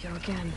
we go again.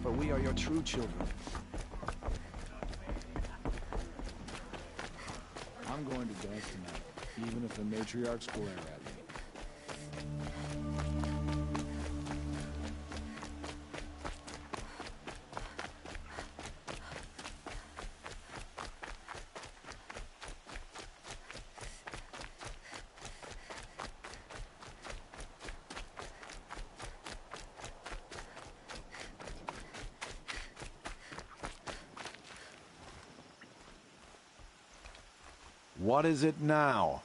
But we are your true children. I'm going to dance tonight, even if the matriarchs glare at me. What is it now?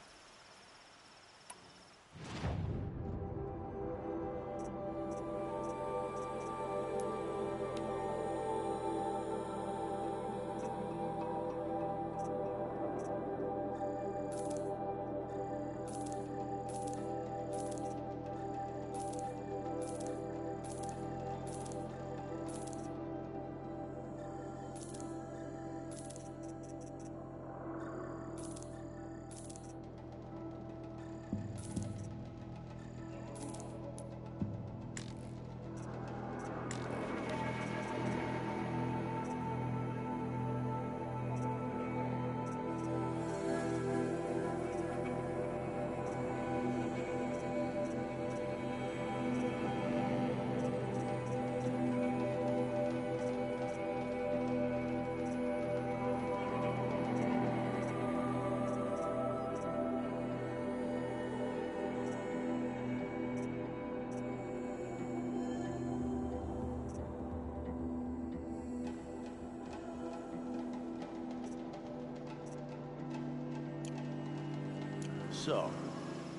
So,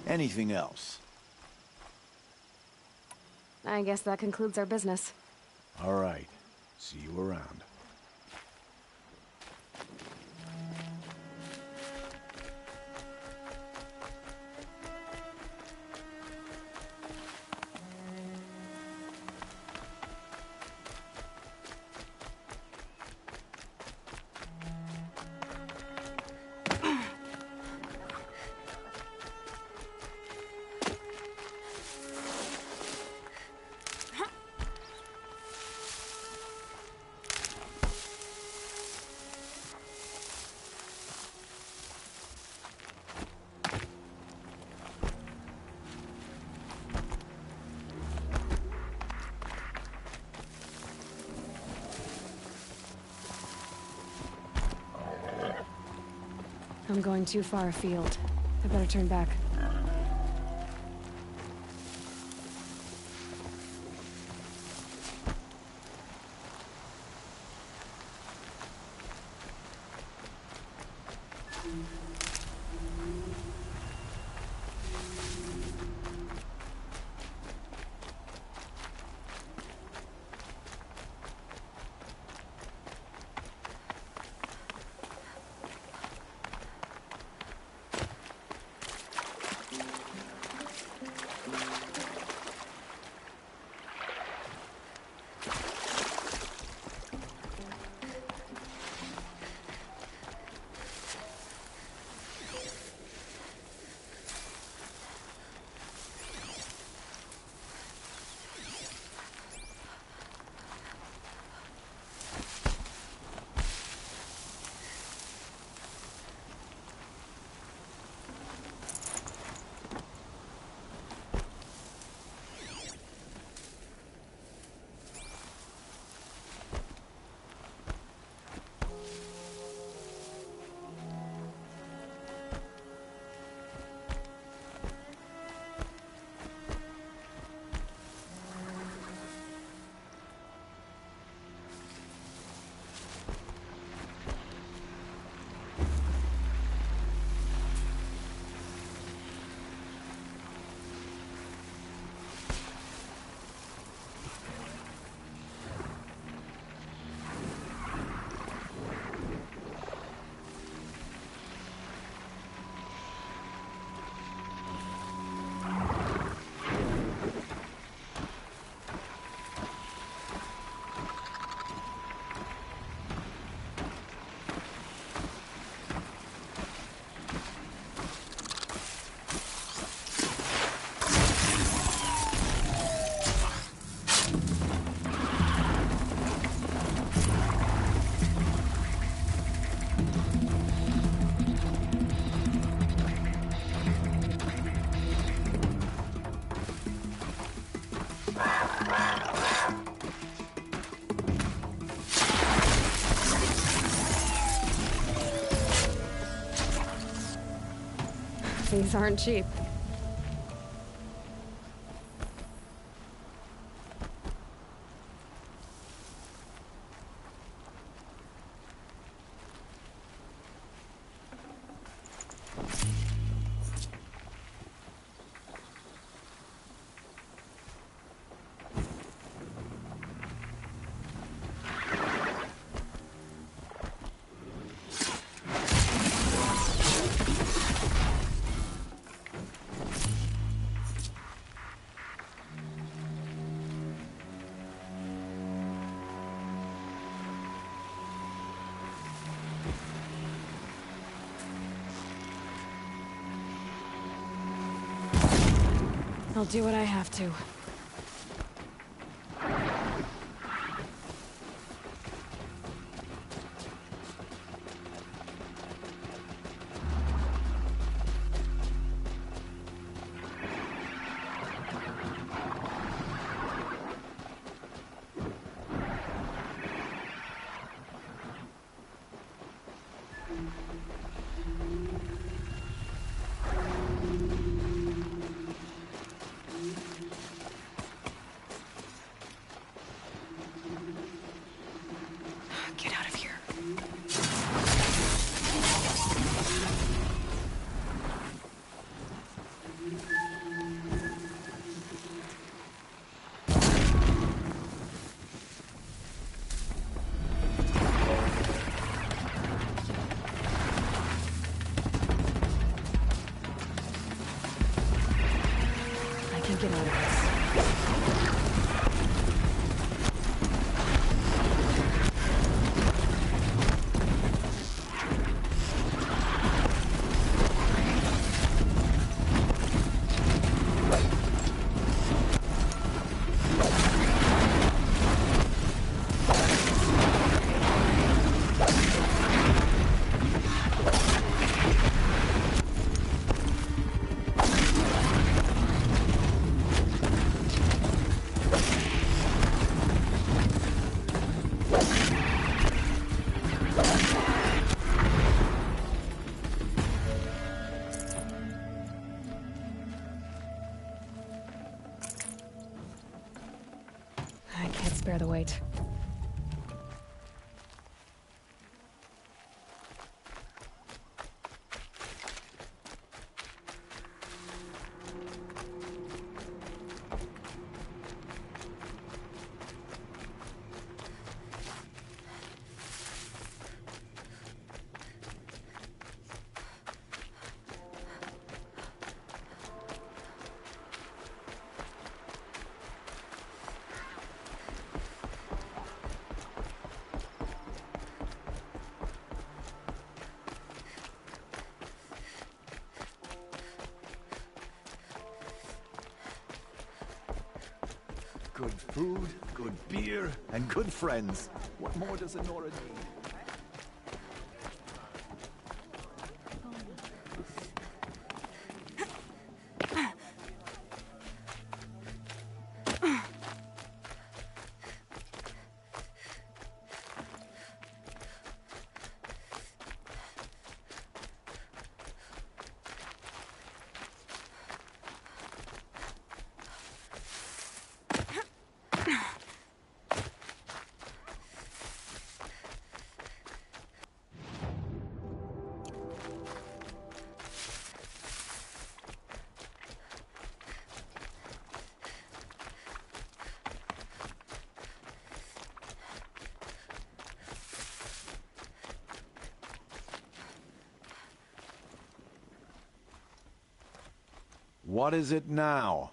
anything else? I guess that concludes our business. All right. See you around. I'm going too far afield. I better turn back. These aren't cheap. I'll do what I have to. Get out of here. I can get out of this. I can't spare the weight. Good food, good beer, and good friends. What more does a Nora need? What is it now?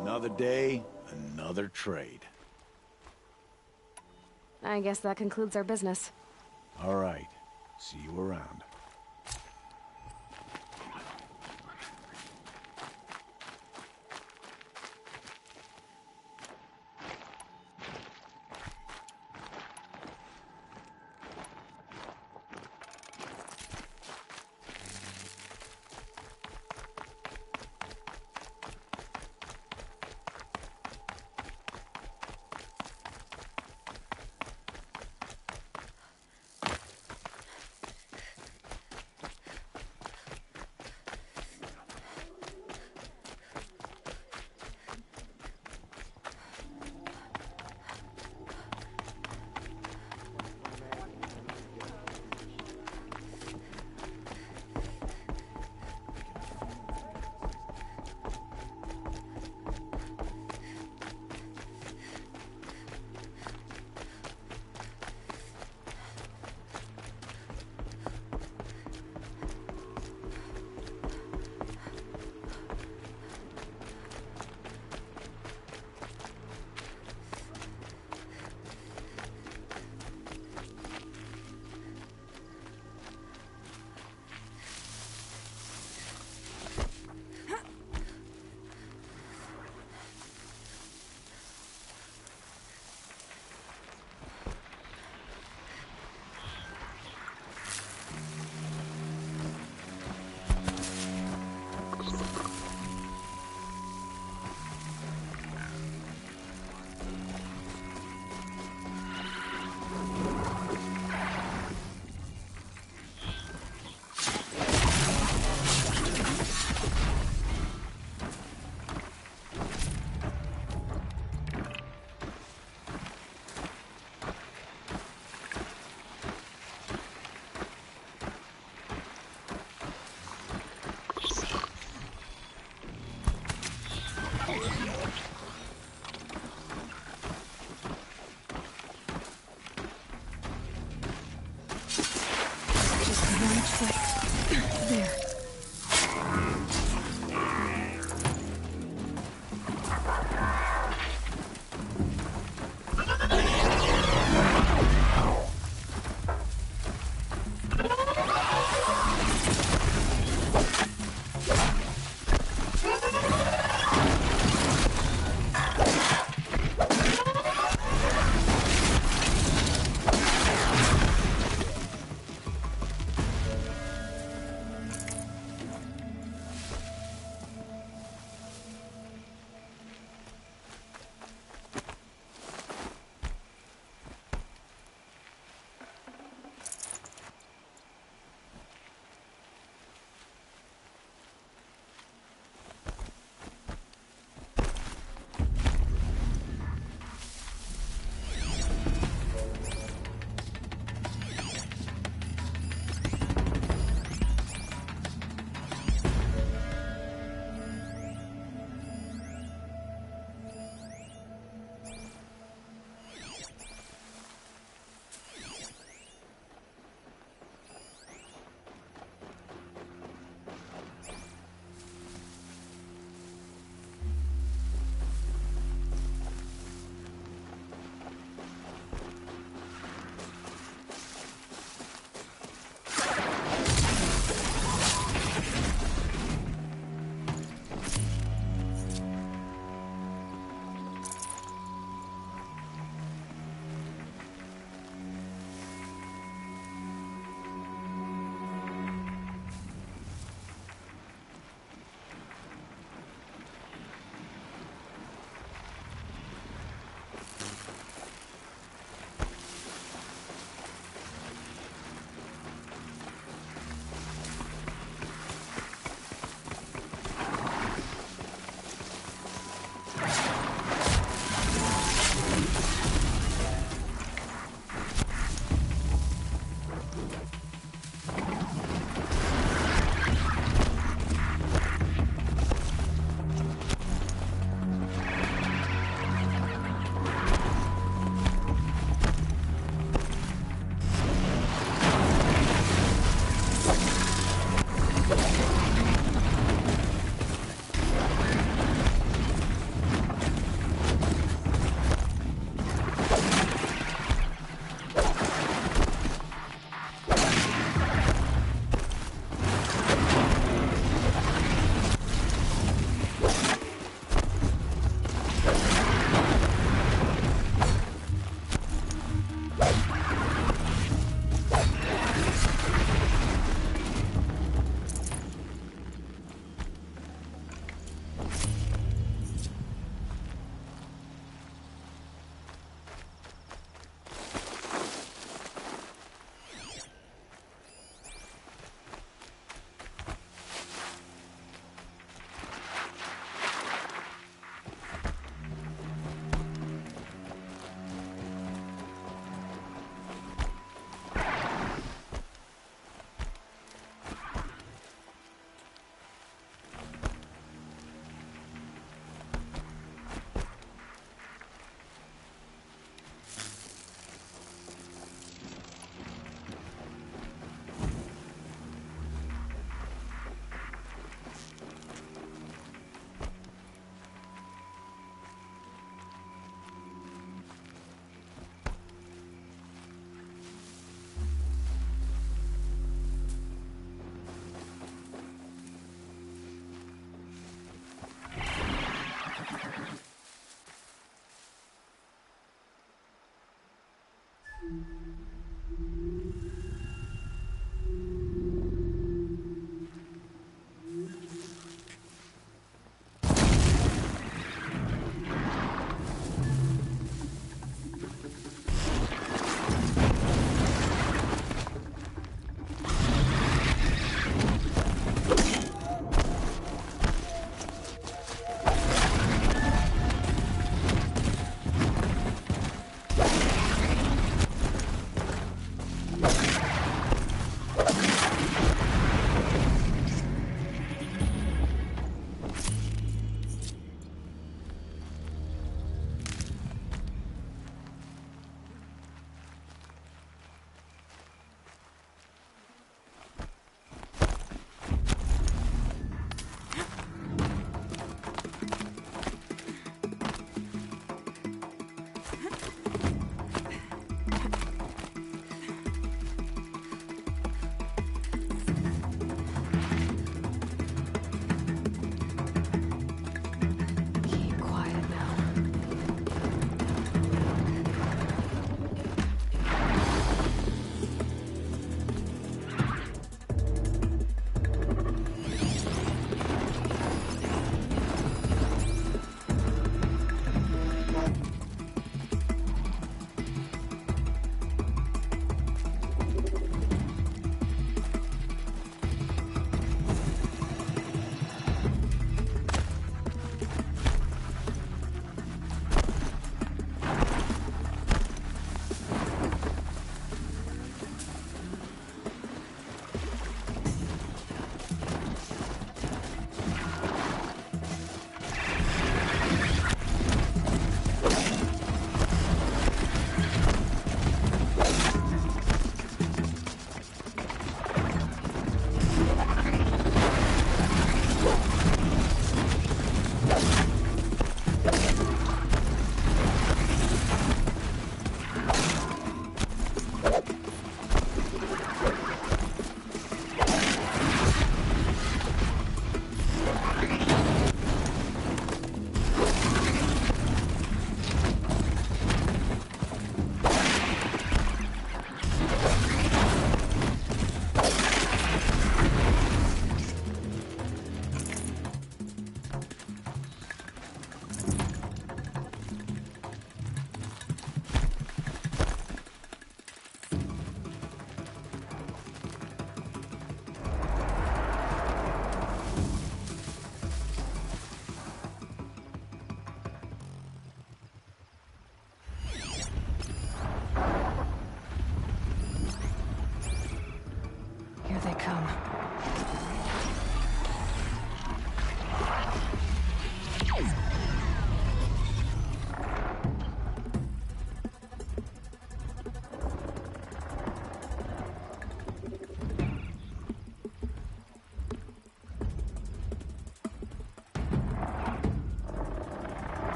Another day, another trade. I guess that concludes our business. All right. See you around. There.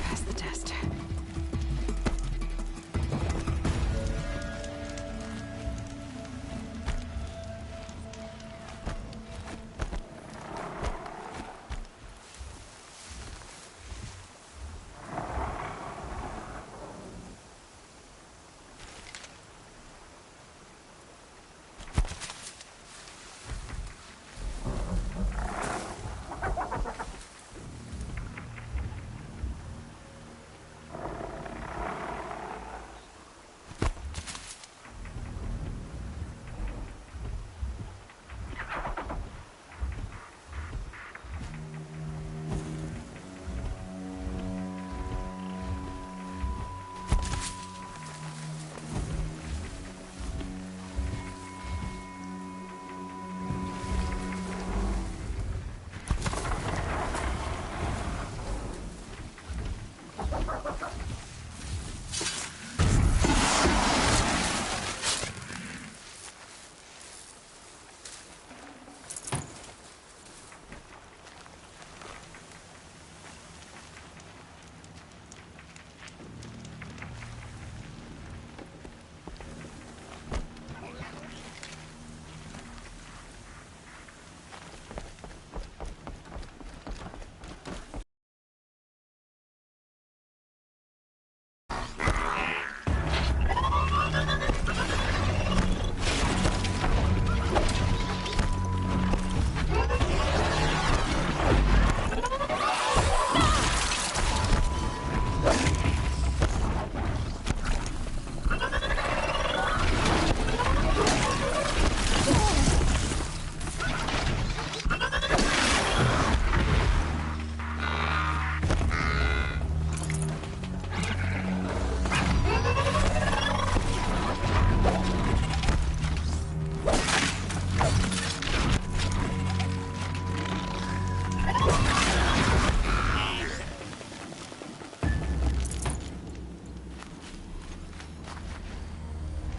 Pass the test.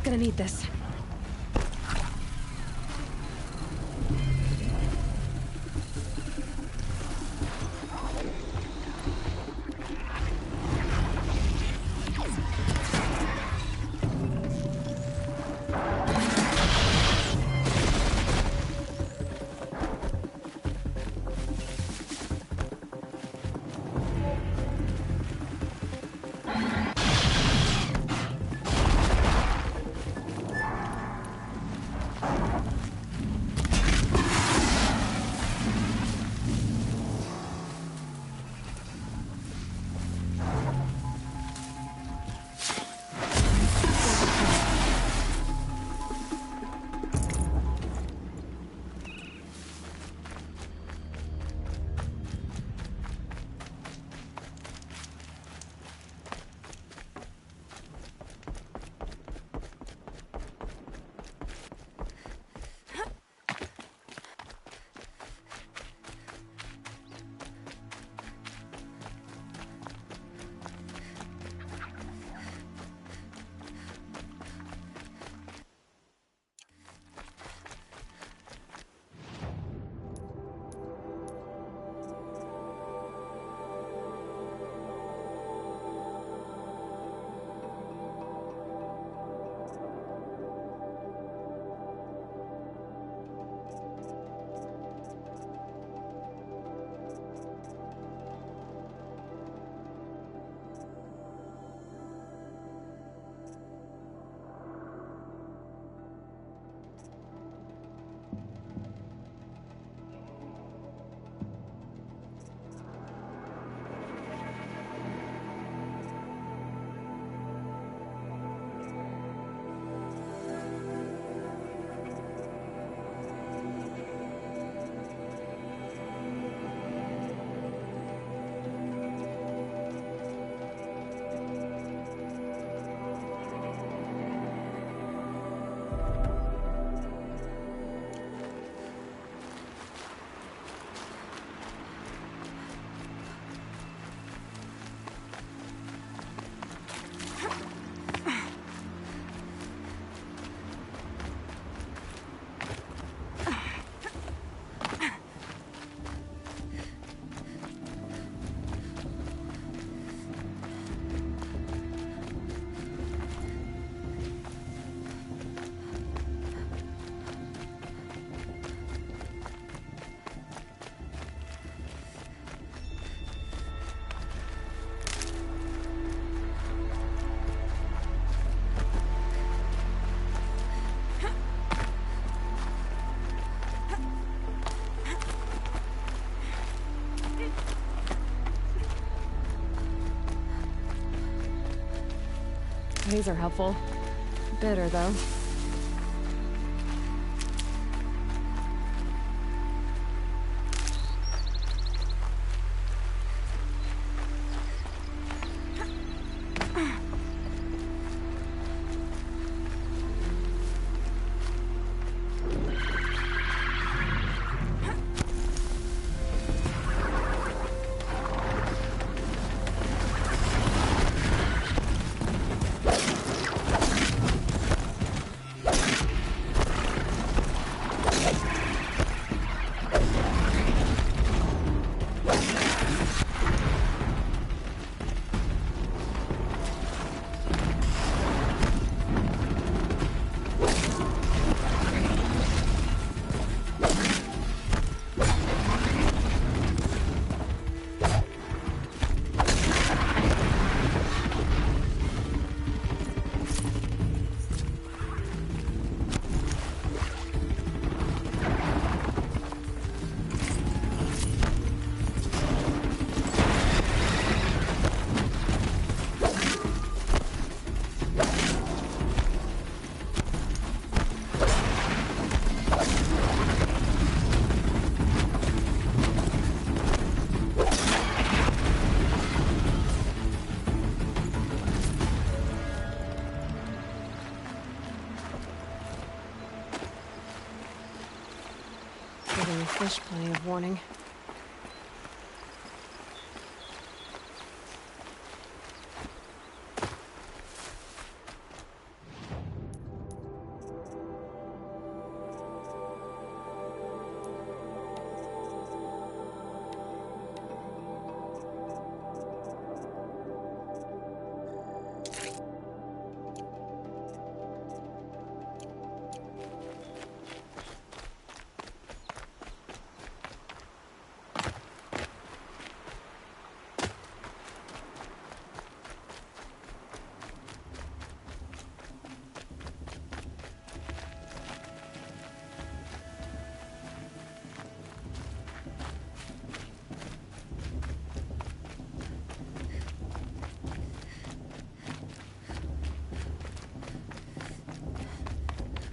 Gonna need this. taser helpful. Bitter, though. Giving the fish plenty of warning.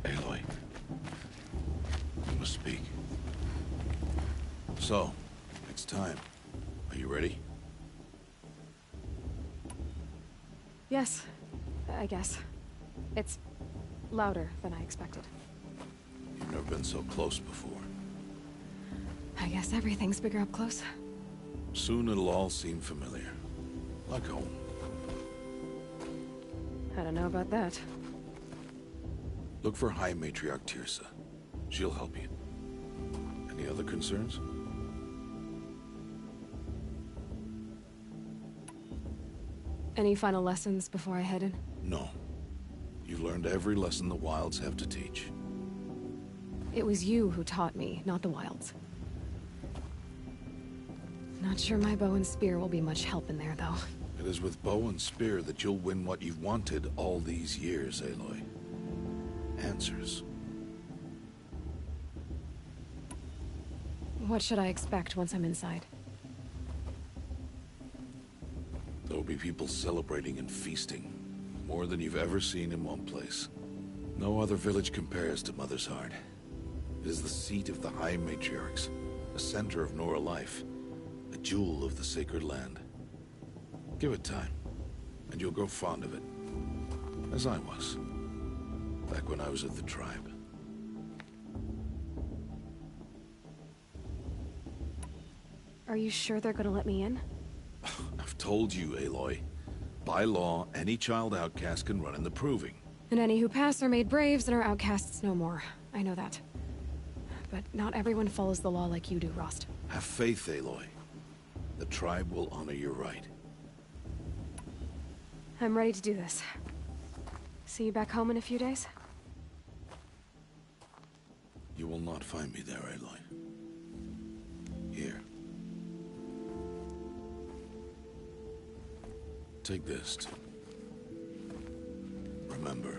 Aloy, you must speak. So, it's time. Are you ready? Yes, I guess. It's louder than I expected. You've never been so close before. I guess everything's bigger up close. Soon it'll all seem familiar. Like home. I don't know about that. Look for High Matriarch Teersa. She'll help you. Any other concerns? Any final lessons before I head in? No. You've learned every lesson the Wilds have to teach. It was you who taught me, not the Wilds. Not sure my bow and spear will be much help in there, though. It is with bow and spear that you'll win what you've wanted all these years, Aloy. Answers. What should I expect once I'm inside? There will be people celebrating and feasting. More than you've ever seen in one place. No other village compares to Mother's Heart. It is the seat of the High Matriarchs, the center of Nora life, a jewel of the sacred land. Give it time, and you'll grow fond of it. As I was, back when I was at the tribe. Are you sure they're gonna let me in? I've told you, Aloy. By law, any child outcast can run in the Proving. And any who pass are made braves and are outcasts no more. I know that. But not everyone follows the law like you do, Rost. Have faith, Aloy. The tribe will honor your right. I'm ready to do this. See you back home in a few days? You will not find me there, Aloy. Here. Take this to remember.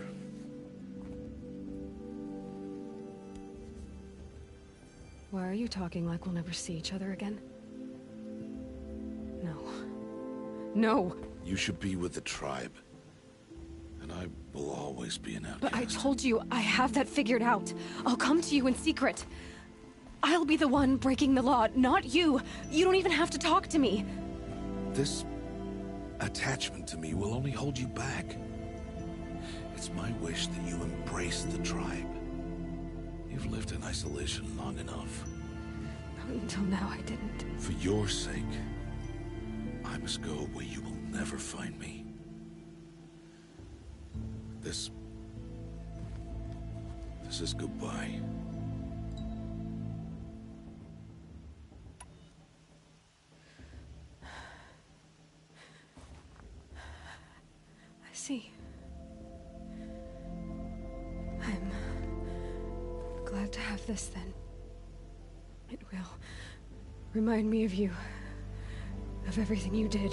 Why are you talking like we'll never see each other again? No. No! You should be with the tribe. And I I will always be an outcast. But I told you, I have that figured out. I'll come to you in secret. I'll be the one breaking the law, not you. You don't even have to talk to me. This attachment to me will only hold you back. It's my wish that you embrace the tribe. You've lived in isolation long enough. Until now, I didn't. For your sake, I must go where you will never find me. This is goodbye. I see. I'm glad to have this then. It will remind me of you, of everything you did,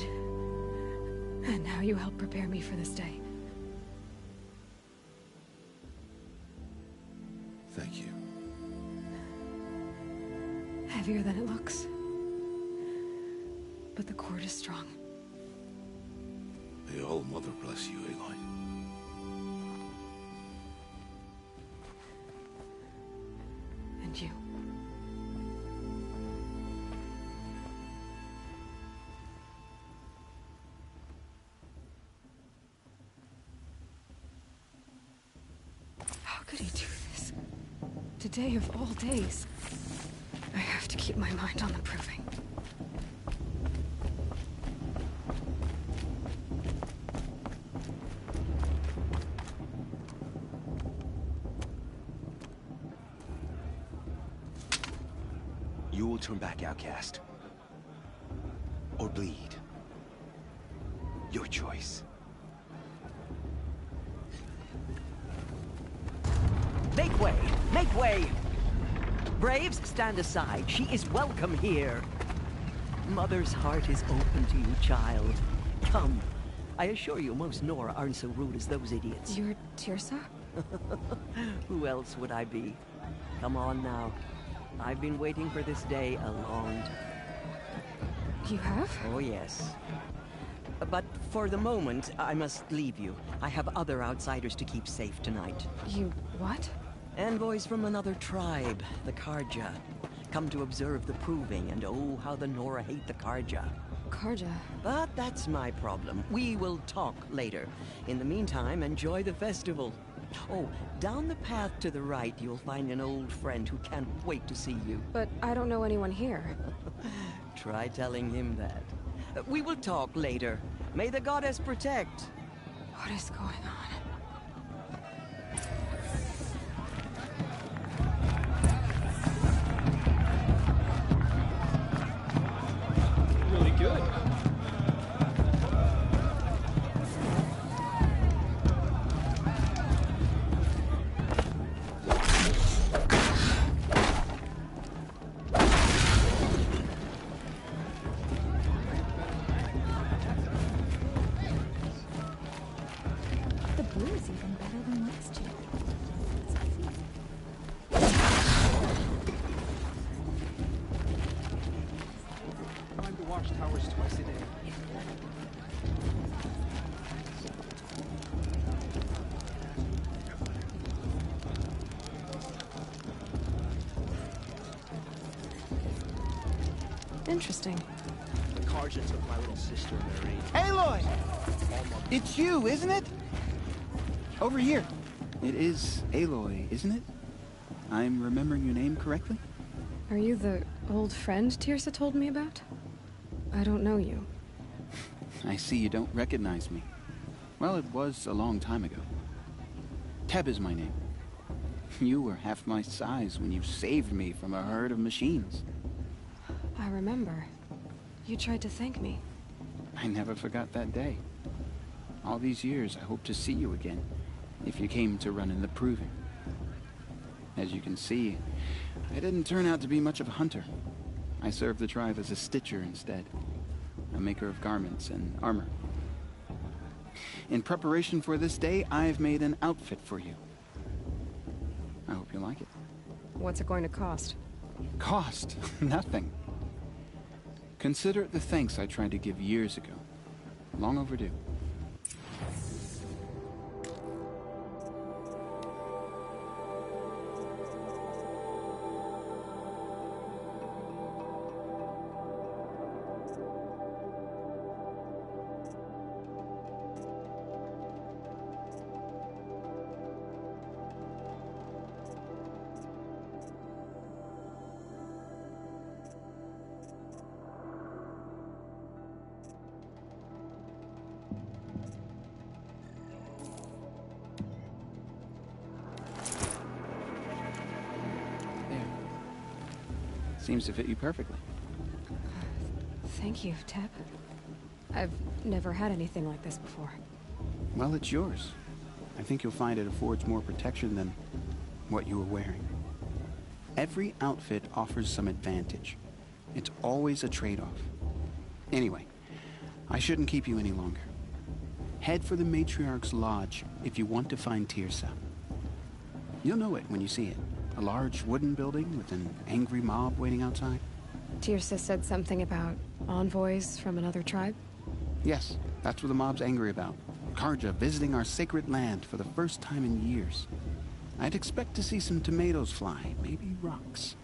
and how you helped prepare me for this day. Thank you. Heavier than it looks. But the cord is strong. May All Mother bless you, Aloy. And you. How could he do this? Today of all days. I have to keep my mind on the proving. You will turn back, outcast. Or bleed. Your choice. Make way! Make way! Braves, stand aside. She is welcome here. Mother's heart is open to you, child. Come. I assure you, most Nora aren't so rude as those idiots. You're Teersa? Who else would I be? Come on now. I've been waiting for this day a long time. You have? Oh, yes. But for the moment, I must leave you. I have other outsiders to keep safe tonight. You what? Envoys from another tribe, the Carja. Come to observe the proving, and oh, how the Nora hate the Carja. Carja. But that's my problem. We will talk later. In the meantime, enjoy the festival. Oh, down the path to the right, you'll find an old friend who can't wait to see you. But I don't know anyone here. Try telling him that. We will talk later. May the goddess protect. What is going on? Really good. The blue is even better than last year. Time to watch towers twice a day. Interesting. The Carja took my little sister in their raid. Aloy! It's you, isn't it? Over here. It is Aloy, isn't it? I'm remembering your name correctly? Are you the old friend Teersa told me about? I don't know you. I see you don't recognize me. Well, it was a long time ago. Teb is my name. You were half my size when you saved me from a herd of machines. I remember. You tried to thank me. I never forgot that day. All these years, I hope to see you again, if you came to run in the proving. As you can see, I didn't turn out to be much of a hunter. I served the tribe as a stitcher instead, a maker of garments and armor. In preparation for this day, I've made an outfit for you. I hope you like it. What's it going to cost? Cost? Nothing. Consider it the thanks I tried to give years ago. Long overdue. Seems to fit you perfectly. Thank you, Tep. I've never had anything like this before. Well, it's yours. I think you'll find it affords more protection than what you were wearing. Every outfit offers some advantage. It's always a trade-off. Anyway, I shouldn't keep you any longer. Head for the Matriarch's Lodge if you want to find Teersa. You'll know it when you see it. A large wooden building with an angry mob waiting outside. Teersa said something about envoys from another tribe? Yes, that's what the mob's angry about. Carja visiting our sacred land for the first time in years. I'd expect to see some tomatoes fly, maybe rocks.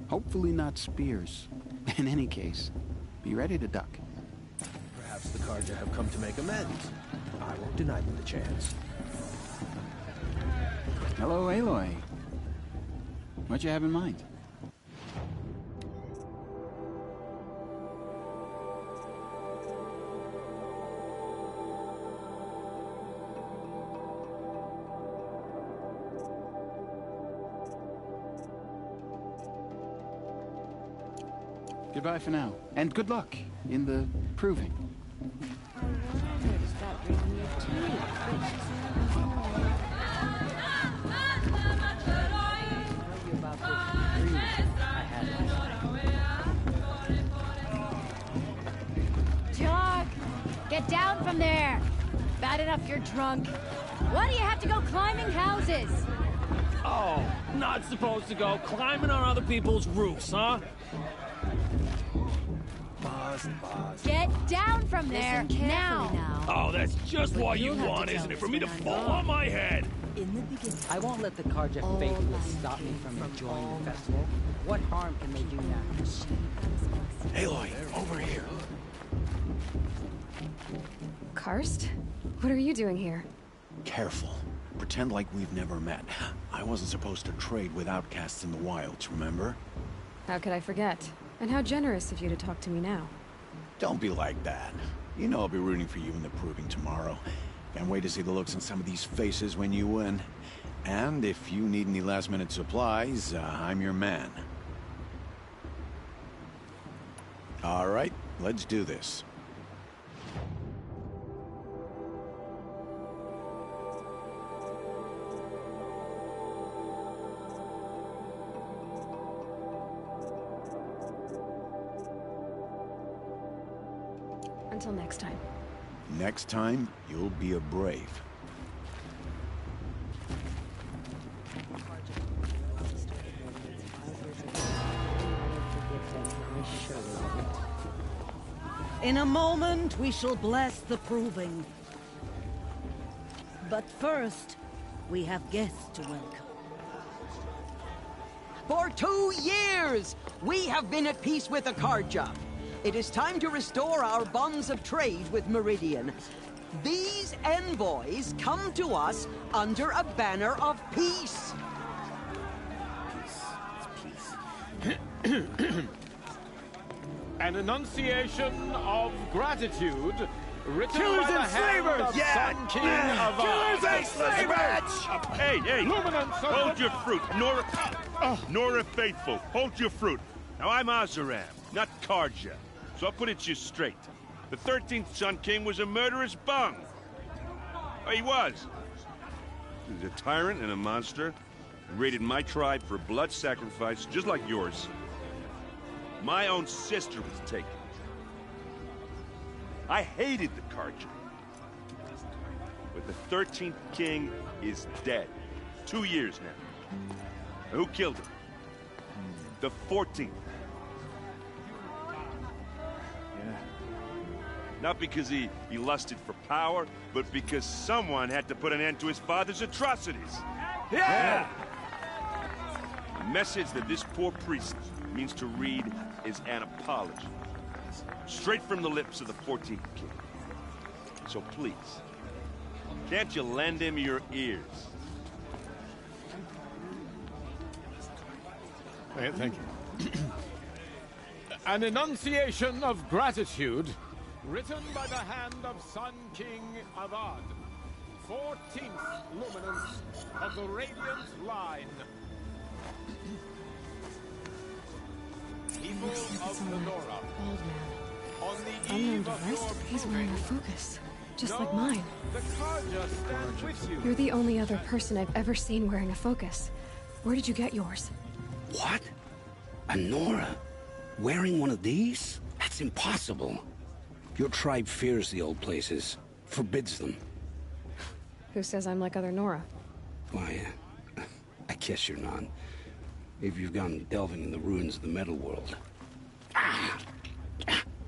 Hopefully not spears. In any case, be ready to duck. Perhaps the Carja have come to make amends. I won't deny them the chance. Hello, Aloy. What you have in mind? Goodbye for now, and good luck in the proving. Jog! Get down from there! Bad enough you're drunk. Why do you have to go climbing houses? Oh, not supposed to go climbing on other people's roofs, huh? Get down from there now! Oh, that's just what you want, isn't it? For me to fall on my head! In the beginning, I won't let the Carja faithless stop me from enjoying the festival. What harm can they do now? Aloy, over here. Karst? What are you doing here? Careful. Pretend like we've never met. I wasn't supposed to trade with outcasts in the wilds, remember? How could I forget? And how generous of you to talk to me now. Don't be like that. You know I'll be rooting for you in the proving tomorrow. Can't wait to see the looks on some of these faces when you win. And if you need any last-minute supplies, I'm your man. All right, let's do this. Until next time. Next time, you'll be a brave. In a moment, we shall bless the proving. But first, we have guests to welcome. For 2 years, we have been at peace with the Carja. It is time to restore our bonds of trade with Meridian. These envoys come to us under a banner of peace. An enunciation of gratitude written Killers by the and hand slavers! of Yeah! Sun King of Killers and slavers! Hey! Luminance of Hold the- your fruit, Nora Faithful. Hold your fruit. Now I'm Azaram, not Carja, so I'll put it to you straight. The 13th Sun King was a murderous bung. Oh, he was. He was a tyrant and a monster. He raided my tribe for blood sacrifice, just like yours. My own sister was taken. I hated the Carja. But the 13th king is dead. 2 years now. Who killed him? The 14th. Not because he lusted for power, but because someone had to put an end to his father's atrocities. Yeah! The message that this poor priest means to read is an apology. Straight from the lips of the 14th king. So please, can't you lend him your ears? Thank you. An enunciation of gratitude written by the hand of Sun King Avad, 14th luminance of the Radiant Line. People of the Nora. Old man. On the Unknown eve of device? your He's wearing a focus. Just like mine. The Karja stand with you. You're the only other person I've ever seen wearing a focus. Where did you get yours? What? A Nora? Wearing one of these? That's impossible. Your tribe fears the old places. Forbids them. Who says I'm like other Nora? Why, I guess you're not. If you've gone delving in the ruins of the metal world.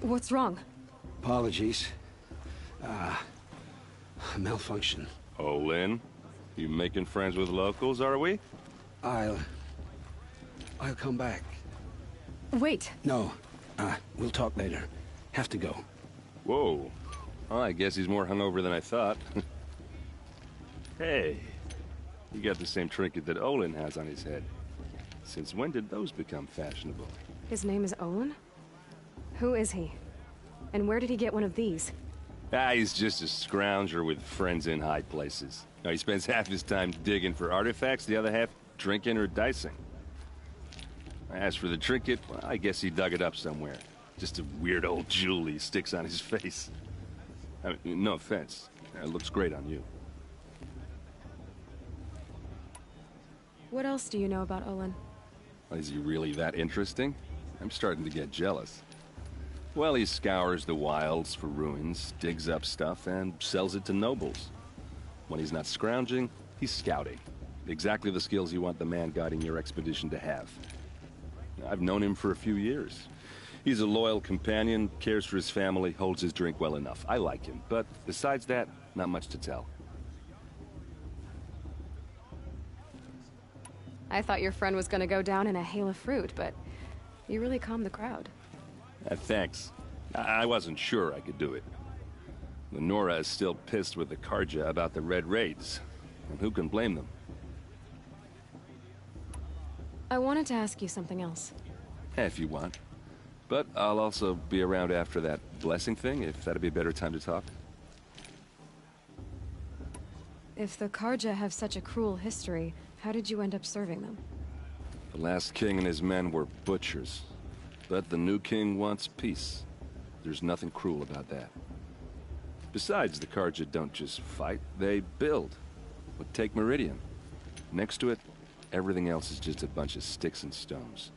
What's wrong? Apologies. Malfunction. Oh, Lynn? You making friends with locals, are we? I'll come back. Wait. No. We'll talk later. Have to go. Whoa. Well, I guess he's more hungover than I thought. Hey. You got the same trinket that Olin has on his head. Since when did those become fashionable? His name is Olin? Who is he? And where did he get one of these? He's just a scrounger with friends in high places. Now, he spends half his time digging for artifacts, the other half drinking or dicing. As for the trinket, well, I guess he dug it up somewhere. Just a weird old jewel he sticks on his face. I mean, no offense. It looks great on you. What else do you know about Olin? Is he really that interesting? I'm starting to get jealous. Well, he scours the wilds for ruins, digs up stuff, and sells it to nobles. When he's not scrounging, he's scouting. Exactly the skills you want the man guiding your expedition to have. I've known him for a few years. He's a loyal companion, cares for his family, holds his drink well enough. I like him, but besides that, not much to tell. I thought your friend was gonna go down in a hail of fruit, but you really calmed the crowd. Thanks. I wasn't sure I could do it. The Nora is still pissed with the Karja about the Red Raids, and who can blame them? I wanted to ask you something else. If you want. But I'll also be around after that blessing thing, if that'd be a better time to talk. If the Karja have such a cruel history, how did you end up serving them? The last king and his men were butchers. But the new king wants peace. There's nothing cruel about that. Besides, the Karja don't just fight, they build. But take Meridian. Next to it, everything else is just a bunch of sticks and stones.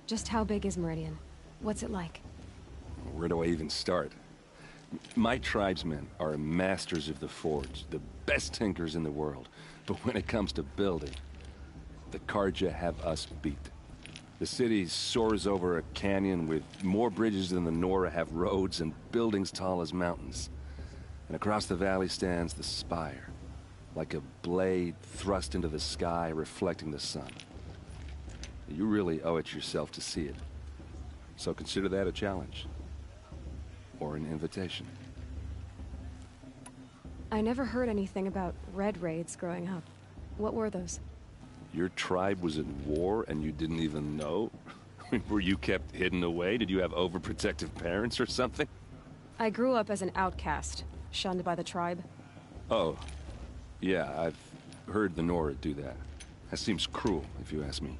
Just how big is Meridian? What's it like? Where do I even start? My tribesmen are masters of the forge, the best tinkers in the world. But when it comes to building, the Karja have us beat. The city soars over a canyon with more bridges than the Nora have roads and buildings tall as mountains. And across the valley stands the spire, like a blade thrust into the sky reflecting the sun. You really owe it yourself to see it. So consider that a challenge. Or an invitation. I never heard anything about Red Raids growing up. What were those? Your tribe was at war and you didn't even know? Were you kept hidden away? Did you have overprotective parents or something? I grew up as an outcast, shunned by the tribe. Oh, yeah, I've heard the Nora do that. That seems cruel, if you ask me.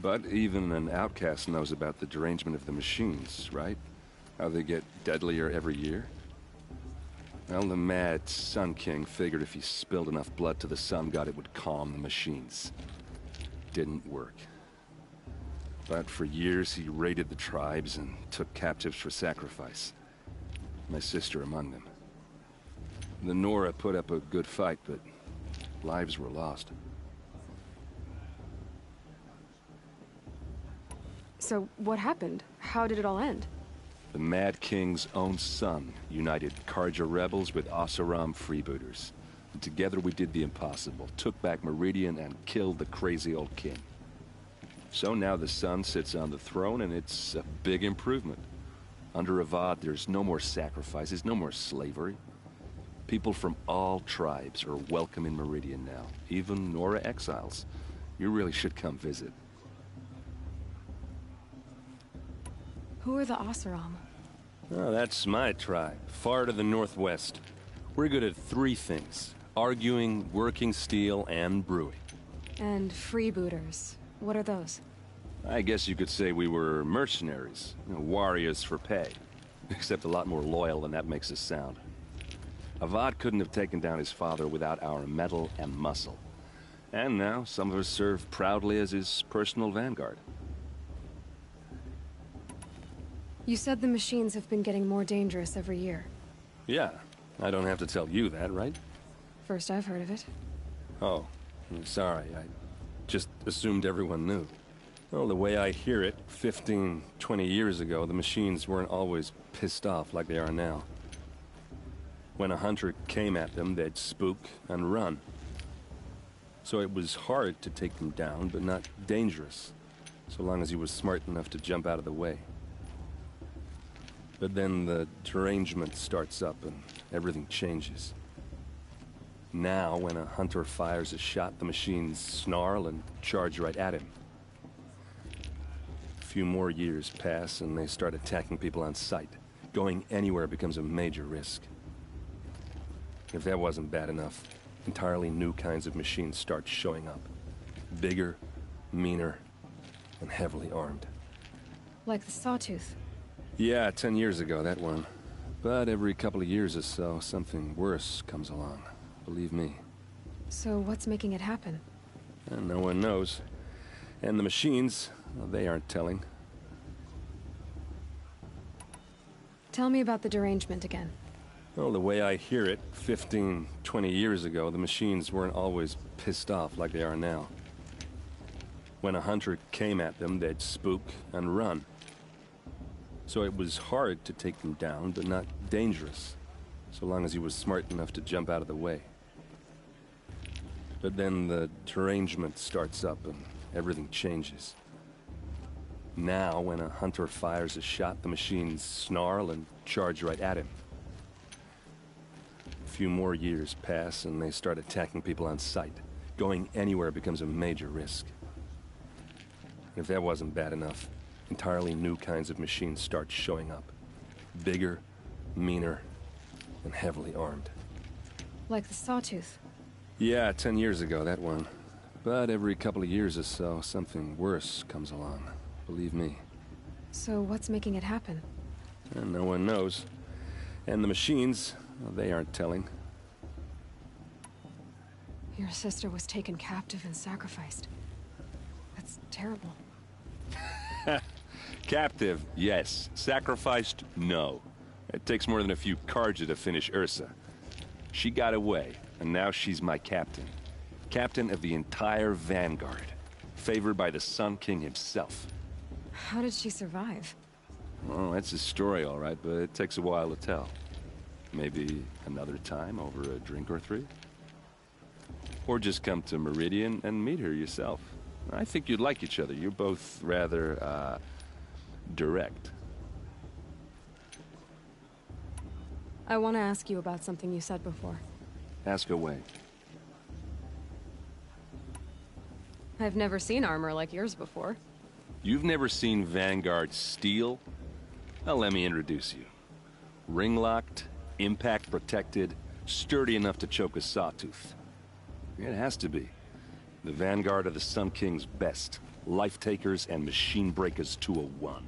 But even an outcast knows about the derangement of the machines, right? How they get deadlier every year? Well, the mad Sun King figured if he spilled enough blood to the Sun God, it would calm the machines. Didn't work. But for years, he raided the tribes and took captives for sacrifice. My sister among them. The Nora put up a good fight, but lives were lost. So, what happened? How did it all end? The Mad King's own son united Karja rebels with Oseram freebooters. And together we did the impossible, took back Meridian and killed the crazy old king. So now the son sits on the throne and it's a big improvement. Under Avad, there's no more sacrifices, no more slavery. People from all tribes are welcome in Meridian now, even Nora exiles. You really should come visit. Who are the Oseram? Oh, that's my tribe, far to the northwest. We're good at three things: arguing, working steel, and brewing. And freebooters. What are those? I guess you could say we were mercenaries, warriors for pay. Except a lot more loyal than that makes us sound. Avad couldn't have taken down his father without our metal and muscle. And now, some of us serve proudly as his personal vanguard. You said the machines have been getting more dangerous every year. Yeah, I don't have to tell you that, right? First I've heard of it. Oh, sorry, I just assumed everyone knew. Well, the way I hear it, 15, 20 years ago, the machines weren't always pissed off like they are now. When a hunter came at them, they'd spook and run. So it was hard to take them down, but not dangerous, so long as he was smart enough to jump out of the way. But then the derangement starts up and everything changes. Now, when a hunter fires a shot, the machines snarl and charge right at him. A few more years pass and they start attacking people on sight. Going anywhere becomes a major risk. If that wasn't bad enough, entirely new kinds of machines start showing up. Bigger, meaner, and heavily armed. Like the Sawtooth. Yeah, 10 years ago, that one. But every couple of years or so, something worse comes along. Believe me. So what's making it happen? And no one knows. And the machines, well, they aren't telling. Tell me about the derangement again. Well, the way I hear it, 15, 20 years ago, the machines weren't always pissed off like they are now. When a hunter came at them, they'd spook and run. So it was hard to take them down, but not dangerous, so long as he was smart enough to jump out of the way. But then the derangement starts up and everything changes. Now, when a hunter fires a shot, the machines snarl and charge right at him. A few more years pass and they start attacking people on sight. Going anywhere becomes a major risk. If that wasn't bad enough, entirely new kinds of machines start showing up. Bigger, meaner, and heavily armed. Like the Sawtooth. Yeah, 10 years ago, that one. But every couple of years or so, something worse comes along. Believe me. So what's making it happen? And no one knows. And the machines, well, they aren't telling. Your sister was taken captive and sacrificed. That's terrible. Captive, yes. Sacrificed, no. It takes more than a few Carja to finish Ursa. She got away, and now she's my captain. Captain of the entire Vanguard. Favored by the Sun King himself. How did she survive? Well, that's his story, all right, but it takes a while to tell. Maybe another time over a drink or three? Or just come to Meridian and meet her yourself. I think you'd like each other. You're both rather, direct. I want to ask you about something you said before. Ask away. I've never seen armor like yours before. You've never seen Vanguard steel? Well, let me introduce you. Ring-locked, impact-protected, sturdy enough to choke a sawtooth. It has to be. The Vanguard of the Sun King's best. Life-takers and machine-breakers to a one.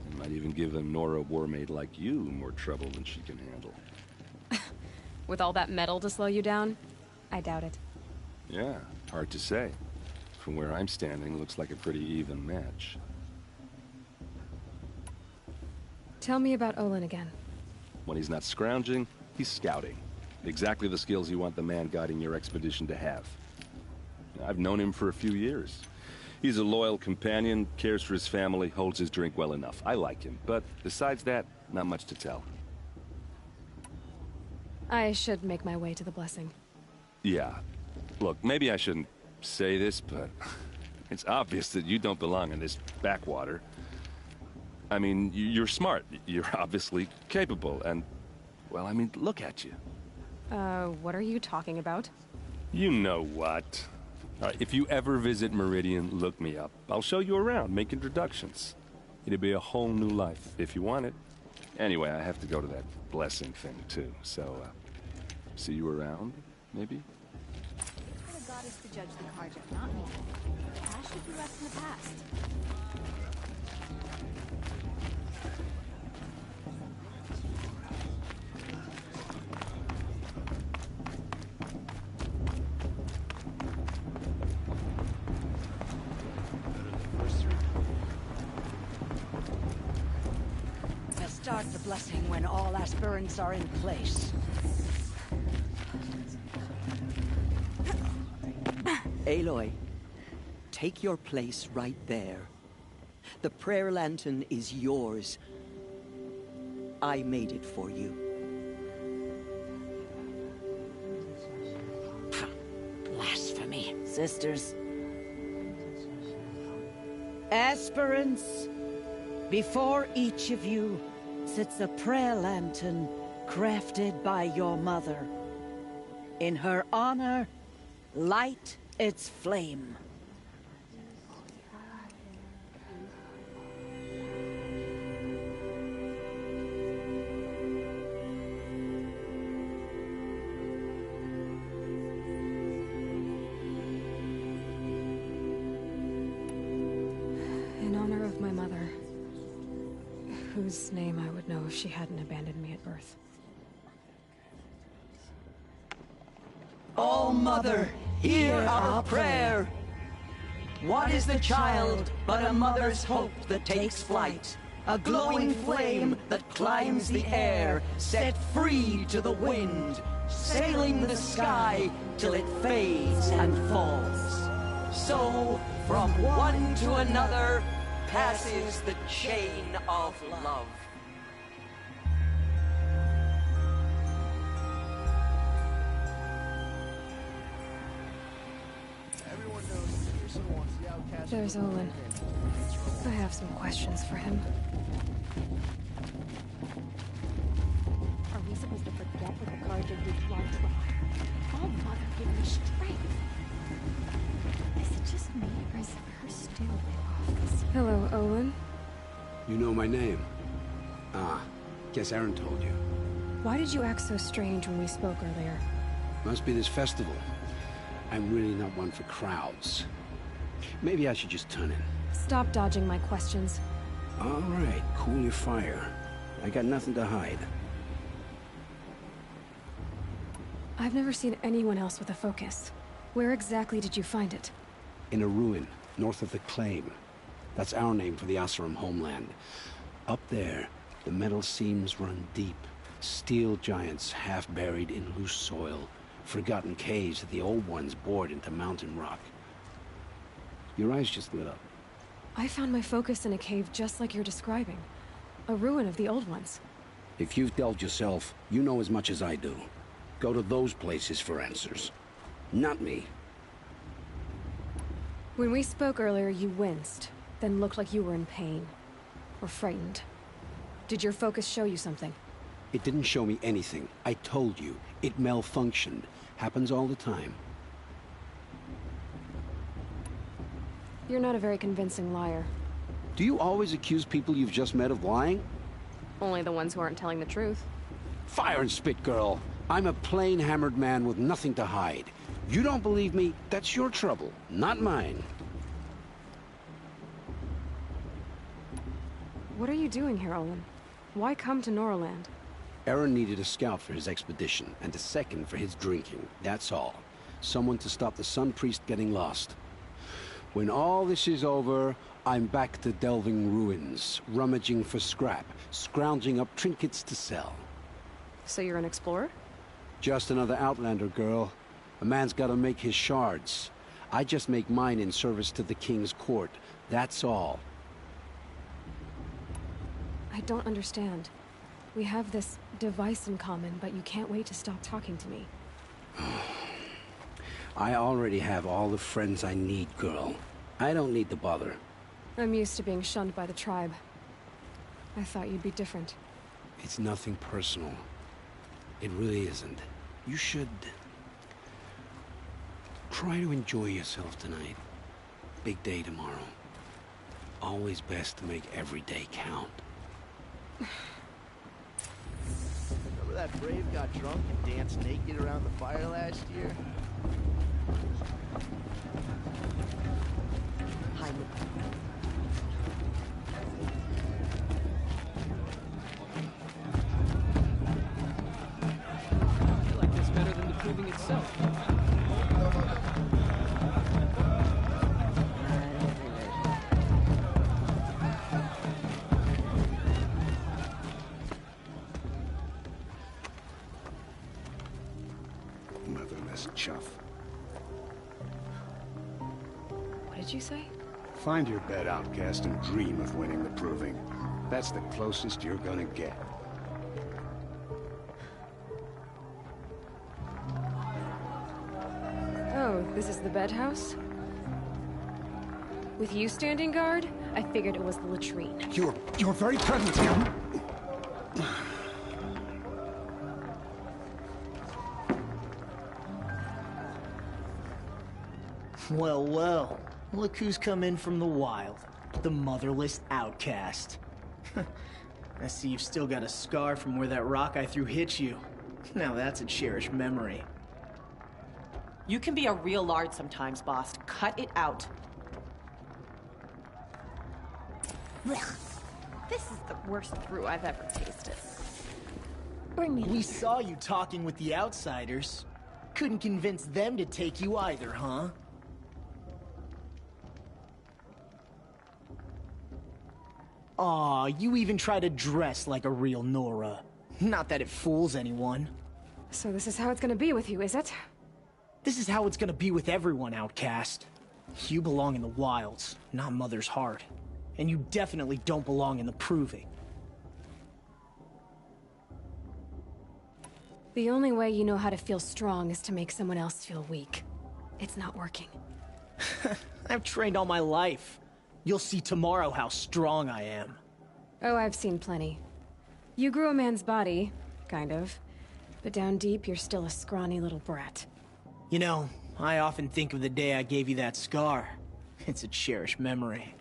It might even give a Nora warmaid like you more trouble than she can handle. With all that metal to slow you down? I doubt it. Yeah, hard to say. From where I'm standing, looks like a pretty even match. Tell me about Olin again. When he's not scrounging, he's scouting. Exactly the skills you want the man guiding your expedition to have. I've known him for a few years. He's a loyal companion, cares for his family, holds his drink well enough. I like him, but besides that, not much to tell. I should make my way to the blessing. Yeah. Look, maybe I shouldn't say this, but it's obvious that you don't belong in this backwater. I mean, you're smart. You're obviously capable, and, well, I mean, look at you. What are you talking about? You know what. If you ever visit Meridian, look me up. I'll show you around, make introductions. It'll be a whole new life, if you want it. Anyway, I have to go to that blessing thing, too, so, see you around, maybe? goddess to judge the Carja, not me. Past should be left in the past. We'll start the blessing when all aspirants are in place. Aloy, take your place right there. The prayer lantern is yours. I made it for you. Blasphemy, sisters. Aspirants, before each of you sits a prayer lantern crafted by your mother. In her honor, light its flame. In honor of my mother, whose name I would know if she hadn't abandoned me at birth. Oh, Mother, hear our prayer. What is the child but a mother's hope that takes flight? A glowing flame that climbs the air, set free to the wind, sailing the sky till it fades and falls. So, from one to another, passes the chain of love. There's Olin. I have some questions for him. Are we supposed to forget what the Carja did to our tribe? Oh, Mother, give me strength. Is it just me, or is her still off this? Hello, Olin. You know my name? Ah, guess Aaron told you. Why did you act so strange when we spoke earlier? Must be this festival. I'm really not one for crowds. Maybe I should just turn in. Stop dodging my questions. All right, cool your fire. I got nothing to hide. I've never seen anyone else with a focus. Where exactly did you find it? In a ruin, north of the Claim. That's our name for the Oseram homeland. Up there, the metal seams run deep. Steel giants half buried in loose soil. Forgotten caves that the old ones bored into mountain rock. Your eyes just lit up. I found my focus in a cave just like you're describing. A ruin of the old ones. If you've delved yourself, you know as much as I do. Go to those places for answers. Not me. When we spoke earlier, you winced, then looked like you were in pain. Or frightened. Did your focus show you something? It didn't show me anything. I told you. It malfunctioned. Happens all the time. You're not a very convincing liar. Do you always accuse people you've just met of lying? Only the ones who aren't telling the truth. Fire and spit, girl. I'm a plain hammered man with nothing to hide. You don't believe me, that's your trouble, not mine. What are you doing here, Olin? Why come to Noraland? Aaron needed a scout for his expedition, and a second for his drinking, that's all. Someone to stop the Sun Priest getting lost. When all this is over, I'm back to delving ruins, rummaging for scrap, scrounging up trinkets to sell. So you're an explorer? Just another Outlander, girl. A man's gotta make his shards. I just make mine in service to the King's court, that's all. I don't understand. We have this device in common, but you can't wait to stop talking to me. I already have all the friends I need, girl. I don't need the bother. I'm used to being shunned by the tribe. I thought you'd be different. It's nothing personal. It really isn't. You should... try to enjoy yourself tonight. Big day tomorrow. Always best to make every day count. Remember that Brave got drunk and danced naked around the fire last year? I feel like this better than the proving itself. Motherless chuff. What did you say? Find your bed, outcast, and dream of winning the proving. That's the closest you're gonna get. Oh, this is the bed house? With you standing guard, I figured it was the latrine. Your very presence here. Well, well. Look who's come in from the wild. The motherless outcast. I see you've still got a scar from where that rock I threw hit you. Now that's a cherished memory. You can be a real lard sometimes, boss. Cut it out. Blech. This is the worst brew I've ever tasted. We saw you talking with the outsiders. Couldn't convince them to take you either, huh? Aw, you even try to dress like a real Nora. Not that it fools anyone. So this is how it's gonna be with you, is it? This is how it's gonna be with everyone, outcast. You belong in the wilds, not Mother's Heart. And you definitely don't belong in the proving. The only way you know how to feel strong is to make someone else feel weak. It's not working. I've trained all my life. You'll see tomorrow how strong I am. Oh, I've seen plenty. You grew a man's body, kind of. But down deep, you're still a scrawny little brat. You know, I often think of the day I gave you that scar. It's a cherished memory.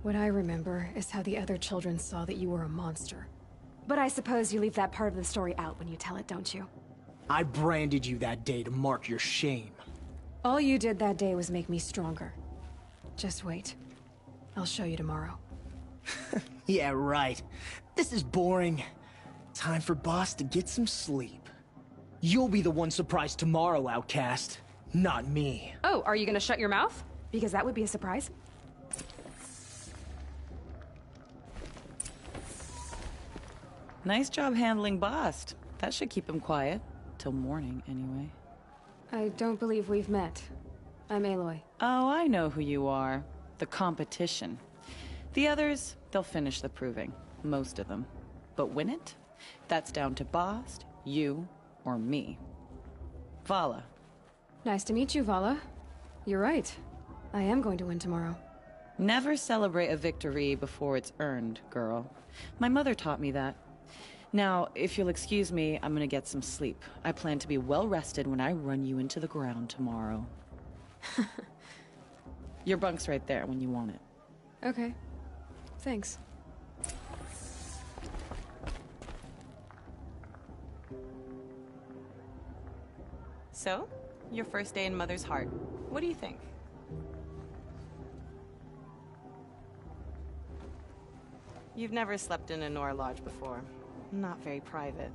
What I remember is how the other children saw that you were a monster. But I suppose you leave that part of the story out when you tell it, don't you? I branded you that day to mark your shame. All you did that day was make me stronger. Just wait. I'll show you tomorrow. Yeah, right. This is boring. Time for Boss to get some sleep. You'll be the one surprised tomorrow, outcast. Not me. Oh, are you gonna shut your mouth? Because that would be a surprise. Nice job handling Bast. That should keep him quiet. Till morning, anyway. I don't believe we've met. I'm Aloy. Oh, I know who you are. The competition. The others, they'll finish the proving. Most of them. But win it? That's down to Bast, you, or me. Vala. Nice to meet you, Vala. You're right. I am going to win tomorrow. Never celebrate a victory before it's earned, girl. My mother taught me that. Now, if you'll excuse me, I'm gonna get some sleep. I plan to be well rested when I run you into the ground tomorrow. Your bunk's right there when you want it. Okay. Thanks. So, your first day in Mother's Heart. What do you think? You've never slept in a Nora Lodge before. Not very private.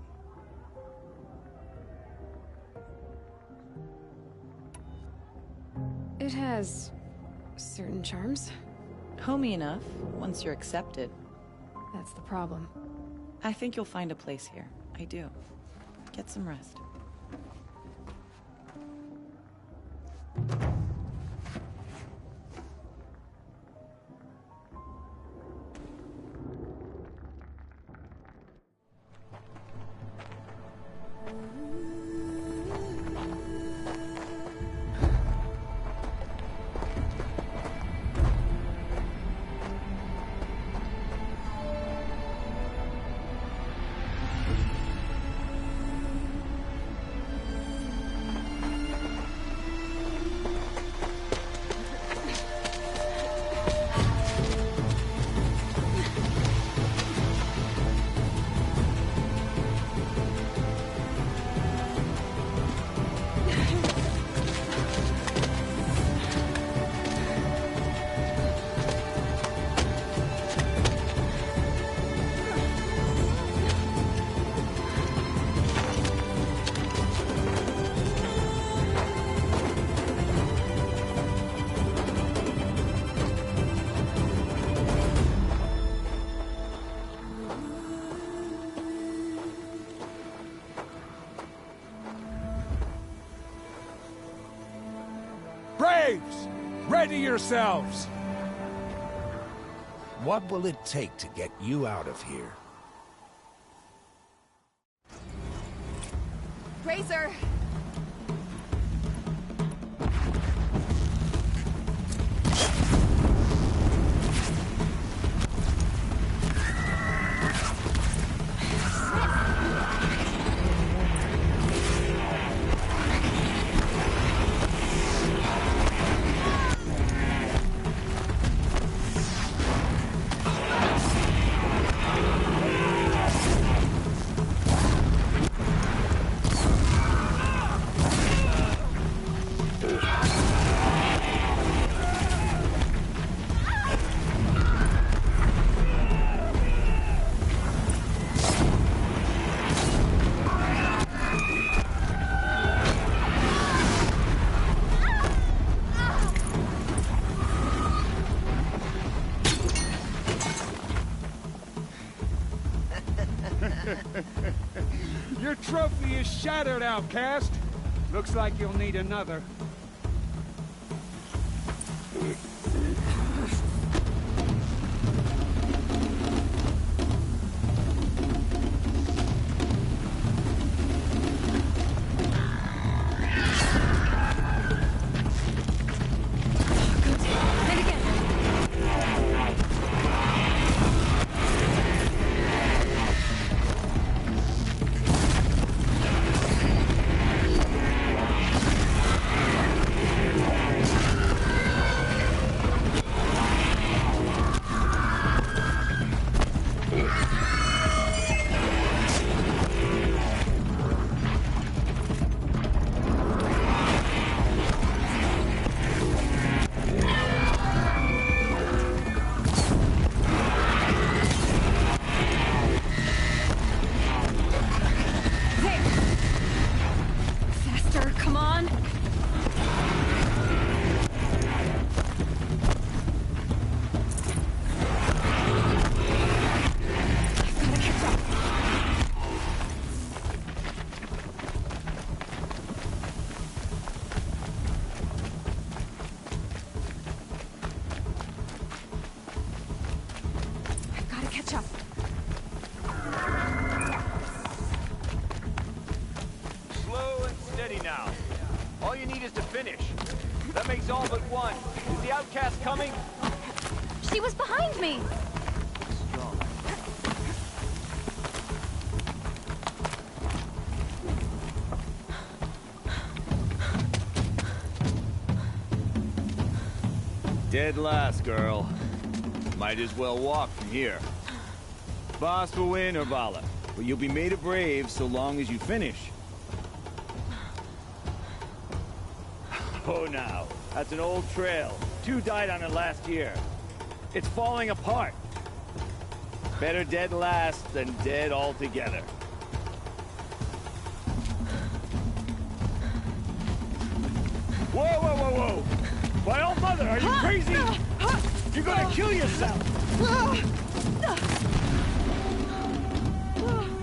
It has certain charms. Homey enough, once you're accepted. That's the problem. I think you'll find a place here. I do. Get some rest. Braves! Ready yourselves! What will it take to get you out of here? Razor! Your trophy is shattered, outcast. Looks like you'll need another. She was behind me! Dead last, girl. Might as well walk from here. Boss will win or Vala, but you'll be made a brave so long as you finish. Oh, now. That's an old trail. 2 died on it last year. It's falling apart. Better dead last than dead altogether. Whoa, whoa, whoa, whoa! My old mother, are you crazy? You're gonna kill yourself!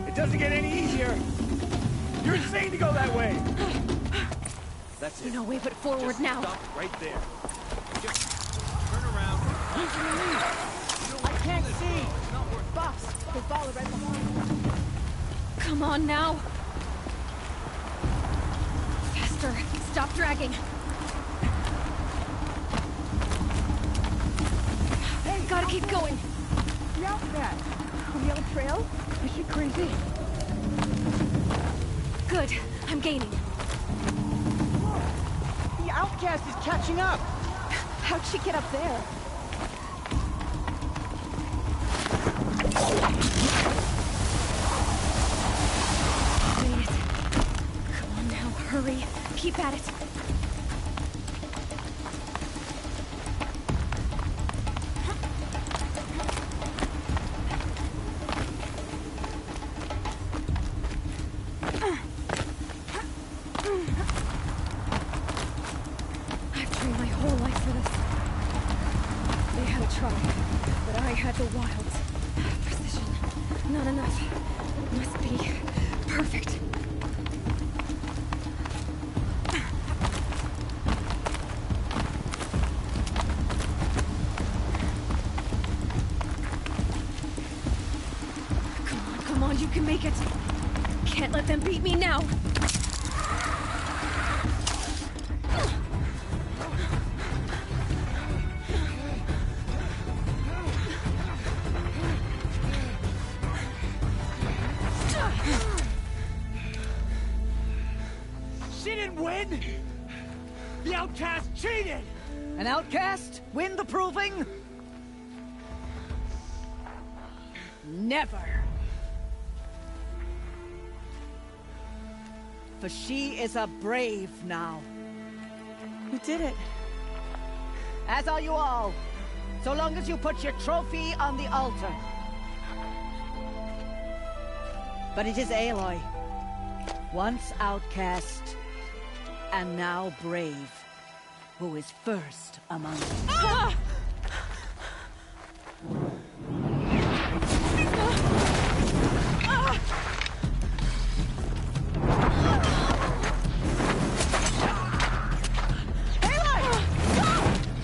It doesn't get any easier. You're insane to go that way. That's it. No way but forward Just now. Stop right there. Just turn around. I can't see. Boss, there's Vala right behind. Come on now. Faster. Stop dragging. Hey, gotta keep going. The outback. On the other trail? Is she crazy? Good. I'm gaining. The outcast is catching up. How'd she get up there? Wait. Come on now, hurry. Keep at it. I've trained my whole life for this. They had a try, but I had the wilds. Precision. Not enough. Must be perfect. make it. Can't let them beat me now. She didn't win! The outcast cheated! An outcast win the proving? Never. For she is a brave now. You did it. As are you all. So long as you put your trophy on the altar. But it is Aloy. Once outcast, and now brave, who is first among us. Ah!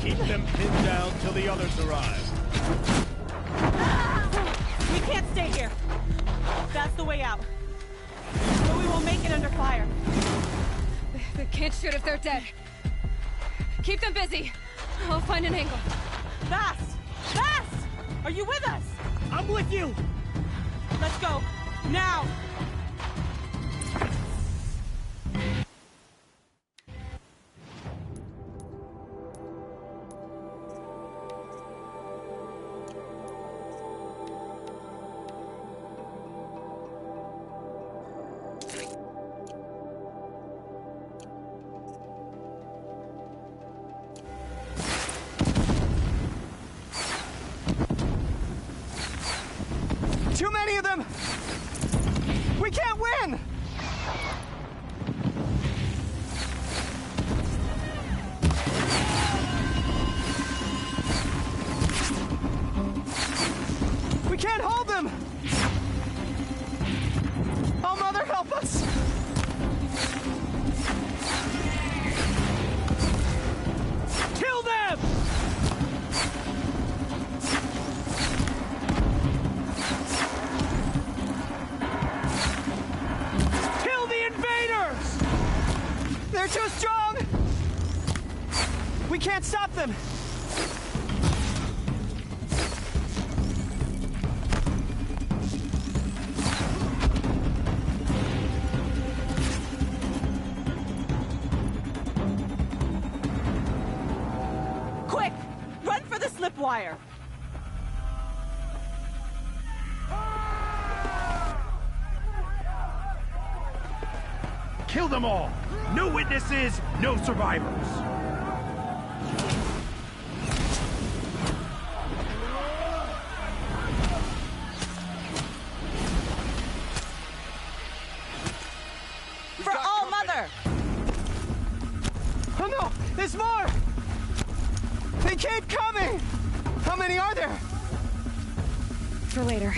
Keep them pinned down till the others arrive. We can't stay here. That's the way out. But we won't make it under fire. They can't shoot if they're dead. Keep them busy. I'll find an angle. Fast! Fast! Are you with us? I'm with you! Let's go. Now! Too many of them! We can't win! We can't hold them! Oh, Mother, help us! Kill them! Kill the invaders! They're too strong! We can't stop them! Quick! Run for the slip wire! Kill them all! No witnesses, no survivors! For All Mother! Oh no! There's more! They keep coming! How many are there? For later.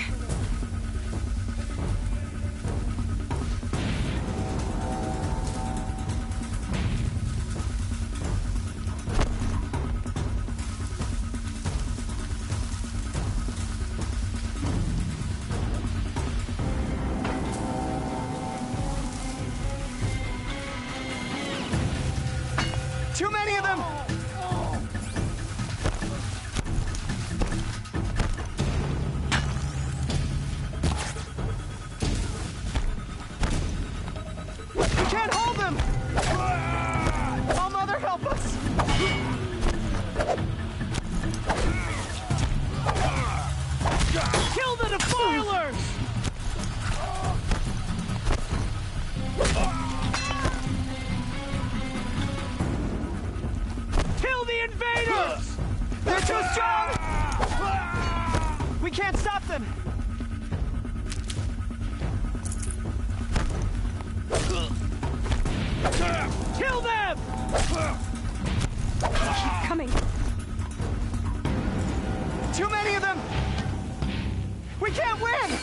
Too many of them! We can't hold them! Oh, Mother, help us! Kill the defilers! Kill the invaders! They're too strong! We can't stop them! Kill them! Keep coming. Too many of them! We can't win!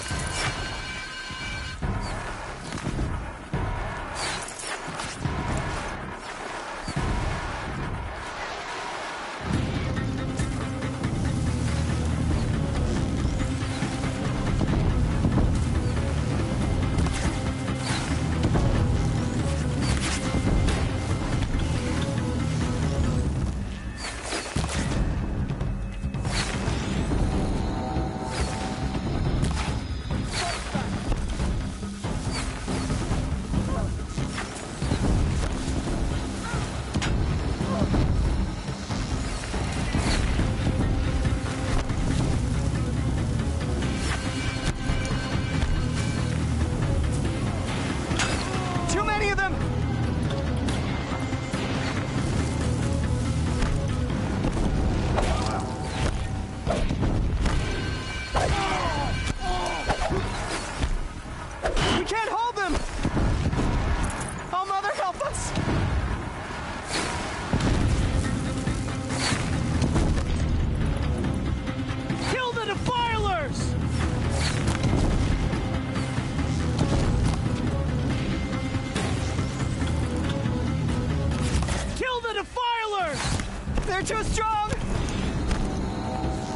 They're too strong!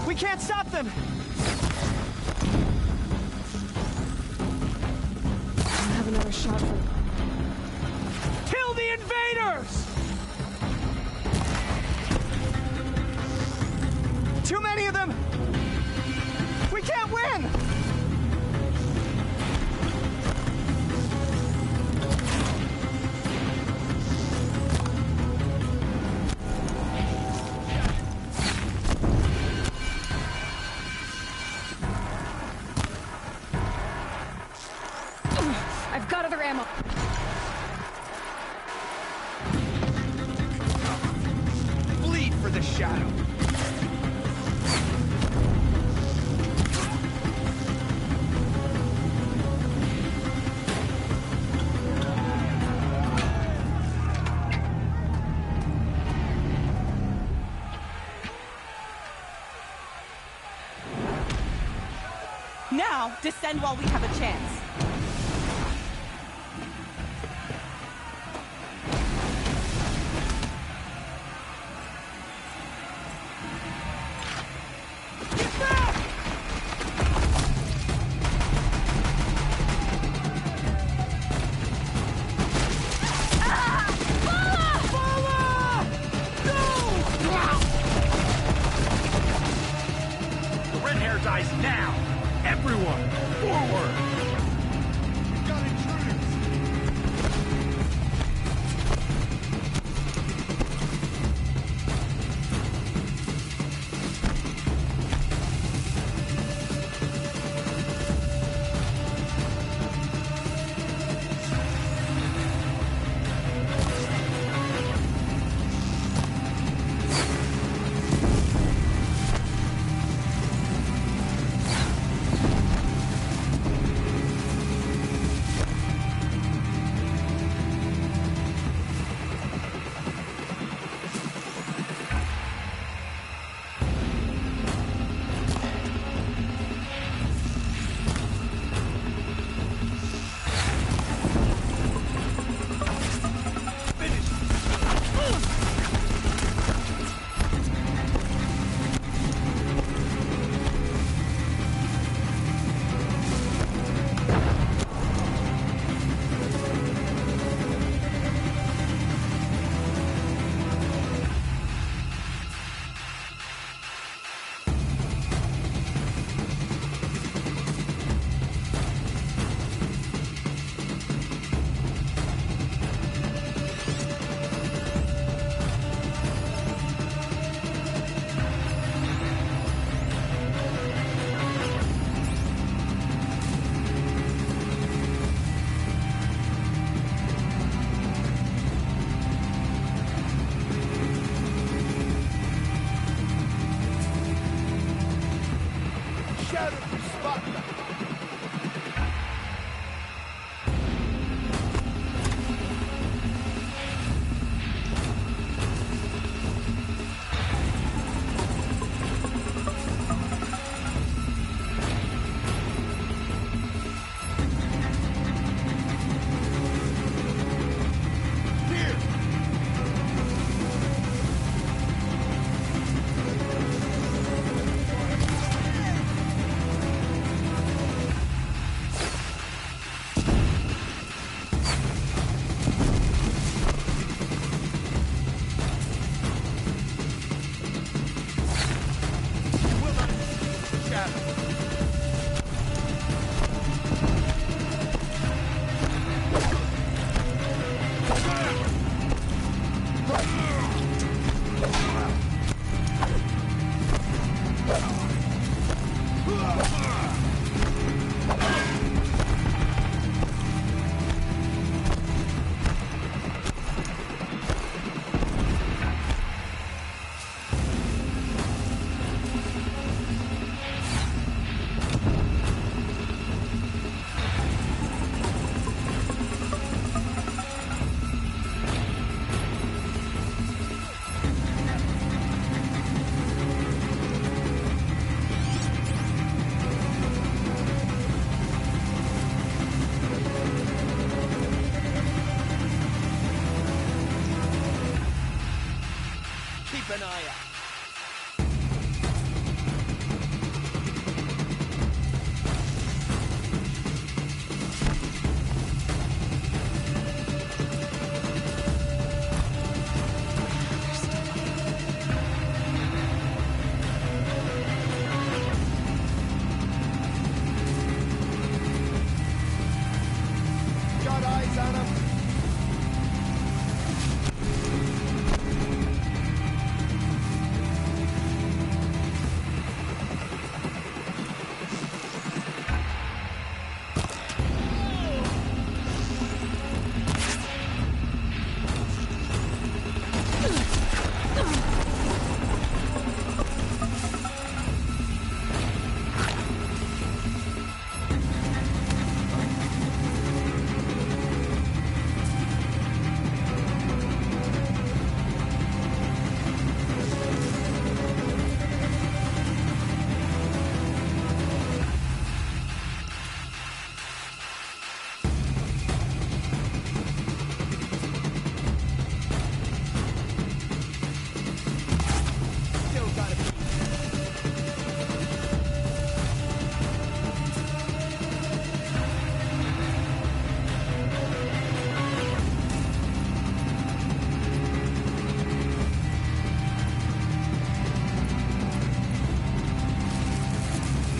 We can't stop them! I'll have another shot for you. Kill the invaders! Too many of them! We can't win! I've got other ammo. Bleed for the shadow. Now, descend while we have a chance. The red hair dies now! Everyone, forward! Keep an eye out. Got eyes on him.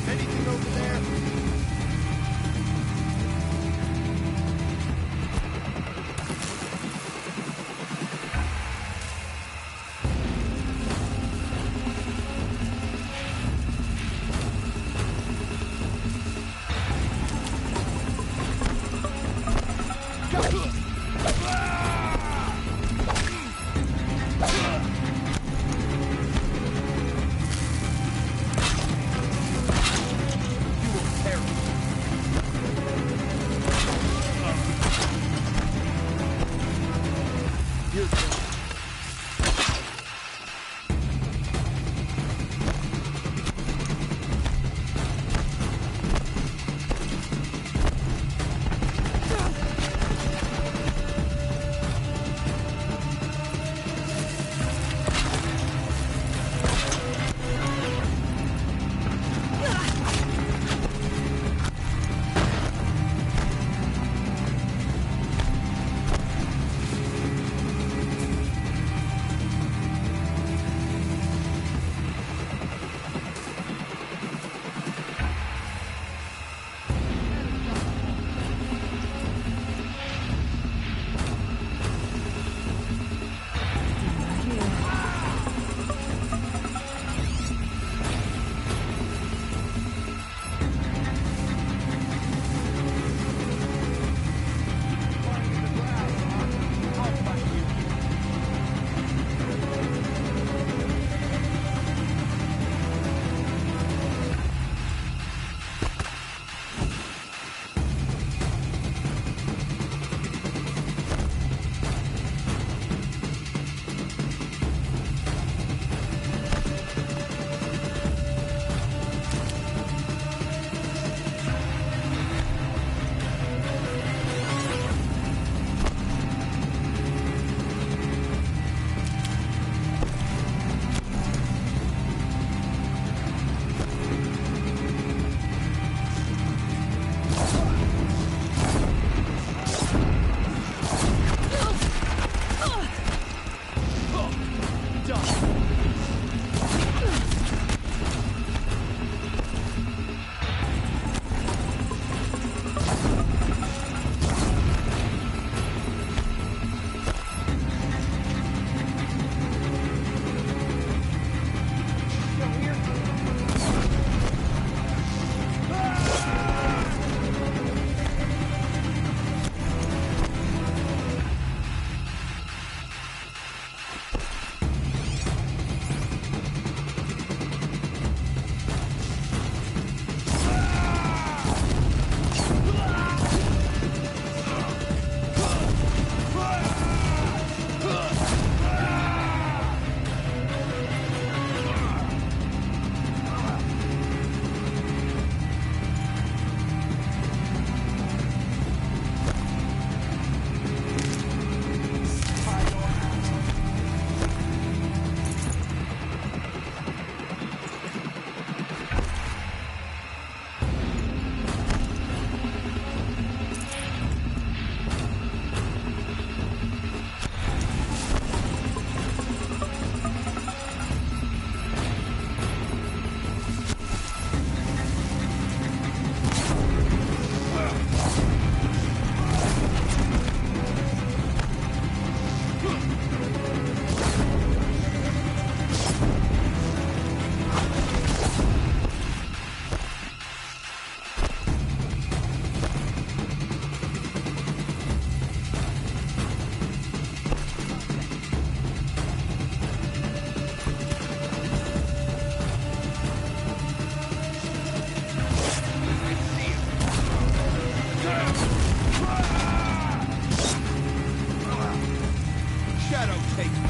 Anything over there? take me.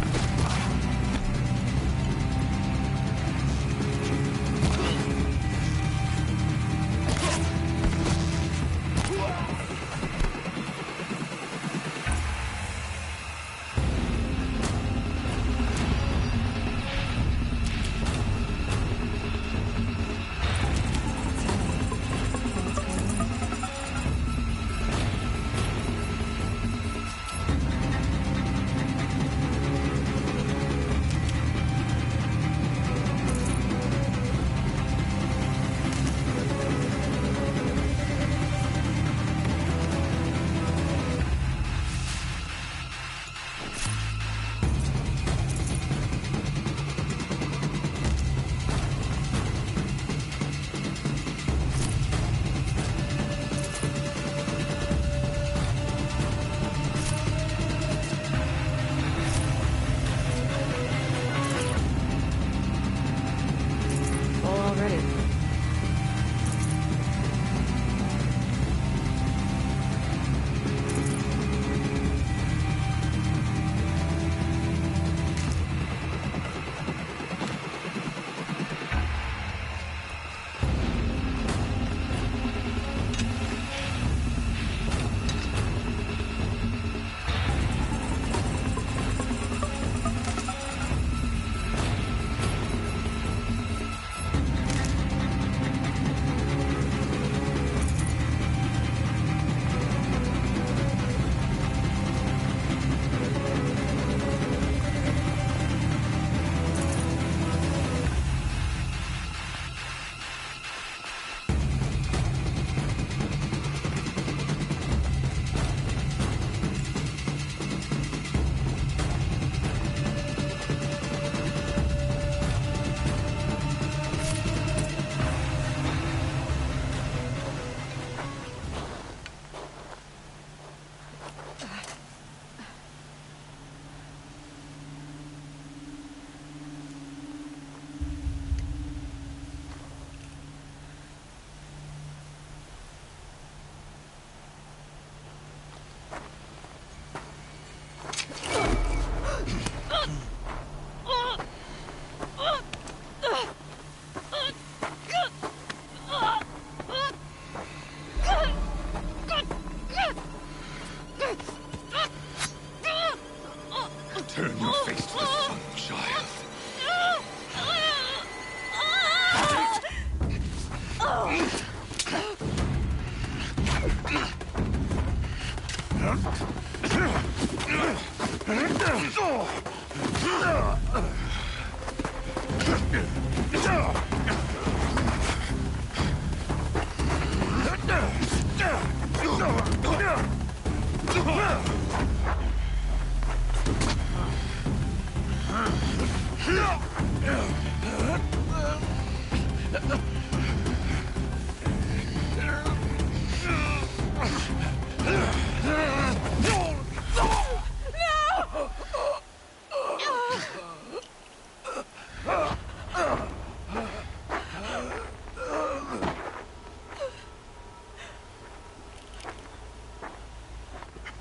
Turn your face to the sun, child.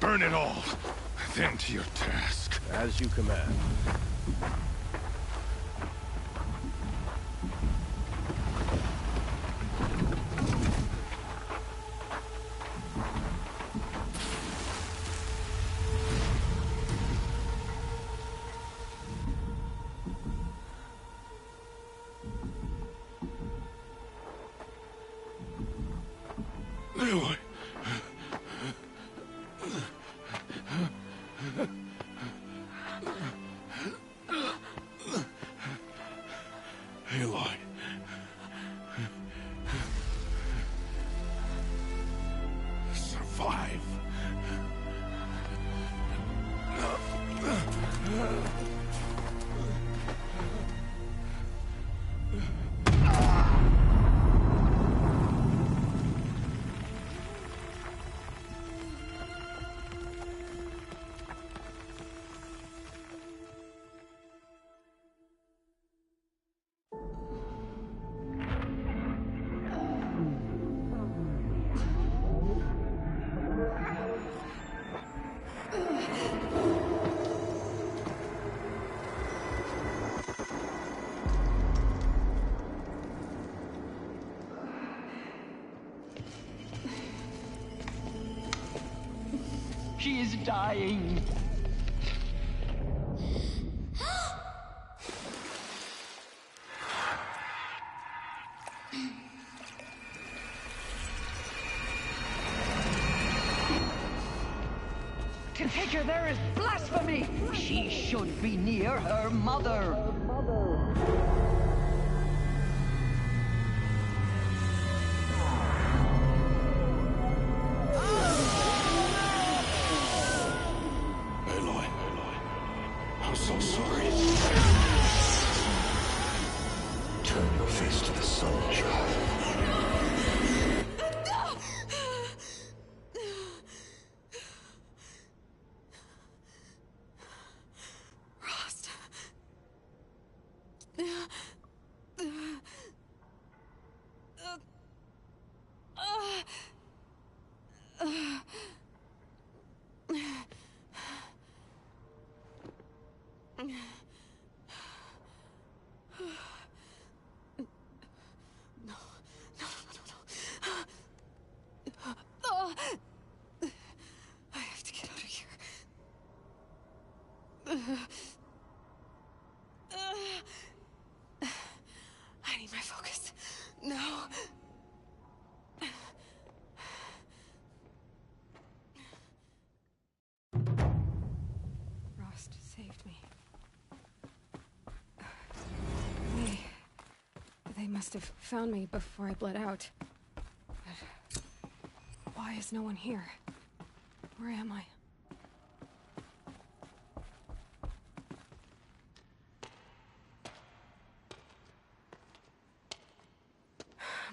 Burn it all, then to your task. As you command. Aloy. Aloy. Survive. She is dying. To take her there is blasphemy. She should be near her mother. Aloy, I'm so sorry. Turn your face to the sun, child. Rost. I have to get out of here. I need my focus. No. Rost saved me. They must have found me before I bled out. But why is no one here? Where am I?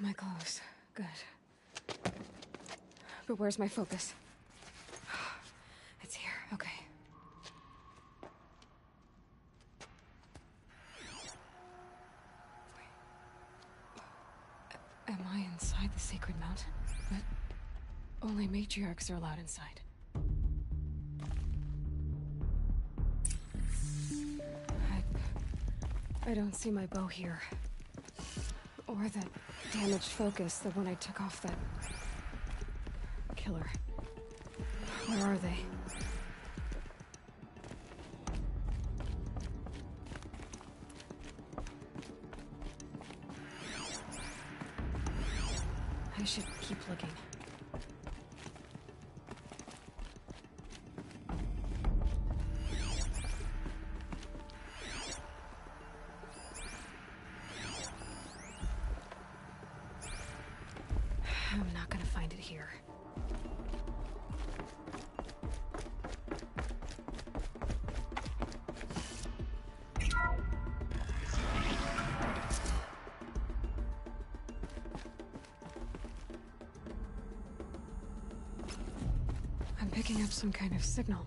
My clothes. Good. But where's my focus? It's here. Okay. Am I inside the sacred mountain? But only matriarchs are allowed inside. I don't see my bow here. Or that damaged focus, the one I took off that killer. Where are they? I should keep looking. I'm not gonna find it here. I'm picking up some kind of signal.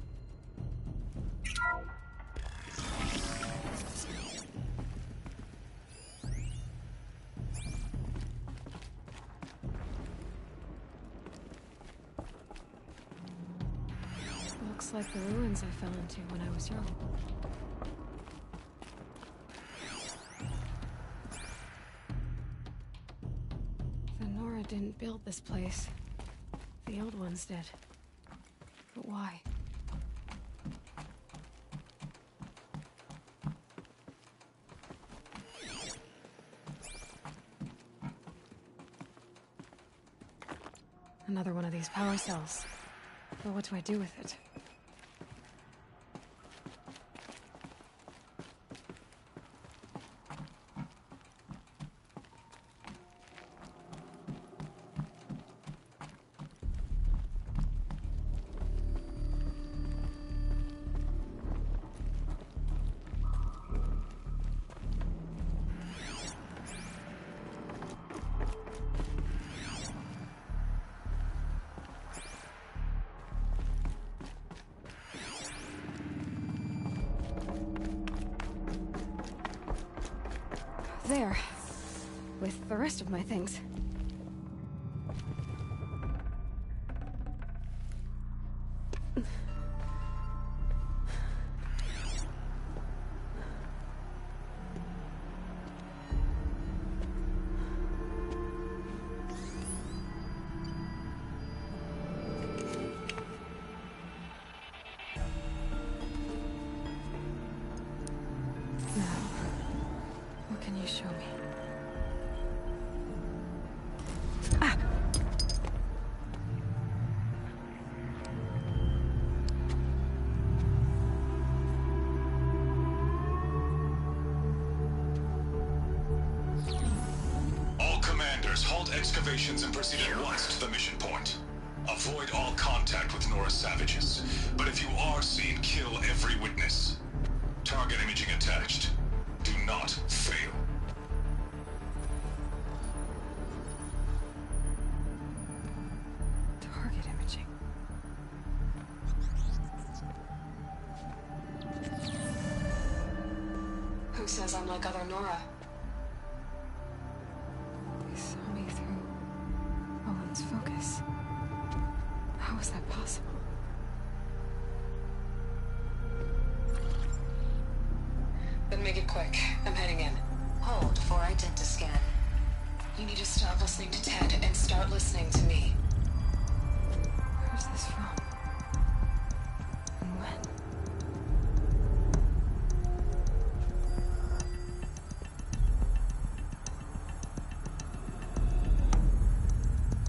Looks like the ruins I fell into when I was young. The Nora didn't build this place. The old ones did. But why? Another one of these power cells. But what do I do with it? There. With the rest of my things. you show me? All commanders, halt excavations and proceed at once to the mission point. Avoid all contact with Nora savages. But if you are seen, kill every witness. Target imaging attached. Do not fail. Target imaging. Who says I'm like other Nora? They saw me through Owen's focus. How is that possible? Then make it quick. I'm heading in. Hold for identiscan. You need to stop listening to Ted and start listening to me. Where's this from? And when?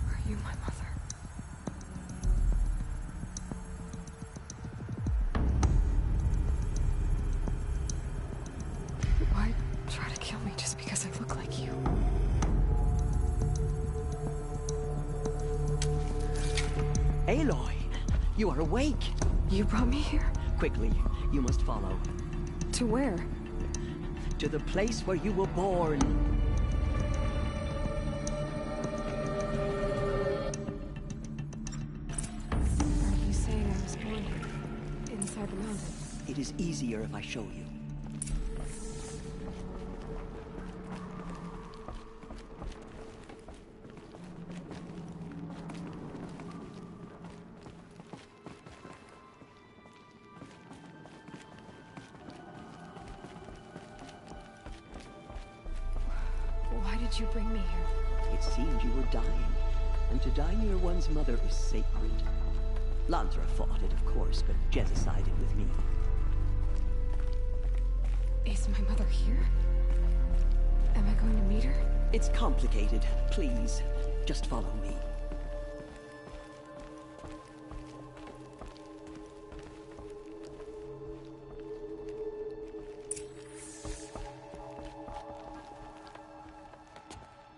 Are you my mother? Why try to kill me just because I look like you? Aloy, you are awake. You brought me here? Quickly, you must follow. To where? To the place where you were born. Are you saying I was born here? Inside the mountain? It is easier if I show you. Why did you bring me here? It seemed you were dying, and to die near one's mother is sacred. Lansra fought it, of course, but Jezza sided with me. Is my mother here? Am I going to meet her? It's complicated. Please, just follow me.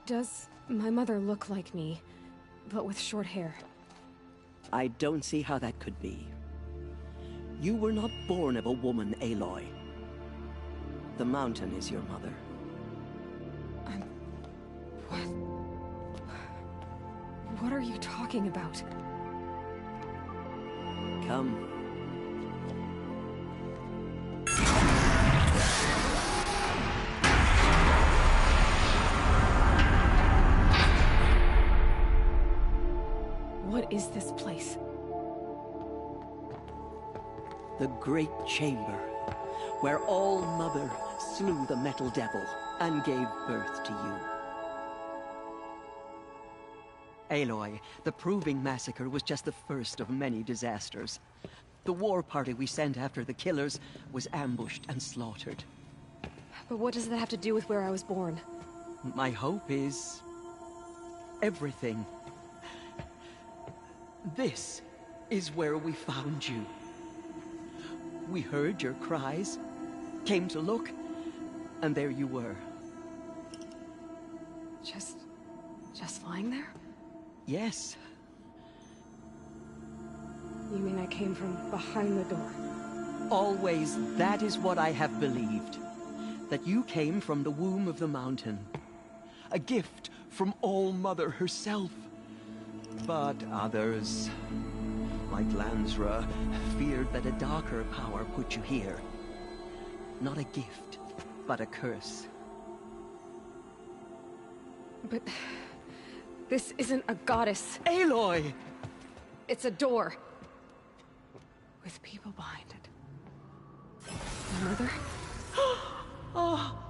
Does my mother look like me, but with short hair? I don't see how that could be. You were not born of a woman, Aloy. The mountain is your mother. What are you talking about? Come. What is this place? The Great Chamber, where All-Mother slew the Metal Devil and gave birth to you. Aloy, the Proving Massacre was just the first of many disasters. The war party we sent after the killers was ambushed and slaughtered. But what does that have to do with where I was born? My hope is... everything. This is where we found you. We heard your cries, came to look, and there you were. Just lying there? Yes. You mean I came from behind the door? Always, that is what I have believed. That you came from the womb of the mountain. A gift from All-Mother herself. But others, like Lansra, feared that a darker power put you here. Not a gift, but a curse. But... this isn't a goddess. Aloy! It's a door. With people behind it. My mother? Oh!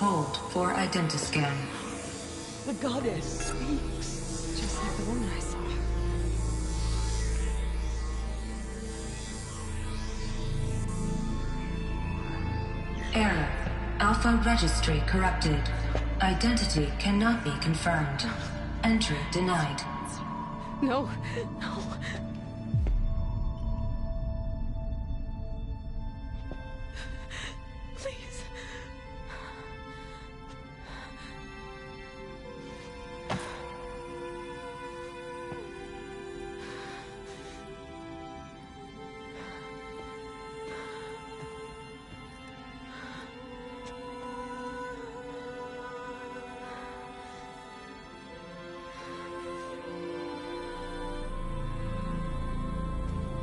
Hold for identiscan. The goddess speaks. Just like the woman I saw. Alpha registry corrupted. Identity cannot be confirmed. Entry denied. No, no. Please.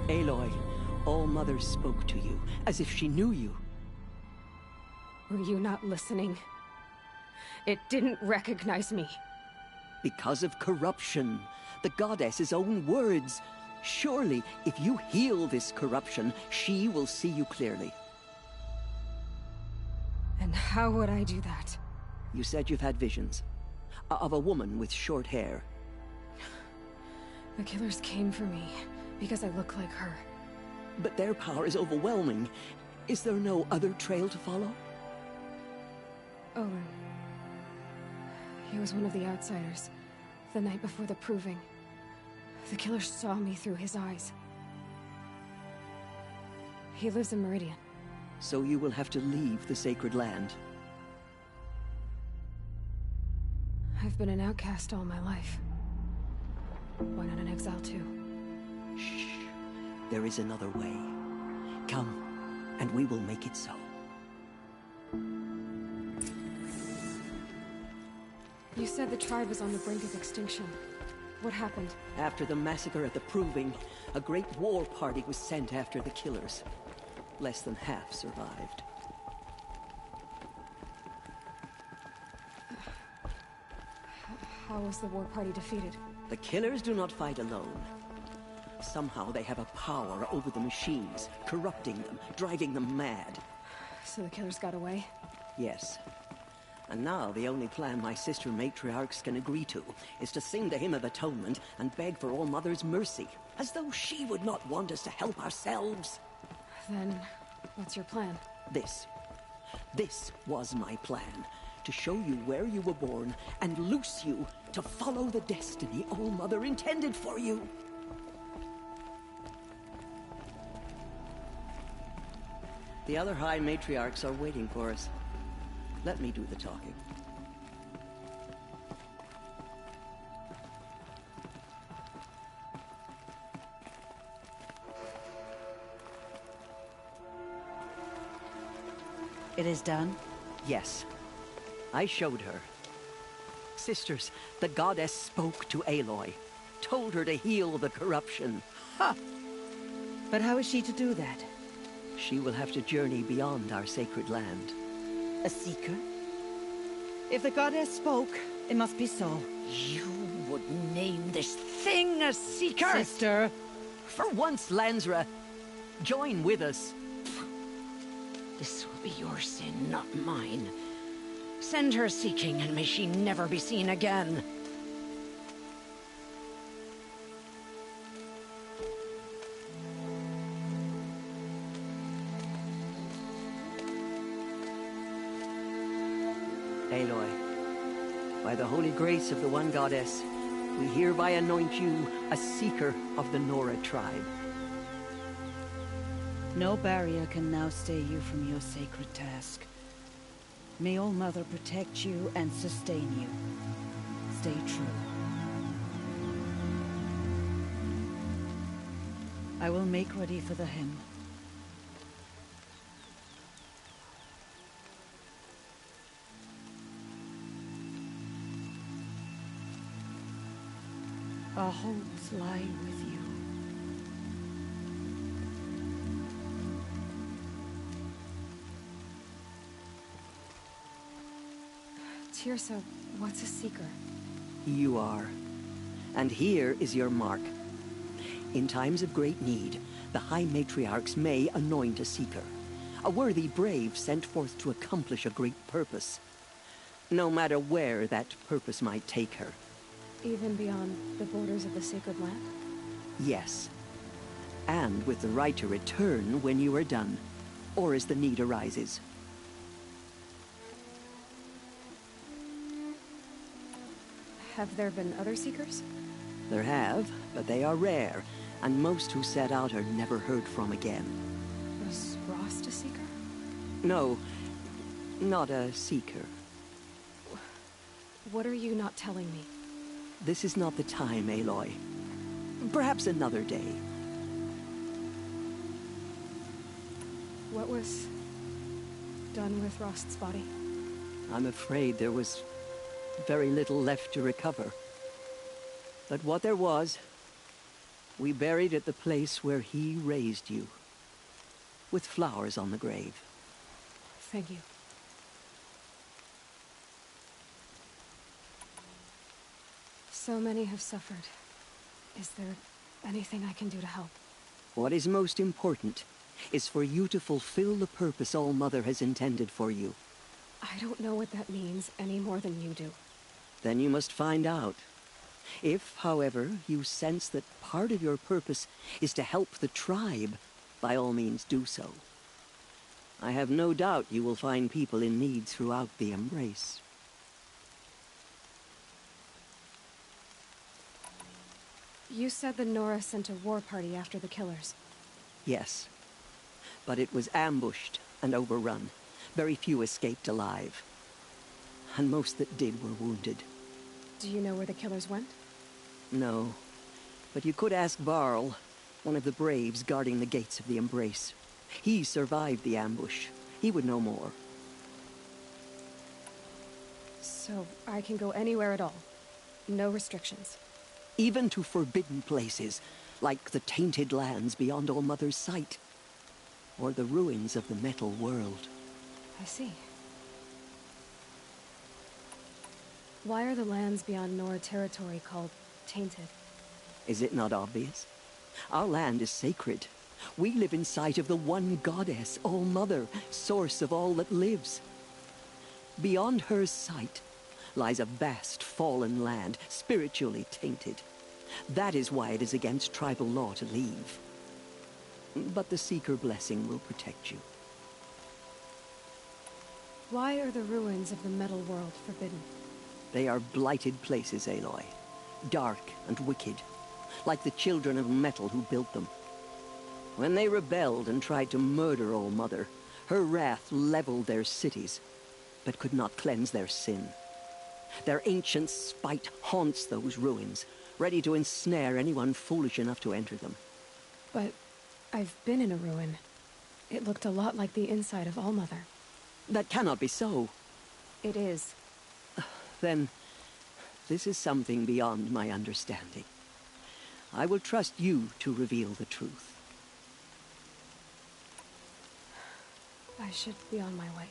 Aloy, All-Mother spoke to you, as if she knew you. Were you not listening? It didn't recognize me. Because of corruption. The goddess's own words. Surely, if you heal this corruption, she will see you clearly. And how would I do that? You said you've had visions. Of a woman with short hair. The killers came for me. Because I look like her. But their power is overwhelming. Is there no other trail to follow? Owen. He was one of the outsiders. The night before the proving. The killer saw me through his eyes. He lives in Meridian. So you will have to leave the sacred land. I've been an outcast all my life. Why not an exile too? Shh. There is another way. Come, and we will make it so. You said the tribe was on the brink of extinction. What happened? After the massacre at the Proving, a great war party was sent after the killers. Less than half survived. How was the war party defeated? The killers do not fight alone. Somehow they have a power over the machines, corrupting them, driving them mad. So the killers got away? Yes. And now the only plan my sister matriarchs can agree to is to sing the Hymn of Atonement and beg for All-Mother's mercy, as though she would not want us to help ourselves. Then, what's your plan? This. This was my plan. To show you where you were born and loose you to follow the destiny All-Mother intended for you. The other High Matriarchs are waiting for us. Let me do the talking. It is done? Yes. I showed her. Sisters, the goddess spoke to Aloy. Told her to heal the corruption. Ha! But how is she to do that? She will have to journey beyond our sacred land. A seeker? If the goddess spoke, it must be so. You would name this thing a seeker? Sister! For once, Lansra, join with us. This will be your sin, not mine. Send her seeking, and may she never be seen again. Aloy, by the holy grace of the One Goddess, we hereby anoint you a seeker of the Nora tribe. No barrier can now stay you from your sacred task. May All-Mother protect you and sustain you. Stay true. I will make ready for the hymn. Our hopes lie with you. Teersa, what's a seeker? You are. And here is your mark. In times of great need, the High Matriarchs may anoint a seeker. A worthy brave sent forth to accomplish a great purpose. No matter where that purpose might take her. Even beyond the borders of the sacred land? Yes. And with the right to return when you are done, or as the need arises. Have there been other Seekers? There have, but they are rare, and most who set out are never heard from again. Was Rost a Seeker? No, not a Seeker. What are you not telling me? This is not the time, Aloy. Perhaps another day. What was done with Rost's body? I'm afraid there was very little left to recover. But what there was, we buried at the place where he raised you, with flowers on the grave. Thank you. So many have suffered. Is there anything I can do to help? What is most important is for you to fulfill the purpose All-Mother has intended for you. I don't know what that means any more than you do. Then you must find out. If, however, you sense that part of your purpose is to help the tribe, by all means do so. I have no doubt you will find people in need throughout the Embrace. You said the Nora sent a war party after the killers. Yes, but it was ambushed and overrun. Very few escaped alive. And most that did were wounded. Do you know where the killers went? No, but you could ask Varl, one of the Braves guarding the gates of the Embrace. He survived the ambush. He would know more. So I can go anywhere at all? No restrictions? Even to forbidden places, like the tainted lands beyond All-Mother's sight. Or the ruins of the Metal World. I see. Why are the lands beyond Nora territory called tainted? Is it not obvious? Our land is sacred. We live in sight of the one goddess, All-Mother, source of all that lives. Beyond her sight lies a vast fallen land, spiritually tainted. That is why it is against tribal law to leave. But the Seeker blessing will protect you. Why are the ruins of the Metal World forbidden? They are blighted places, Aloy. Dark and wicked, like the children of metal who built them. When they rebelled and tried to murder All-Mother, her wrath leveled their cities, but could not cleanse their sin. Their ancient spite haunts those ruins, ready to ensnare anyone foolish enough to enter them. But I've been in a ruin. It looked a lot like the inside of All-Mother. That cannot be so. It is. Then, this is something beyond my understanding. I will trust you to reveal the truth. I should be on my way.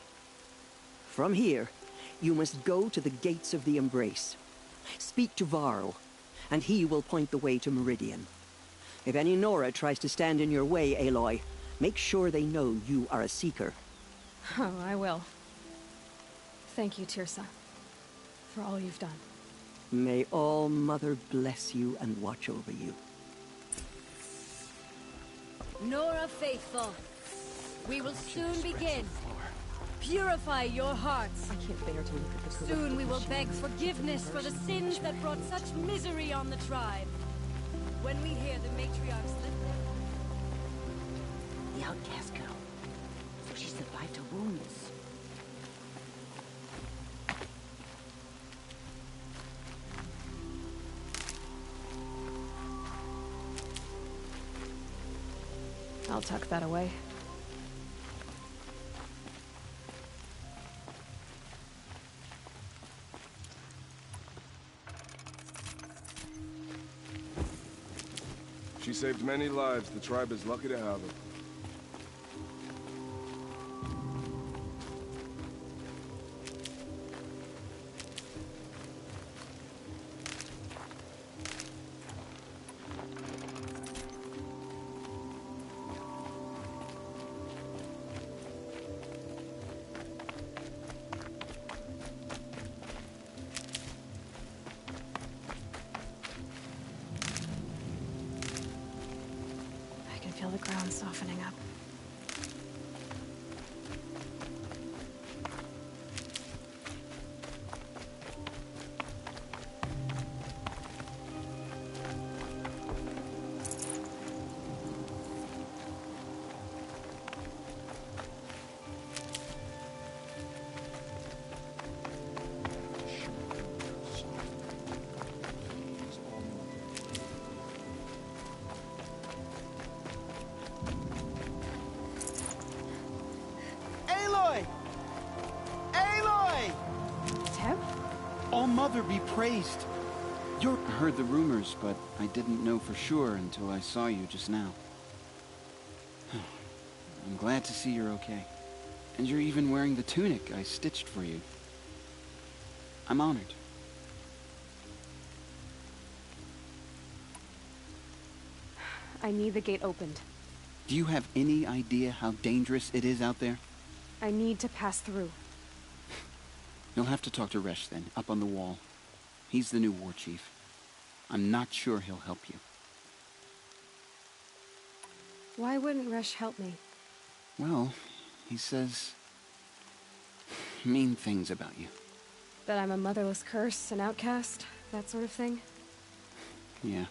From here, you must go to the gates of the Embrace. Speak to Varl, and he will point the way to Meridian. If any Nora tries to stand in your way, Aloy, make sure they know you are a Seeker. Oh, I will. Thank you, Teersa, for all you've done. May All-Mother bless you and watch over you. Nora Faithful, we will soon begin. Purify your hearts. I can't bear to look at the Soon we will beg forgiveness for the sins that brought such misery on the tribe. When we hear the matriarchs lift their... The outcast girl. So she survived her wounds. I'll tuck that away. She saved many lives. The tribe is lucky to have her. Feel the ground softening up. mother be praised. I heard the rumors, but I didn't know for sure until I saw you just now. I'm glad to see you're okay. And you're even wearing the tunic I stitched for you. I'm honored. I need the gate opened. Do you have any idea how dangerous it is out there? I need to pass through. You'll have to talk to Resh then, up on the wall. He's the new war chief. I'm not sure he'll help you. Why wouldn't Resh help me? Well, he says mean things about you. That I'm a motherless curse, an outcast, that sort of thing? Yeah.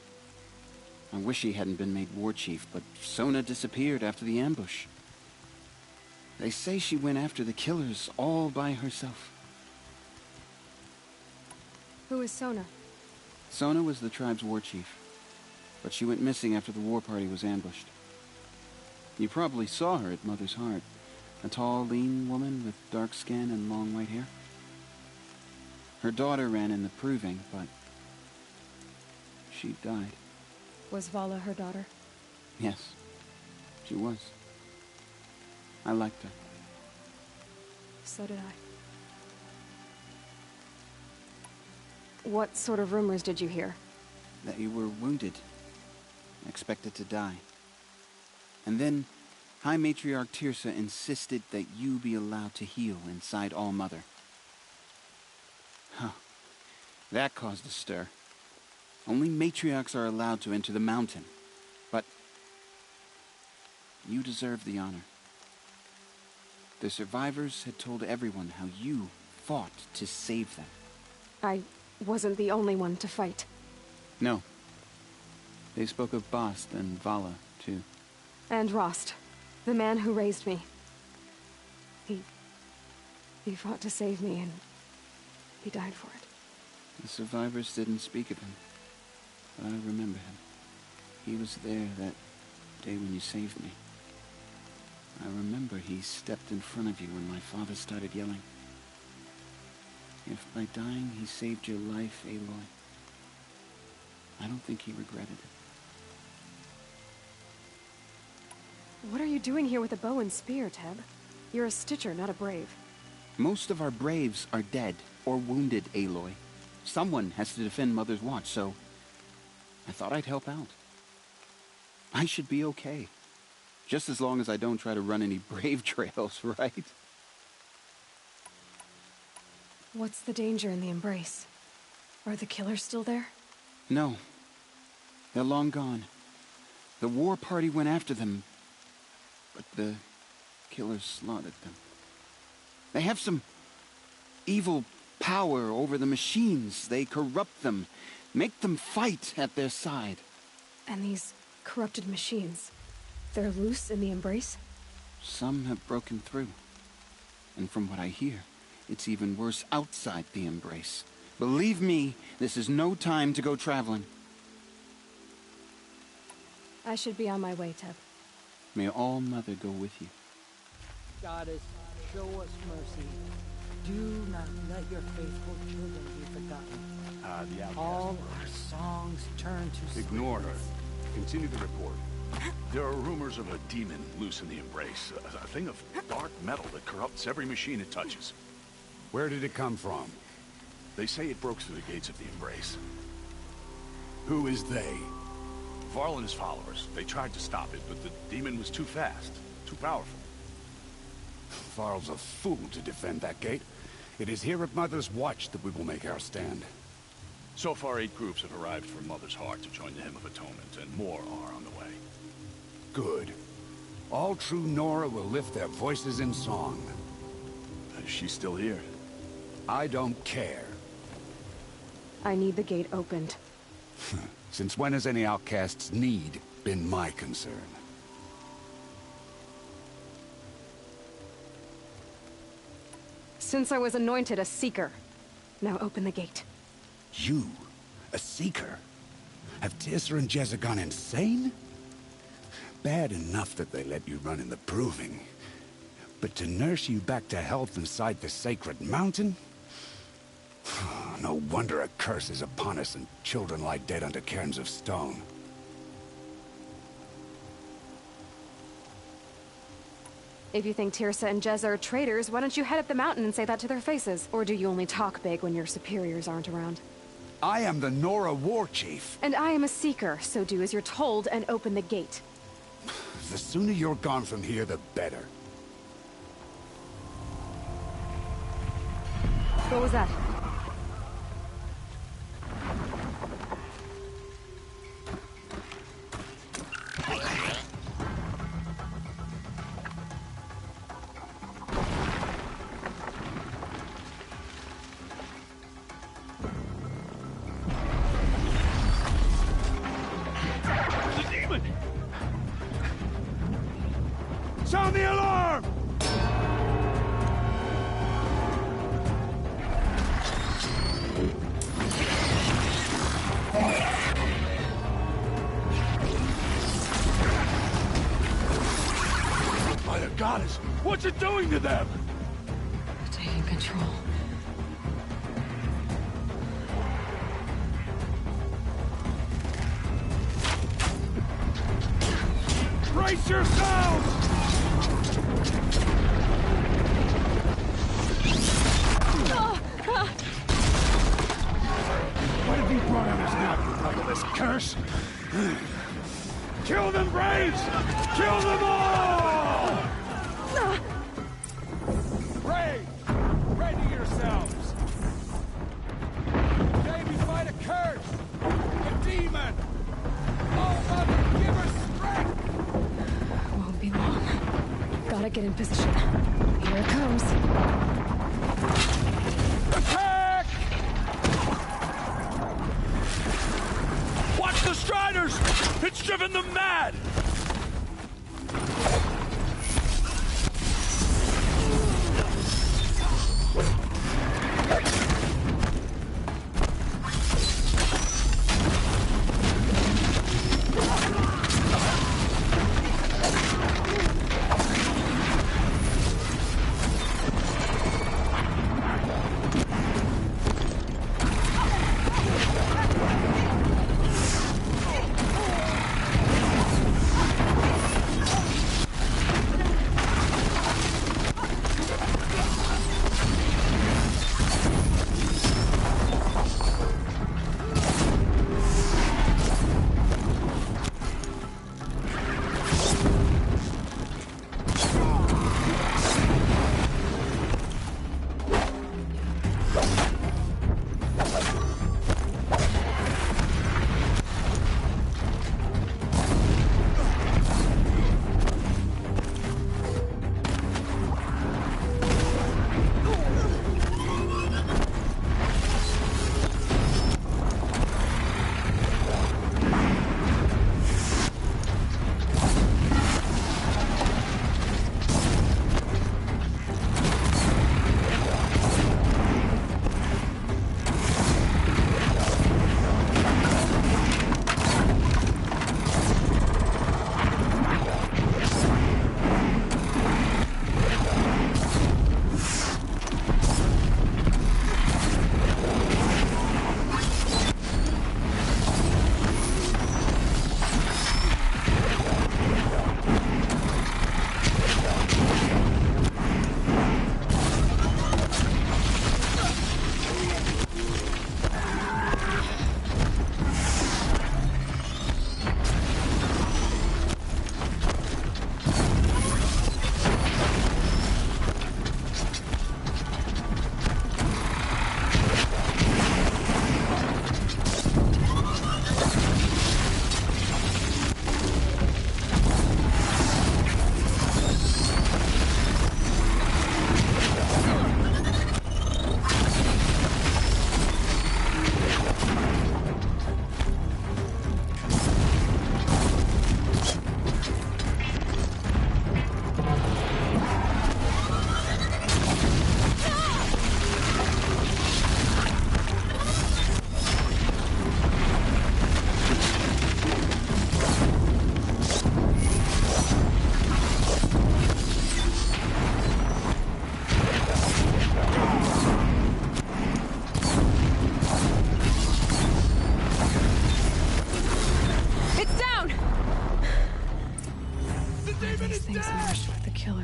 I wish he hadn't been made war chief, but Sona disappeared after the ambush. They say she went after the killers all by herself. Who is Sona? Sona was the tribe's war chief, but she went missing after the war party was ambushed. You probably saw her at Mother's Heart. A tall, lean woman with dark skin and long white hair. Her daughter ran in the proving, but she died. Was Vala her daughter? Yes, she was. I liked her. So did I. What sort of rumors did you hear? That you were wounded, expected to die. And then High Matriarch Teersa insisted that you be allowed to heal inside All-Mother. Huh. That caused a stir. Only matriarchs are allowed to enter the mountain. But you deserve the honor. The survivors had told everyone how you fought to save them. I wasn't the only one to fight. No. They spoke of Bast and Vala, too. And Rost, the man who raised me. He fought to save me, and he died for it. The survivors didn't speak of him, but I remember him. He was there that day when you saved me. I remember he stepped in front of you when my father started yelling. If by dying he saved your life, Aloy, I don't think he regretted it. What are you doing here with a bow and spear, Teb? You're a Stitcher, not a Brave. Most of our Braves are dead or wounded, Aloy. Someone has to defend Mother's Watch, so I thought I'd help out. I should be okay. Just as long as I don't try to run any Brave trails, right? What's the danger in the Embrace? Are the killers still there? No. They're long gone. The war party went after them, but the killers slaughtered them. They have some evil power over the machines. They corrupt them, make them fight at their side. And these corrupted machines, they're loose in the Embrace? Some have broken through. And from what I hear, it's even worse outside the Embrace. Believe me, this is no time to go traveling. I should be on my way, Teb. May All-Mother go with you. Goddess, show us mercy. Do not let your faithful children be forgotten. The outcast. All our songs turn to Ignore her. Continue the report. There are rumors of a demon loose in the Embrace. A thing of dark metal that corrupts every machine it touches. Where did it come from? They say it broke through the gates of the Embrace. Who is they? Varl and his followers. They tried to stop it, but the demon was too fast, too powerful. Varl's a fool to defend that gate. It is here at Mother's Watch that we will make our stand. So far, 8 groups have arrived from Mother's Heart to join the Hymn of Atonement, and more are on the way. Good. All true Nora will lift their voices in song. Is she still here? I don't care. I need the gate opened. Since when has any outcast's need been my concern? Since I was anointed a Seeker. Now open the gate. You? A Seeker? Have Teersa and Jezza gone insane? Bad enough that they let you run in the Proving. But to nurse you back to health inside the Sacred Mountain? No wonder a curse is upon us and children lie dead under cairns of stone. If you think Tirsa and Jezza are traitors, why don't you head up the mountain and say that to their faces? Or do you only talk big when your superiors aren't around? I am the Nora War Chief. And I am a Seeker, so do as you're told and open the gate. The sooner you're gone from here, the better. What was that? Sound the alarm! By the goddess, what's it doing to them? Taking control. Brace yourselves! What have you brought on us now, you motherless curse? Kill them, Braves! Kill them all! Braves, ready yourselves! Today we fight a curse! A demon! Oh, Mother, give us strength! Won't be long. Gotta get in position. Here it comes. Attack! Watch the Striders! It's driven them mad!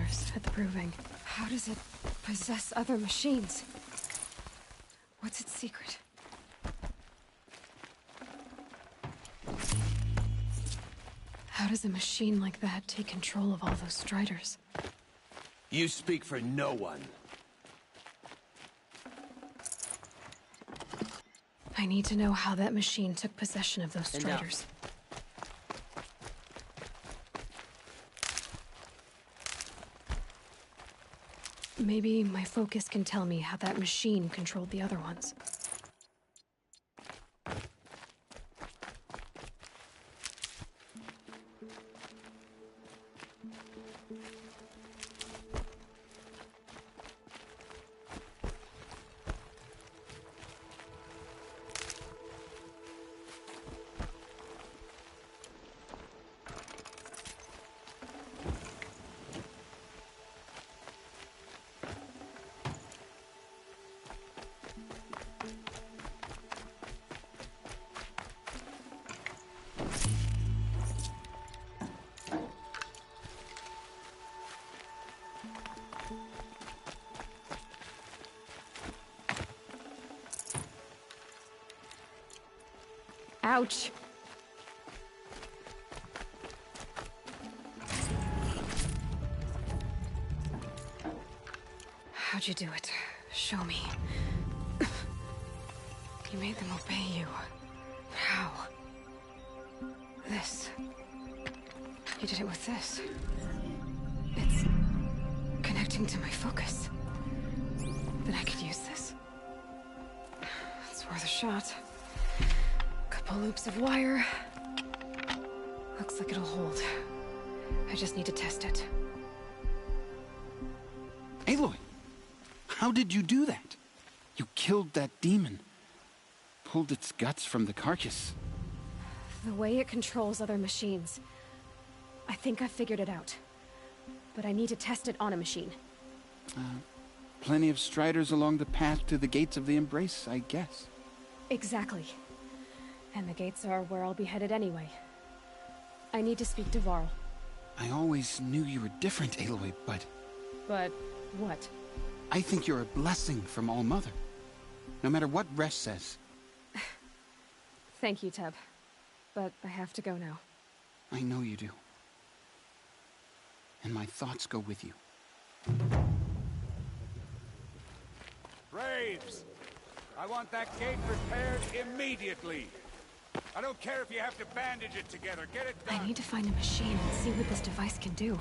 killers at the Proving. How does it possess other machines? What's its secret? How does a machine like that take control of all those Striders? You speak for no one. I need to know how that machine took possession of those Striders. Maybe my focus can tell me how that machine controlled the other ones. Ouch! How'd you do it? Show me. You made them obey you. How? This. You did it with this. It's connecting to my focus. Then I could use this. It's worth a shot. Couple loops of wire. Looks like it'll hold. I just need to test it. Aloy! How did you do that? You killed that demon. Pulled its guts from the carcass. The way it controls other machines. I think I figured it out. But I need to test it on a machine. Plenty of Striders along the path to the gates of the Embrace, I guess. Exactly. And the gates are where I'll be headed anyway. I need to speak to Varl. I always knew you were different, Aloy, but... But what? I think you're a blessing from All-Mother. No matter what Resh says. Thank you, Teb. But I have to go now. I know you do. And my thoughts go with you. Braves! I want that gate repaired immediately. I don't care if you have to bandage it together. Get it done. I need to find a machine and see what this device can do.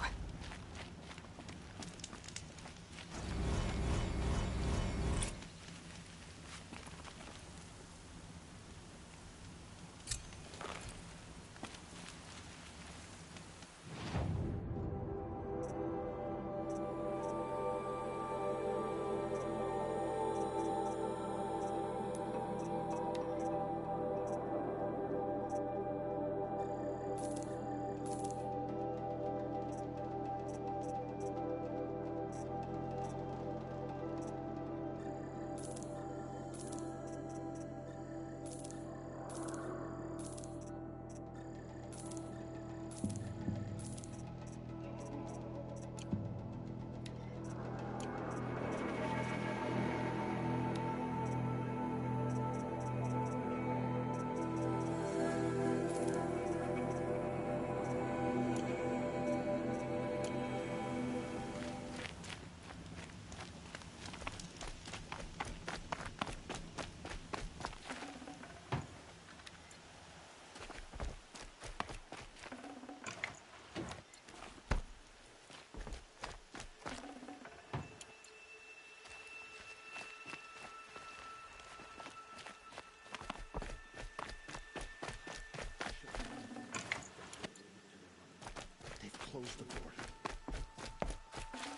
Close the door.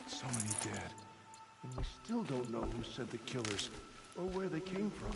So many dead. And we still don't know who sent the killers, or where they came from.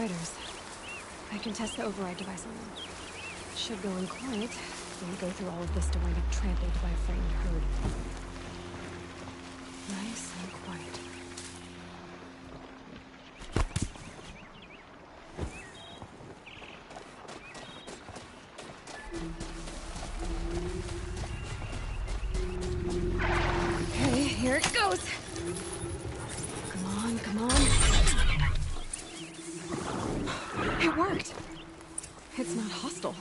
Striders. I can test the override device on them. Should go in quiet. Then go through all of this to wind up trampled by a frightened herd. Nice and quiet. Okay, here it goes. Come on, come on. It worked. It's not hostile.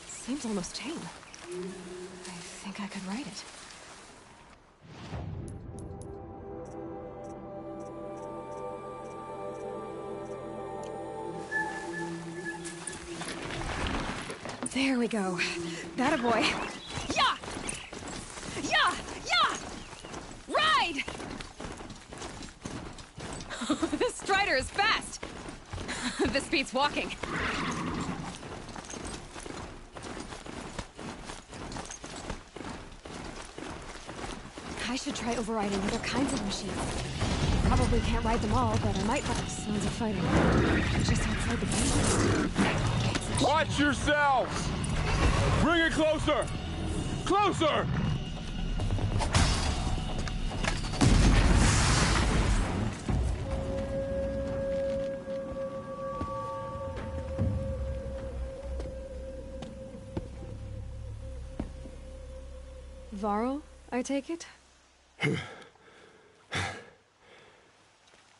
Seems almost tame. I think I could ride it. There we go. That a boy. Yeah! Yeah! Yeah! Ride! This Strider is fast! This beats walking. I should try overriding other kinds of machines. Probably can't ride them all, but I might. Sounds of fighting. Just outside the gate. Watch yourselves! Bring it closer! Closer! Varl, I take it?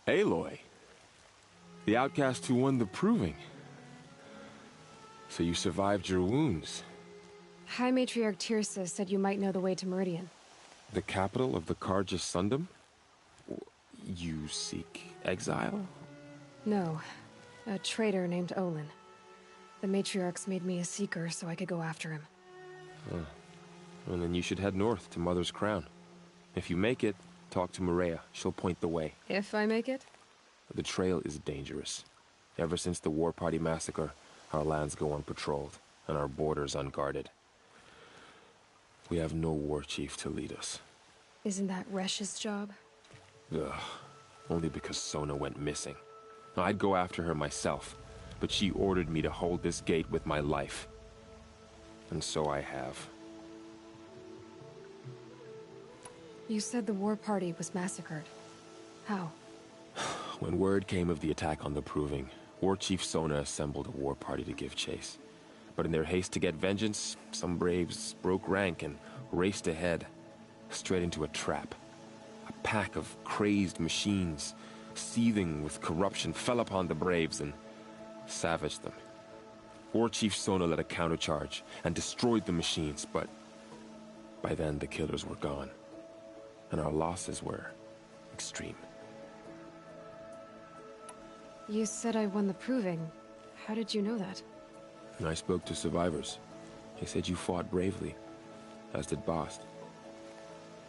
Aloy. The outcast who won the proving. So you survived your wounds. High Matriarch Tirsa said you might know the way to Meridian. The capital of the Carja Sundom? You seek exile? No. A traitor named Olin. The Matriarchs made me a seeker so I could go after him. Well, then you should head north to Mother's Crown. If you make it, talk to Maria. She'll point the way. If I make it? The trail is dangerous. Ever since the War Party massacre, our lands go unpatrolled, and our borders unguarded. We have no war chief to lead us. Isn't that Resh's job? Ugh. Only because Sona went missing. I'd go after her myself, but she ordered me to hold this gate with my life. And so I have. You said the War Party was massacred. How? When word came of the attack on the Proving, War Chief Sona assembled a war party to give chase. But in their haste to get vengeance, some braves broke rank and raced ahead, straight into a trap. A pack of crazed machines, seething with corruption, fell upon the braves and savaged them. War Chief Sona led a countercharge and destroyed the machines, but by then the killers were gone. And our losses were extreme. You said I won the Proving. How did you know that? I spoke to survivors. They said you fought bravely, as did Bast.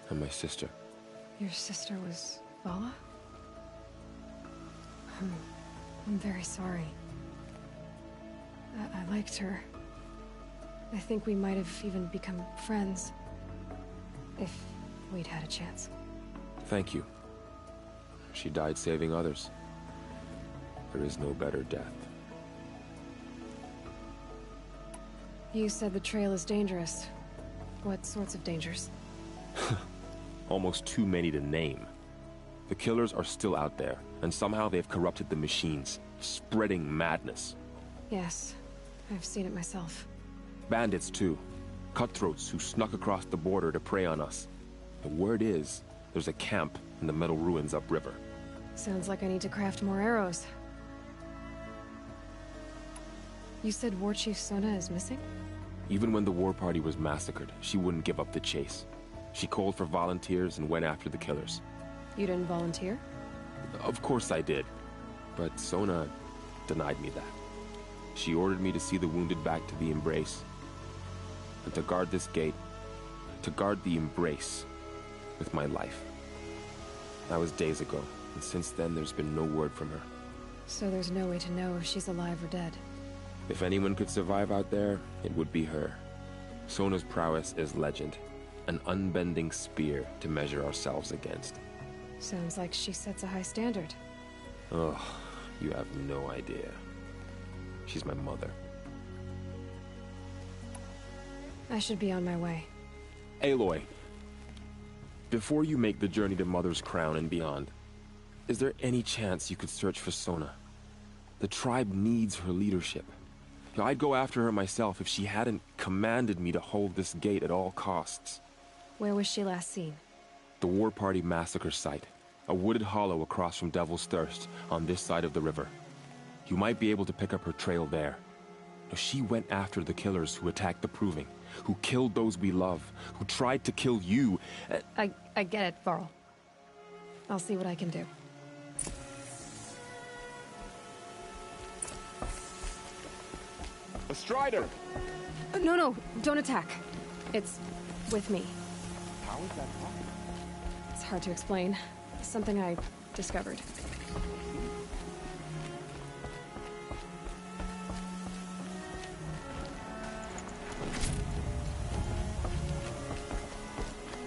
And my sister. Your sister was Vala? I'm very sorry. I liked her. I think we might have even become friends. If we'd had a chance. Thank you. She died saving others. There is no better death. You said the trail is dangerous. What sorts of dangers? Almost too many to name. The killers are still out there, and somehow they've corrupted the machines, spreading madness. Yes, I've seen it myself. Bandits, too. Cutthroats who snuck across the border to prey on us. The word is, there's a camp in the metal ruins upriver. Sounds like I need to craft more arrows. You said War Chief Sona is missing? Even when the war party was massacred, she wouldn't give up the chase. She called for volunteers and went after the killers. You didn't volunteer? Of course I did. But Sona denied me that. She ordered me to see the wounded back to the Embrace. And to guard this gate. To guard the Embrace. With my life. That was days ago, and since then there's been no word from her. So there's no way to know if she's alive or dead. If anyone could survive out there, it would be her. Sona's prowess is legend. An unbending spear to measure ourselves against. Sounds like she sets a high standard. Ugh, You have no idea. She's my mother. I should be on my way. Aloy, before you make the journey to Mother's Crown and beyond, is there any chance you could search for Sona? The tribe needs her leadership. I'd go after her myself if she hadn't commanded me to hold this gate at all costs. Where was she last seen? The War Party massacre site. A wooded hollow across from Devil's Thirst, on this side of the river. You might be able to pick up her trail there. She went after the killers who attacked the Proving, who killed those we love, who tried to kill you. I get it, Varl. I'll see what I can do. A Strider! No, don't attack. It's with me. How is that possible? It's hard to explain. Something I discovered.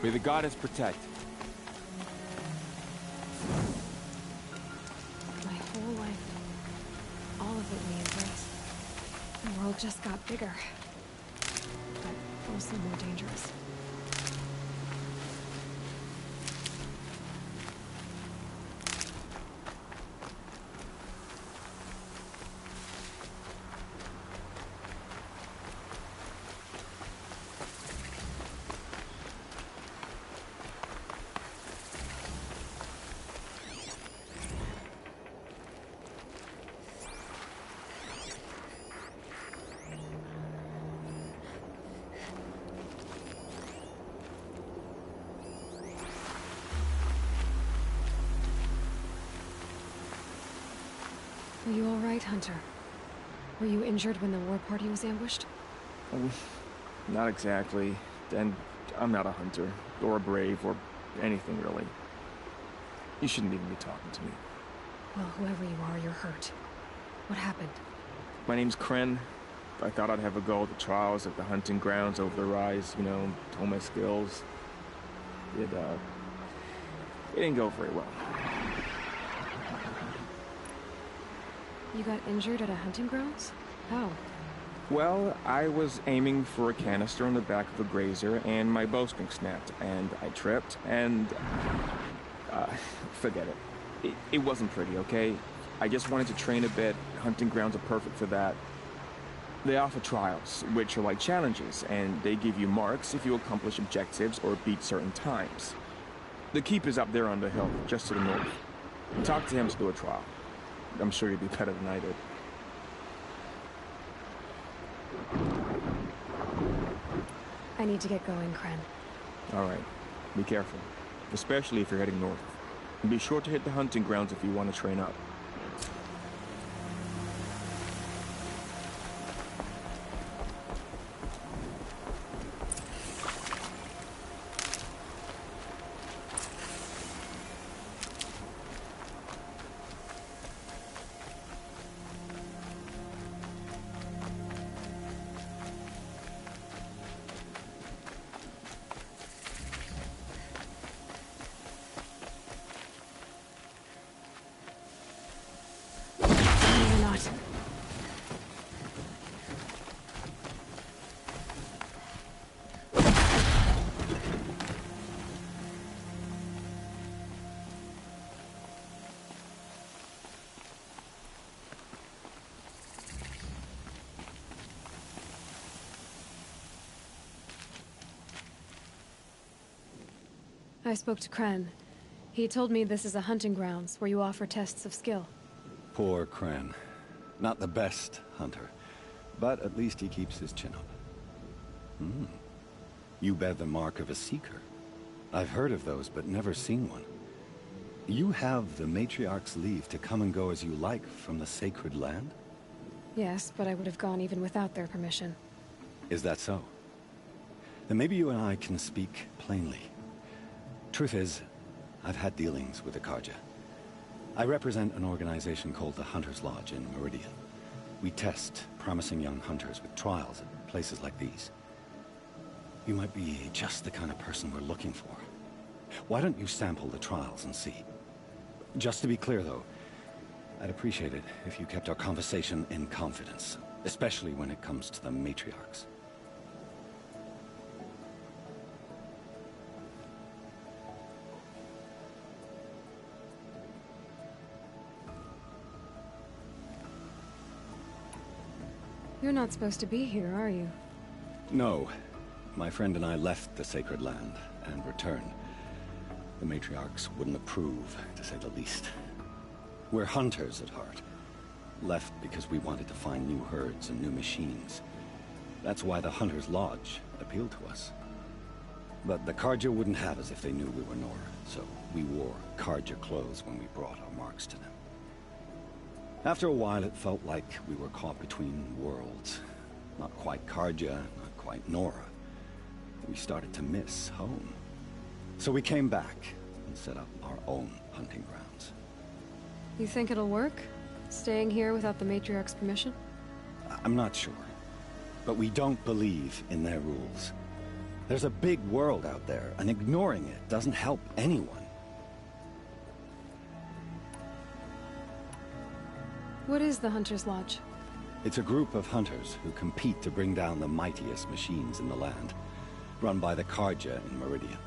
May the goddess protect. My whole life, all of it we embraced. The world just got bigger, but also more dangerous. Are you all right, Hunter? Were you injured when the war party was ambushed? Not exactly. And I'm not a hunter, or a brave, or anything really. You shouldn't even be talking to me. Well, whoever you are, you're hurt. What happened? My name's Kren. I thought I'd have a go at the trials at the hunting grounds over the rise, you know, hone my skills. It didn't go very well. You got injured at a hunting grounds? How? Well, I was aiming for a canister on the back of a grazer, and my bowstring snapped, and I tripped, and... forget it. It wasn't pretty, okay? I just wanted to train a bit. Hunting grounds are perfect for that. They offer trials, which are like challenges, and they give you marks if you accomplish objectives or beat certain times. The keep is up there on the hill, just to the north. Talk to him to do a trial. I'm sure you'd be better than I did. I need to get going, Kren. All right. Be careful. Especially if you're heading north. And be sure to hit the hunting grounds if you want to train up. I spoke to Kren. He told me this is a hunting grounds where you offer tests of skill. Poor Kren. Not the best hunter, but at least he keeps his chin up. You bear the mark of a seeker. I've heard of those, but never seen one. You have the Matriarch's leave to come and go as you like from the sacred land? Yes, but I would have gone even without their permission. Is that so? Then maybe you and I can speak plainly. Truth is, I've had dealings with the Carja. I represent an organization called the Hunter's Lodge in Meridian. We test promising young hunters with trials at places like these. You might be just the kind of person we're looking for. Why don't you sample the trials and see? Just to be clear, though, I'd appreciate it if you kept our conversation in confidence, especially when it comes to the matriarchs. You're not supposed to be here, are you? No. My friend and I left the Sacred Land and returned. The matriarchs wouldn't approve, to say the least. We're hunters at heart. Left because we wanted to find new herds and new machines. That's why the Hunter's Lodge appealed to us. But the Carja wouldn't have us if they knew we were Nora, so we wore Carja clothes when we brought our marks to them. After a while, it felt like we were caught between worlds. Not quite Carja, not quite Nora. We started to miss home. So we came back and set up our own hunting grounds. You think it'll work? Staying here without the Matriarch's permission? I'm not sure. But we don't believe in their rules. There's a big world out there, and ignoring it doesn't help anyone. What is the Hunter's Lodge? It's a group of hunters who compete to bring down the mightiest machines in the land, run by the Carja in Meridian.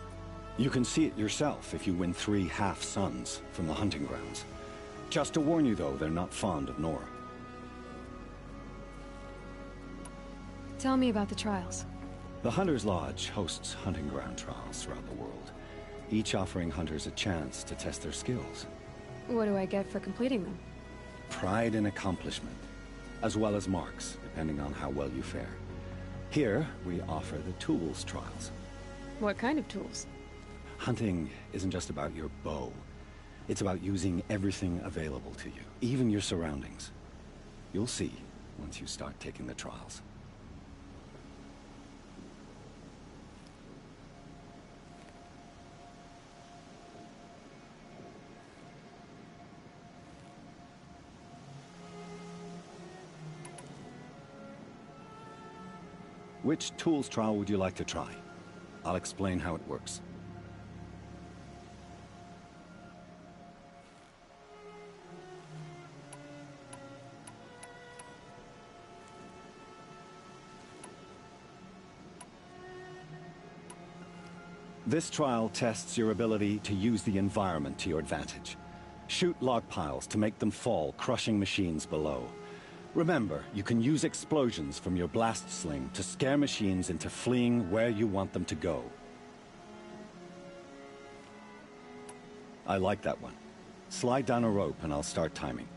You can see it yourself if you win 3 half-suns from the hunting grounds. Just to warn you, though, they're not fond of Nora. Tell me about the trials. The Hunter's Lodge hosts hunting ground trials throughout the world, each offering hunters a chance to test their skills. What do I get for completing them? Pride in accomplishment, as well as marks, depending on how well you fare. Here, we offer the tools trials. What kind of tools? Hunting isn't just about your bow. It's about using everything available to you, even your surroundings. You'll see once you start taking the trials. Which tools trial would you like to try? I'll explain how it works. This trial tests your ability to use the environment to your advantage. Shoot log piles to make them fall, crushing machines below. Remember, you can use explosions from your blast sling to scare machines into fleeing where you want them to go. I like that one. Slide down a rope and I'll start timing.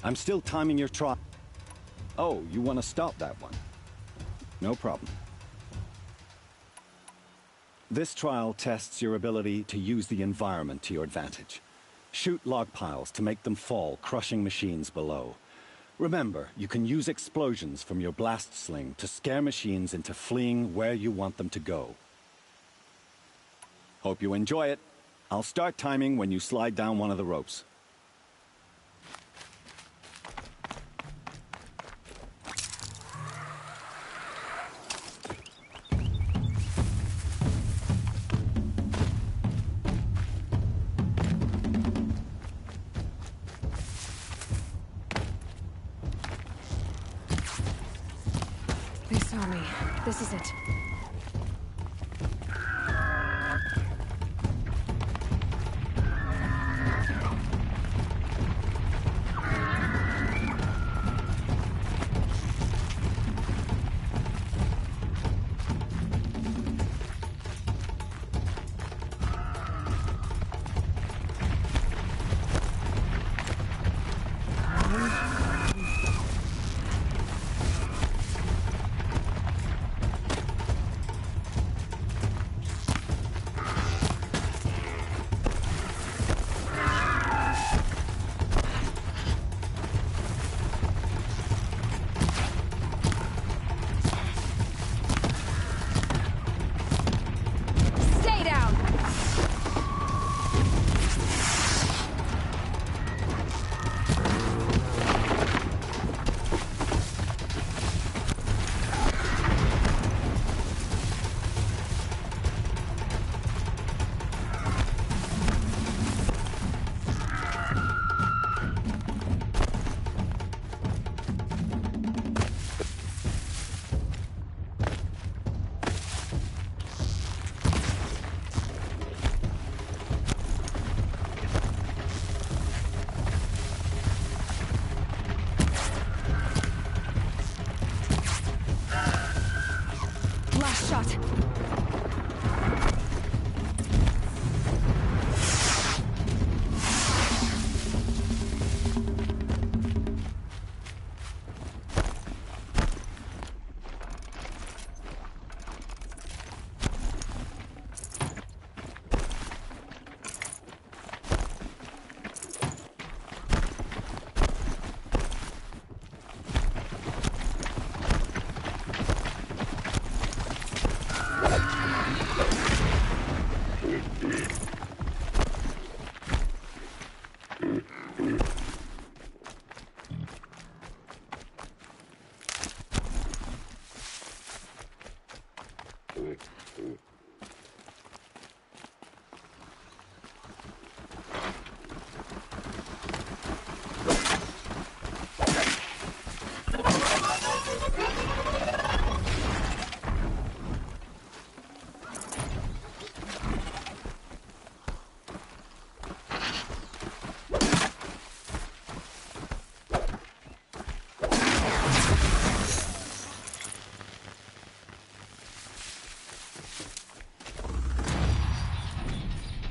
I'm still timing your trial. Oh, you want to stop that one? No problem. This trial tests your ability to use the environment to your advantage. Shoot log piles to make them fall, crushing machines below. Remember, you can use explosions from your blast sling to scare machines into fleeing where you want them to go. Hope you enjoy it. I'll start timing when you slide down one of the ropes. They saw me. This is it. Shot.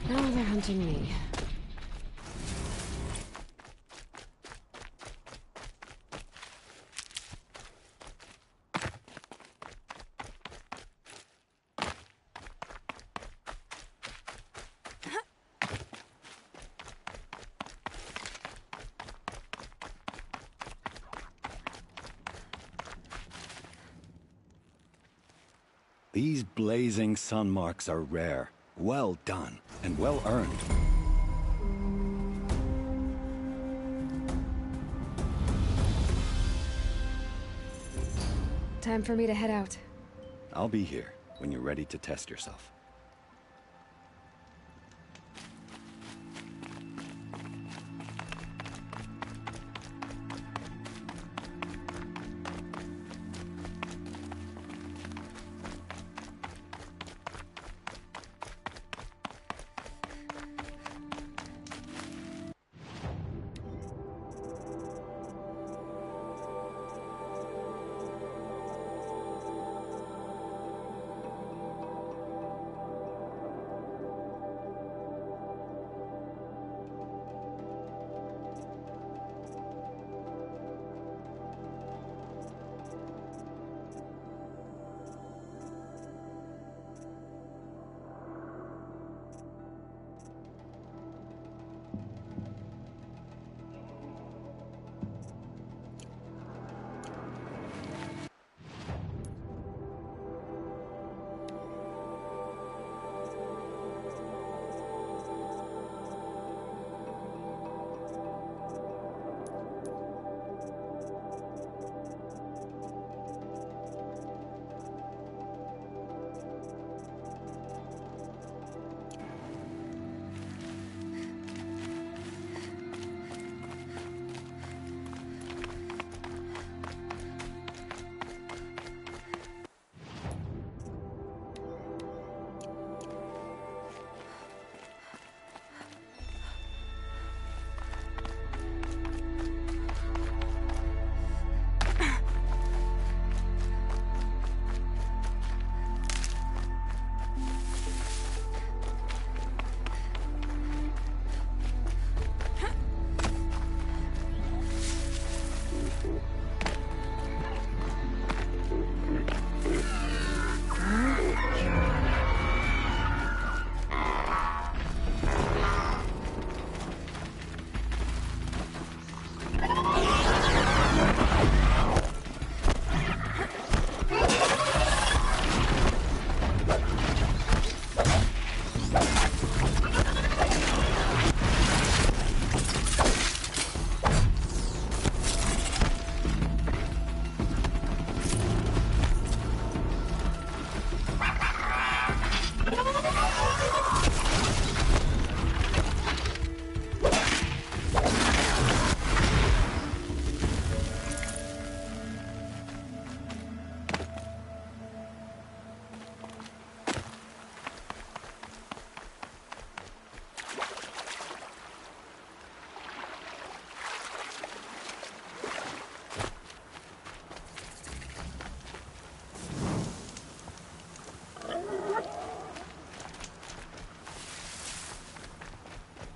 Now they're hunting me. These blazing sun marks are rare. Well done, and well earned. Time for me to head out. I'll be here when you're ready to test yourself.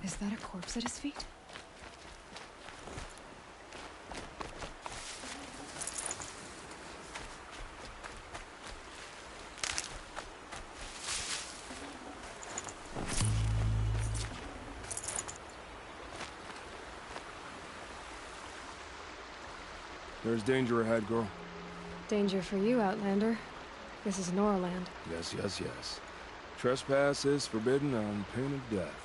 Is that a corpse at his feet? There's danger ahead, girl. Danger for you, Outlander. This is Norland. Yes, yes, yes. Trespass is forbidden on pain of death.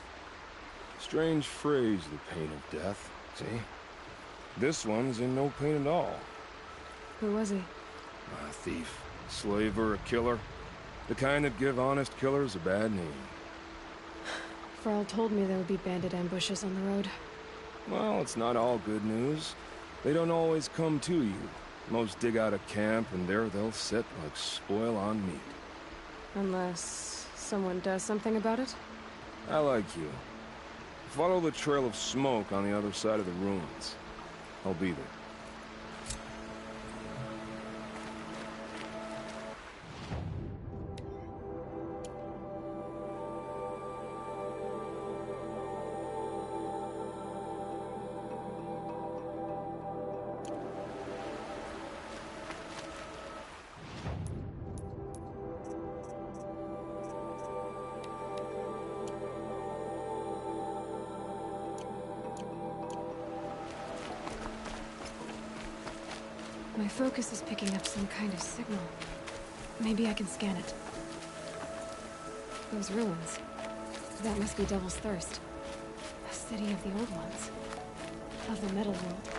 Strange phrase, the pain of death. See? This one's in no pain at all. Who was he? A thief, slaver, a killer. The kind that give honest killers a bad name. Frall told me there would be bandit ambushes on the road. Well, it's not all good news. They don't always come to you. Most dig out a camp, and there they'll sit like spoil on meat. Unless someone does something about it? I like you. Follow the trail of smoke on the other side of the ruins. I'll be there. My focus is picking up some kind of signal. Maybe I can scan it. Those ruins. That must be Devil's Thirst. A city of the old ones. Of the metal world.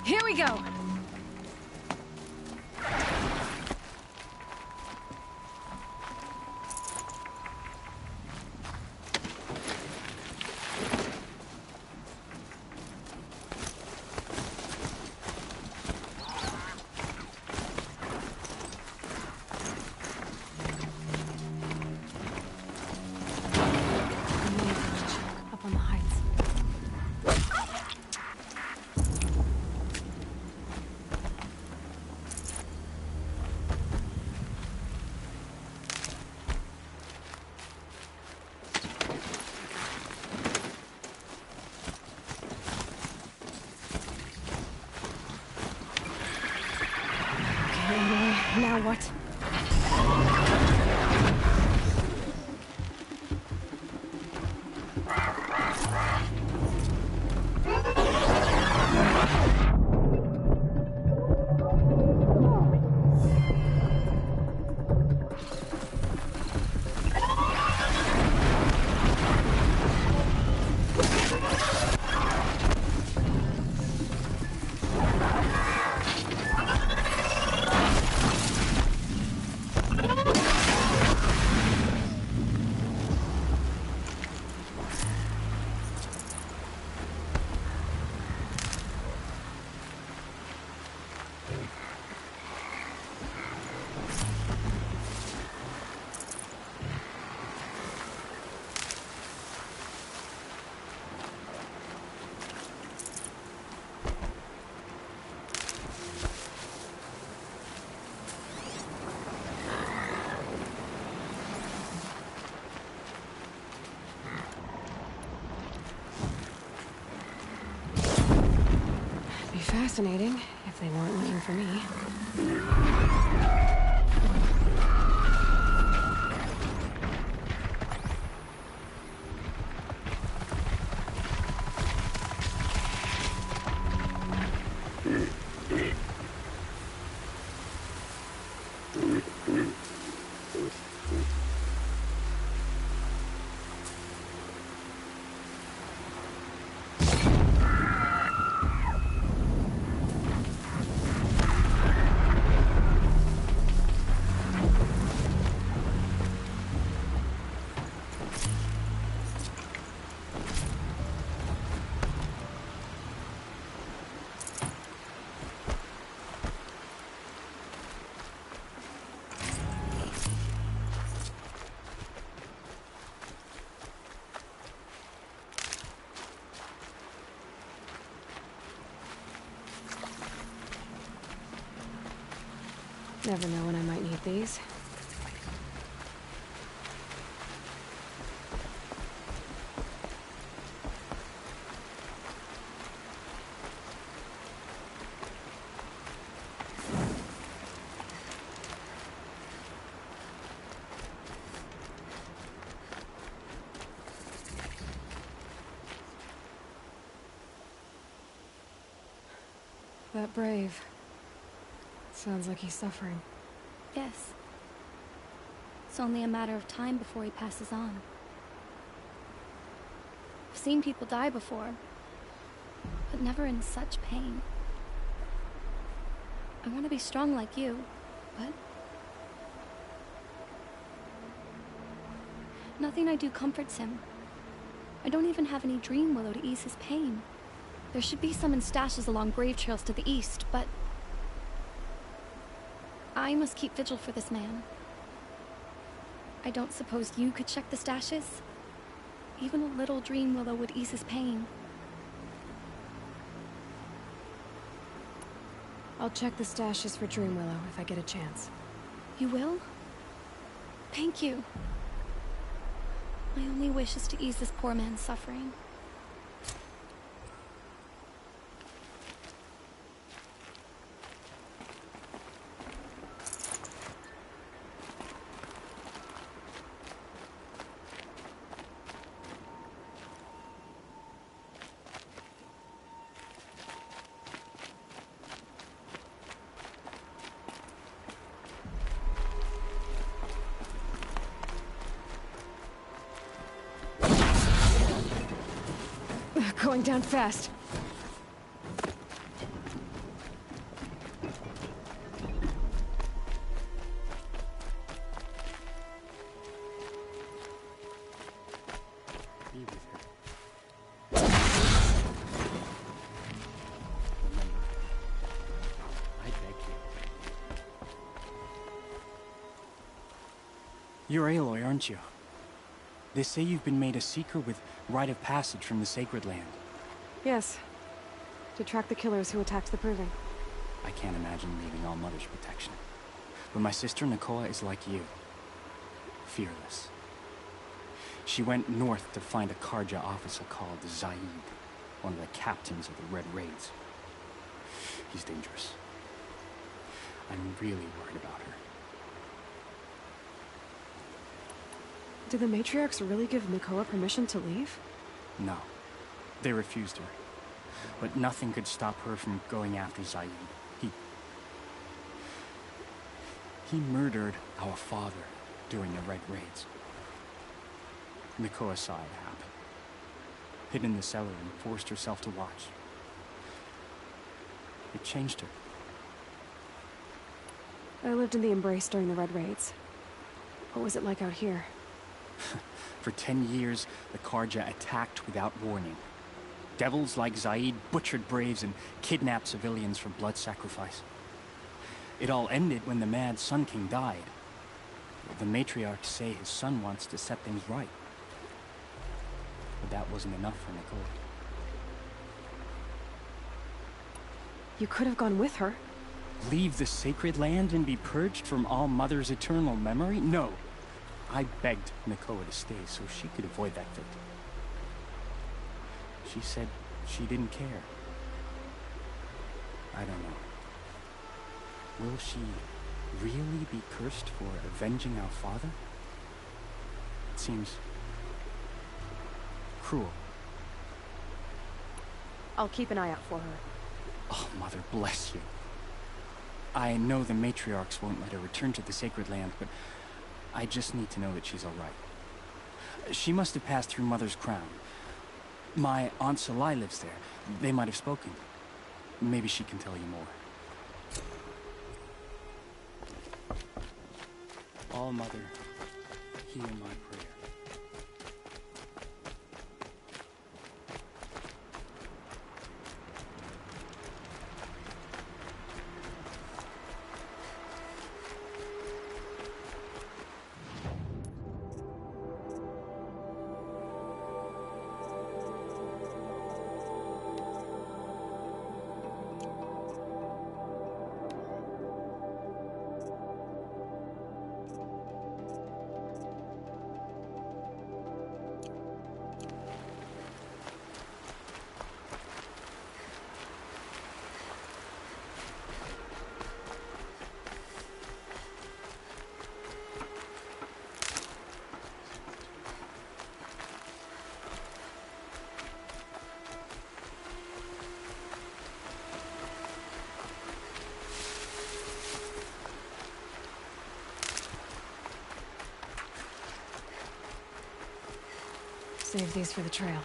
Here we go! Up on the heights. Now what? Fascinating, if they weren't looking for me. Never know when I might need these. That Brave. Sounds like he's suffering. Yes. It's only a matter of time before he passes on. I've seen people die before, but never in such pain. I want to be strong like you, but nothing I do comforts him. I don't even have any dream willow to ease his pain. There should be some in stashes along grave trails to the east, but I must keep vigil for this man. I don't suppose you could check the stashes? Even a little dream willow would ease his pain. I'll check the stashes for dream willow if I get a chance. You will? Thank you. My only wish is to ease this poor man's suffering. Going down fast. Be with her. Remember, I beg you. You're Aloy, aren't you? They say you've been made a seeker with rite of passage from the Sacred Land. Yes. To track the killers who attacked the Proving. I can't imagine leaving All Mother's protection. But my sister Nakoa is like you. Fearless. She went north to find a Carja officer called Zaid, one of the captains of the Red Raids. He's dangerous. I'm really worried about her. Did the Matriarchs really give Nakoa permission to leave? No. They refused her. But nothing could stop her from going after Zaid. He murdered our father during the Red Raids. Nakoa saw it happen. Hid in the cellar and forced herself to watch. It changed her. I lived in the Embrace during the Red Raids. What was it like out here? For 10 years, the Carja attacked without warning. Devils like Zaid butchered Braves and kidnapped civilians for blood sacrifice. It all ended when the Mad Sun King died. The Matriarchs say his son wants to set things right. But that wasn't enough for Nakoa. You could have gone with her. Leave the Sacred Land and be purged from All Mother's eternal memory? No. I begged Nakoa to stay so she could avoid that fate. She said she didn't care. I don't know. Will she really be cursed for avenging our father? It seems cruel. I'll keep an eye out for her. Oh, Mother bless you. I know the Matriarchs won't let her return to the Sacred Land, but I just need to know that she's all right. She must have passed through Mother's crown. My Aunt Salai lives there. They might have spoken. Maybe she can tell you more. All Mother, hear my prayer. Save these for the trail.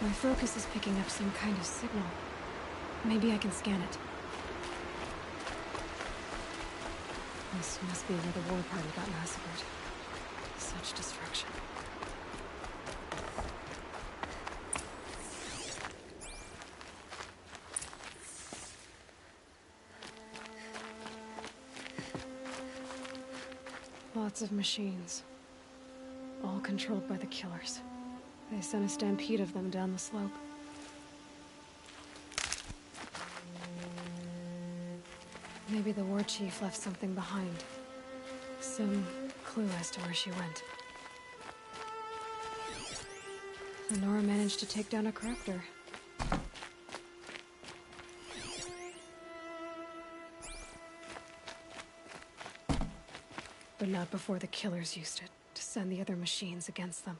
My focus is picking up some kind of signal. Maybe I can scan it. This must be where the war party got massacred. Such destruction. Lots of machines. All controlled by the killers. They sent a stampede of them down the slope. Maybe the war chief left something behind. Some clue as to where she went. Lenora managed to take down a corruptor. But not before the killers used it to send the other machines against them.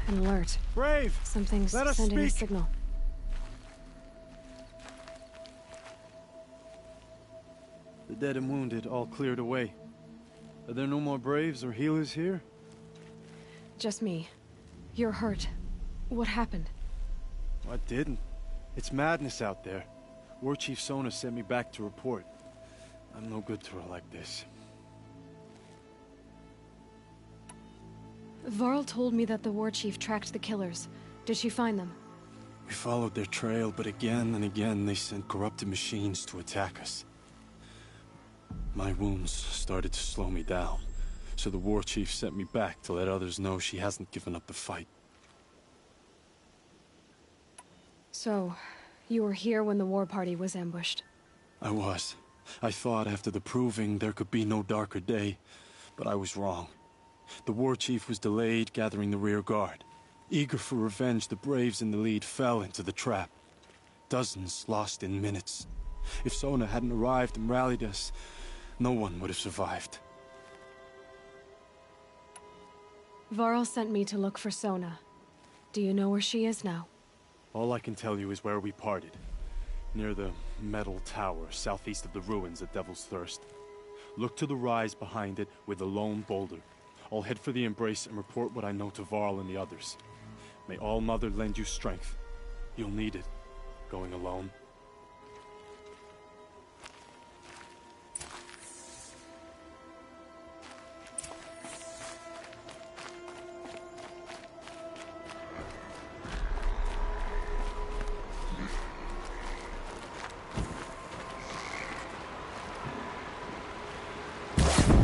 An alert. Brave! Something's Let us sending a speak. signal. The dead and wounded all cleared away. Are there no more Braves or healers here? Just me. You're hurt. What happened? I didn't. It's madness out there. War Chief Sona sent me back to report. I'm no good to her like this. Varl told me that the war chief tracked the killers. Did she find them? We followed their trail, but again and again they sent corrupted machines to attack us. My wounds started to slow me down, so the war chief sent me back to let others know she hasn't given up the fight. So, you were here when the war party was ambushed? I was. I thought after the proving there could be no darker day, but I was wrong. The war chief was delayed gathering the rear guard. Eager for revenge, the Braves in the lead fell into the trap. Dozens lost in minutes. If Sona hadn't arrived and rallied us, no one would have survived. Varl sent me to look for Sona. Do you know where she is now? All I can tell you is where we parted. Near the metal tower, southeast of the ruins at Devil's Thirst. Look to the rise behind it with a lone boulder. I'll head for the Embrace and report what I know to Varl and the others. May All Mother lend you strength. You'll need it, going alone.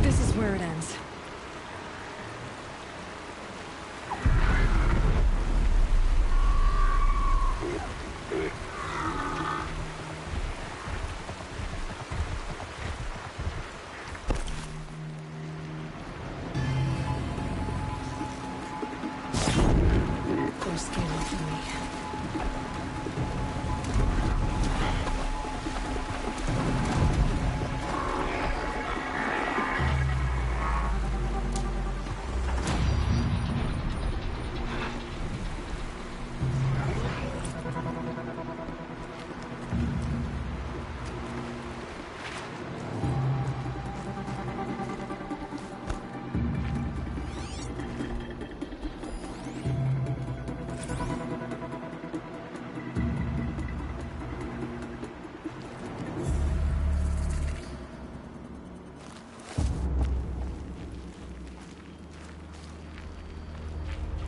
This is where it ends. They're scanning for me.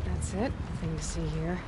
That's it. Nothing to see here.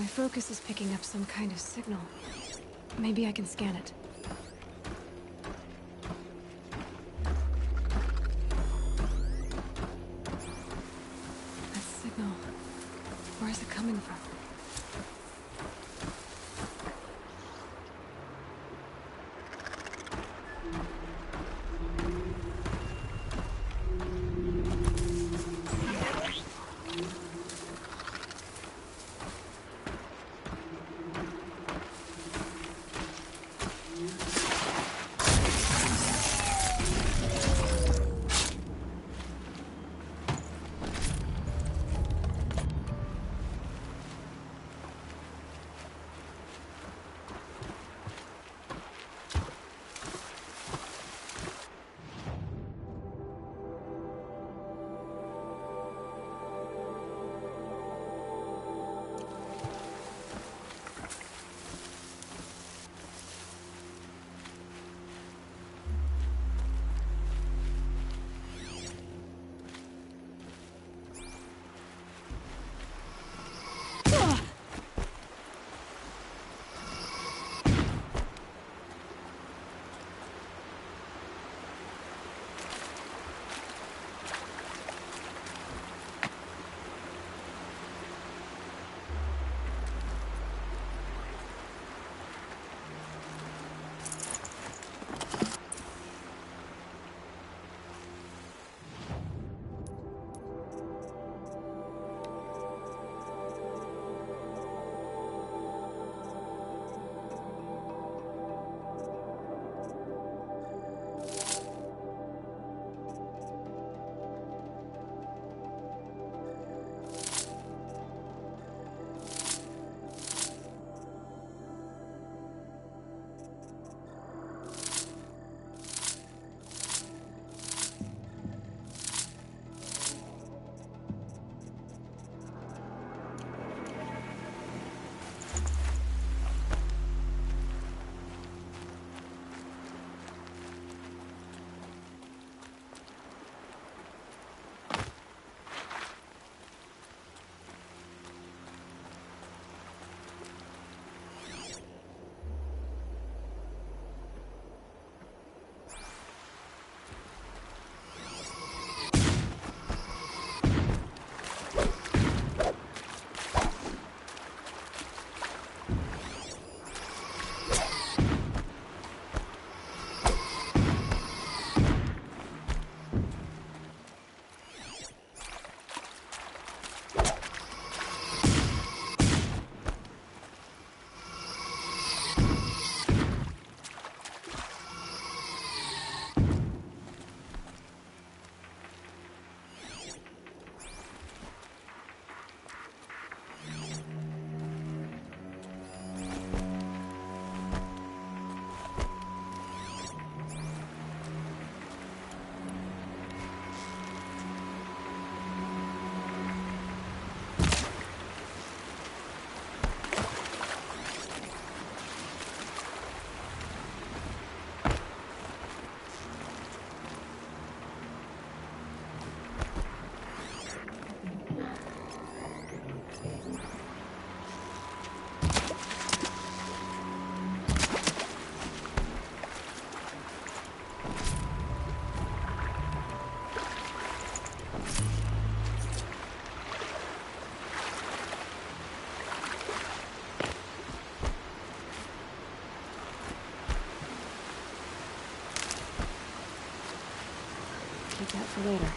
My focus is picking up some kind of signal. Maybe I can scan it. That signal. Where is it coming from? Keep that for later.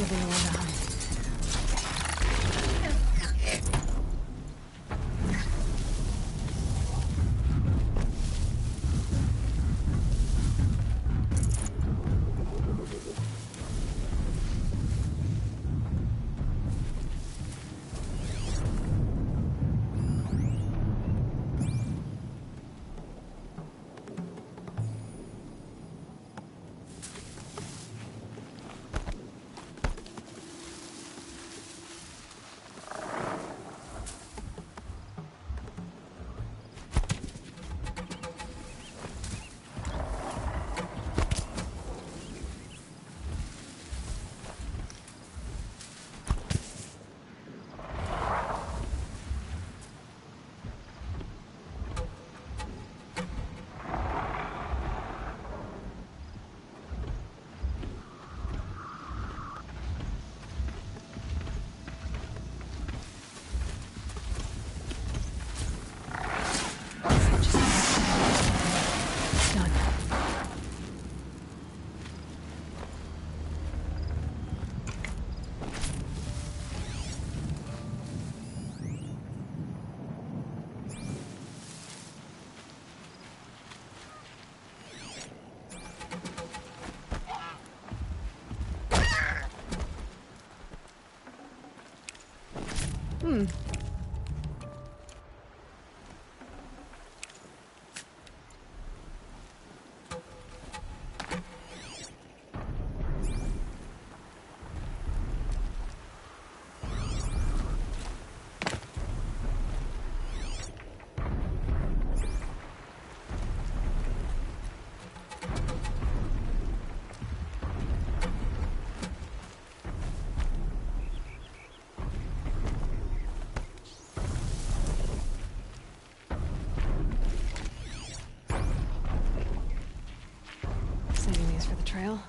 giving away the hunt. Saving these for the trail.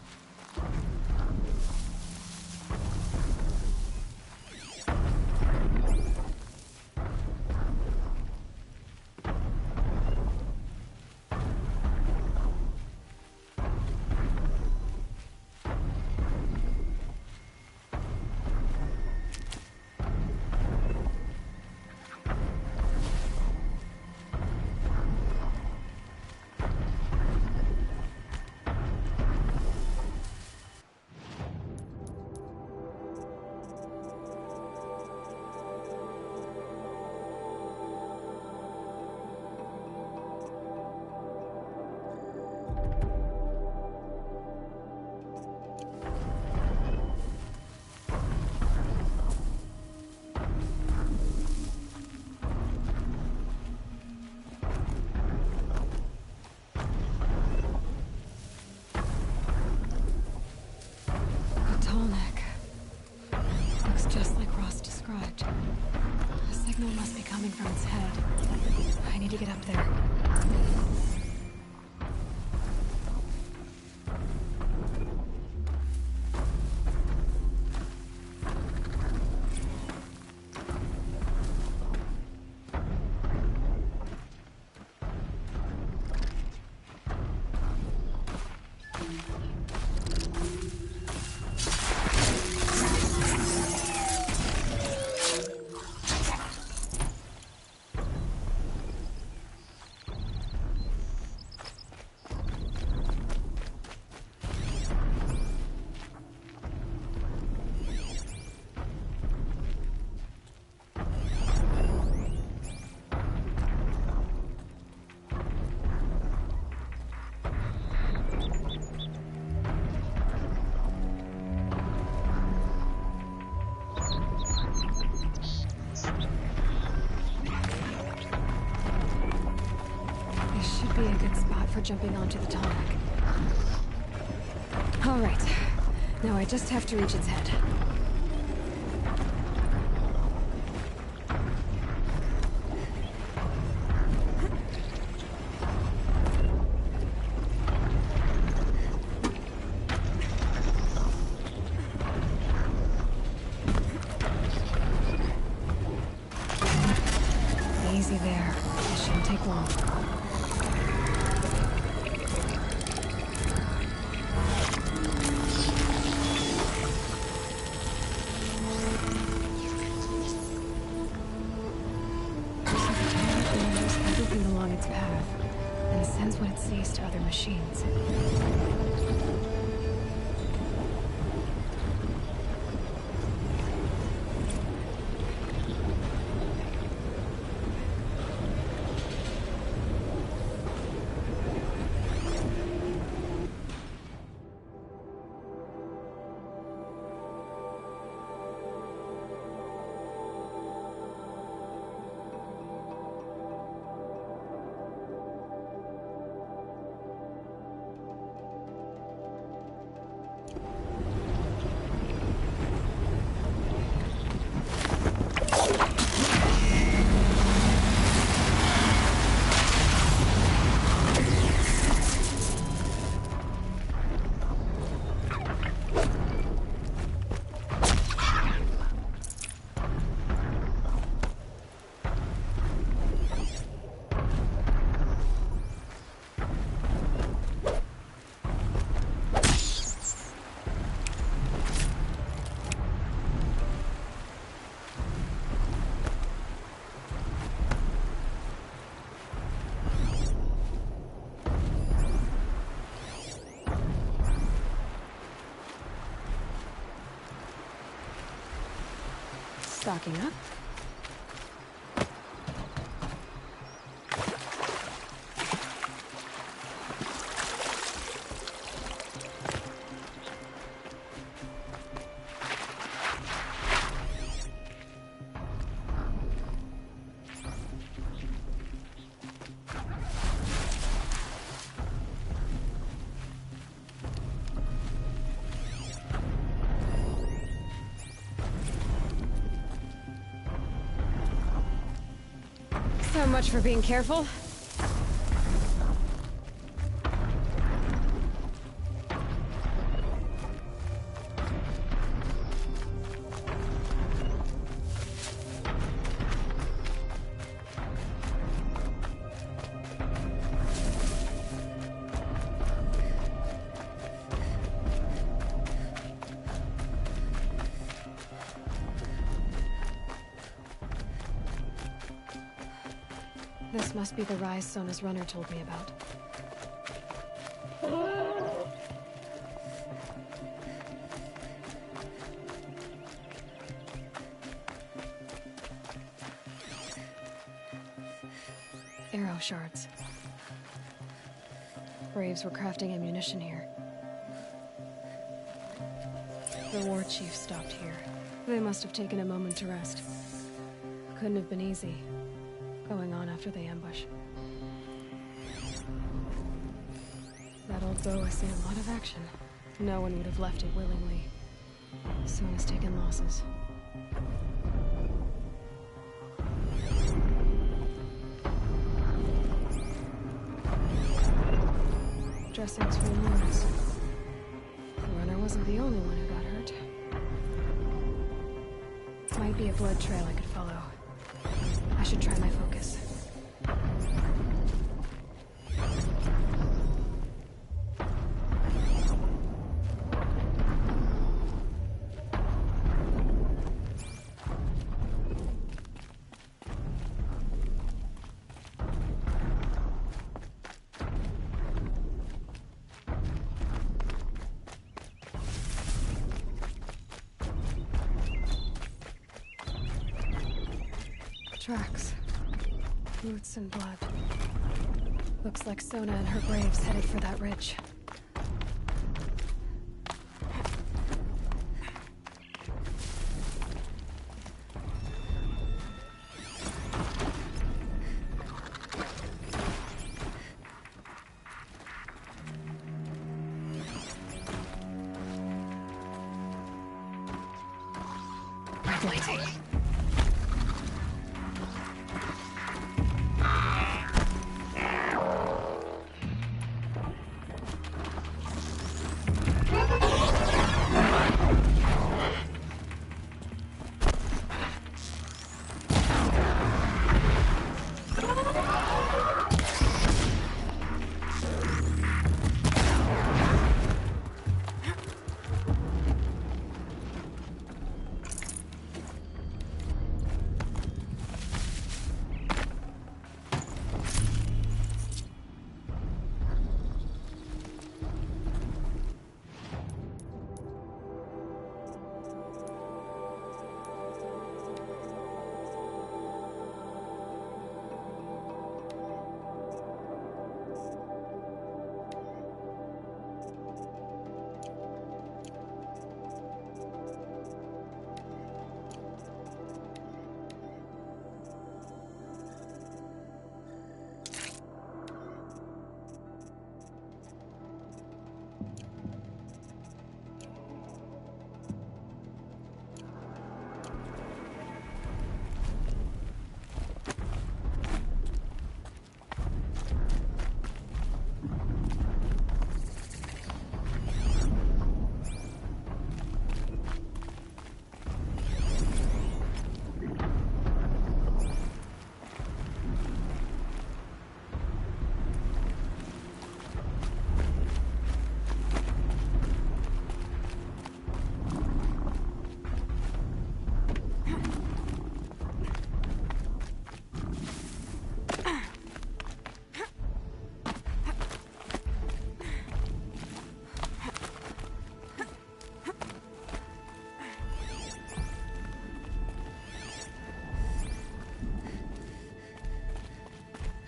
From its head. I need to get up there. Be a good spot for jumping onto the tarmac. All right. Now I just have to reach its head. Easy there. It shouldn't take long. along its path, and sends what it sees to other machines. Stocking up. So much for being careful. This must be the rise Sona's runner told me about. Arrow shards. Braves were crafting ammunition here. The war chief stopped here. They must have taken a moment to rest. Couldn't have been easy, going on after the ambush. That old bow has seen a lot of action. No one would have left it willingly. Sona's taken losses. Dressings for wounds. The runner wasn't the only one who got hurt. Might be a blood trail I could follow. I should try my focus. Tracks. Roots and blood. Looks like Sona and her braves headed for that ridge. Red lighting.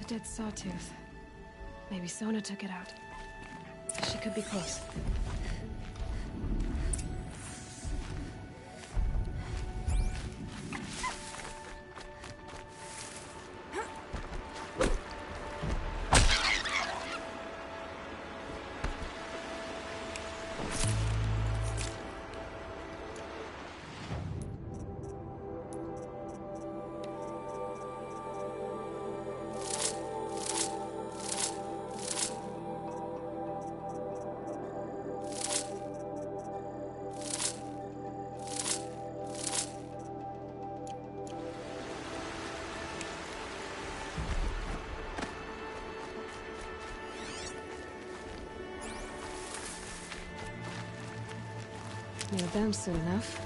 dead sawtooth. Maybe Sona took it out. She could be close. You're down soon enough.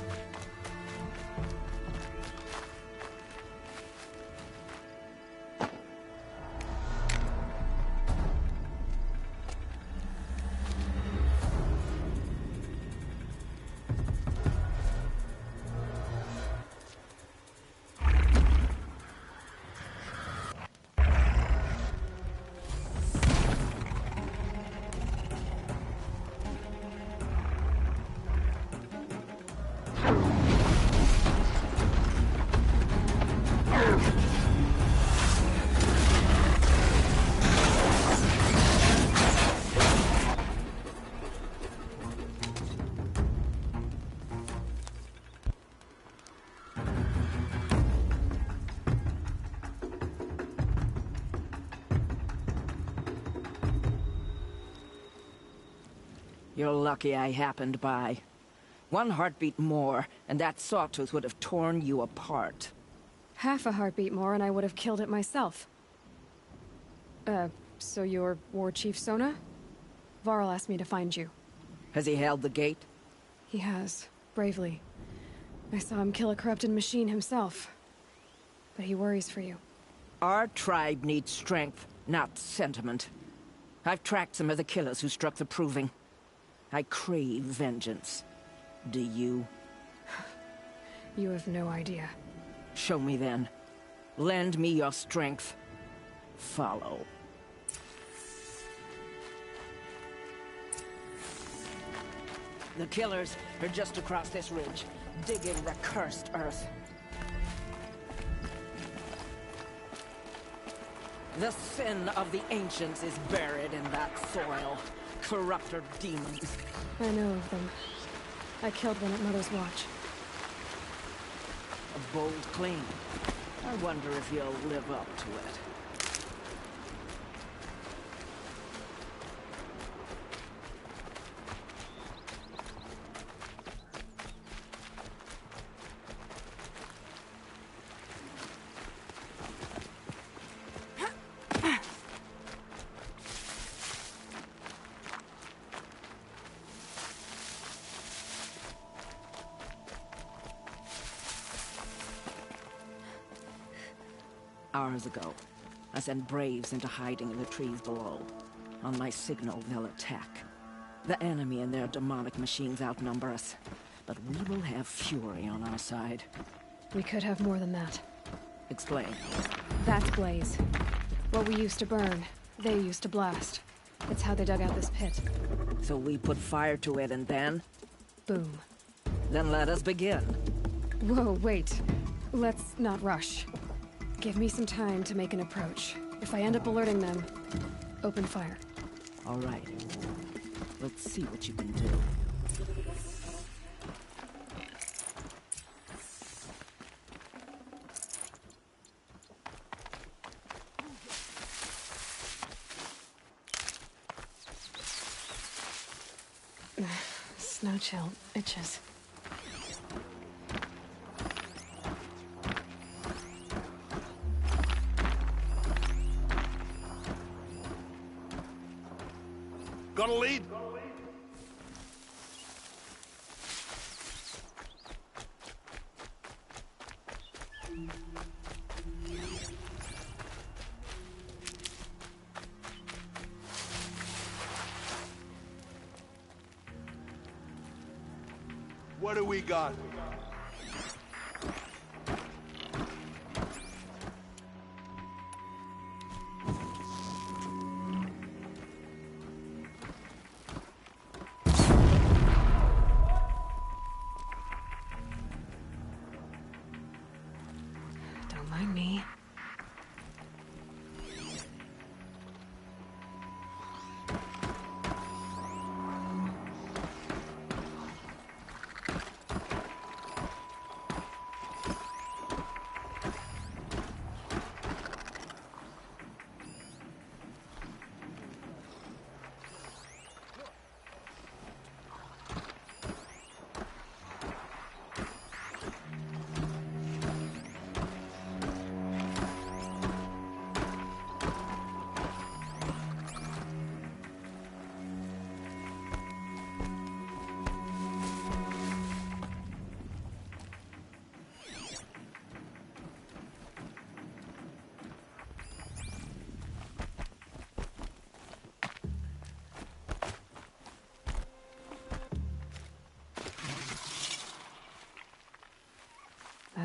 You're lucky I happened by. One heartbeat more, and that sawtooth would have torn you apart. Half a heartbeat more and I would have killed it myself. So you're War Chief Sona? Varl asked me to find you. Has he held the gate? He has, bravely. I saw him kill a corrupted machine himself. But he worries for you. Our tribe needs strength, not sentiment. I've tracked some of the killers who struck the Proving. I crave vengeance. Do you? You have no idea. Show me then. Lend me your strength. Follow. The killers are just across this ridge, digging the cursed earth. The sin of the ancients is buried in that soil. Corrupter demons. I know of them. I killed one at Mother's Watch. A bold claim. I wonder if you'll live up to it. Hours ago, I sent Braves into hiding in the trees below. On my signal, they'll attack. The enemy and their demonic machines outnumber us, but we will have fury on our side. We could have more than that. Explain. That's Blaze. What we used to burn, they used to blast. It's how they dug out this pit. So we put fire to it and then? Boom. Then let us begin. Whoa, wait. Let's not rush. Give me some time to make an approach. If I end up alerting them, open fire. All right. Let's see what you can do. Snow chill itches. Got a lead? What do we got?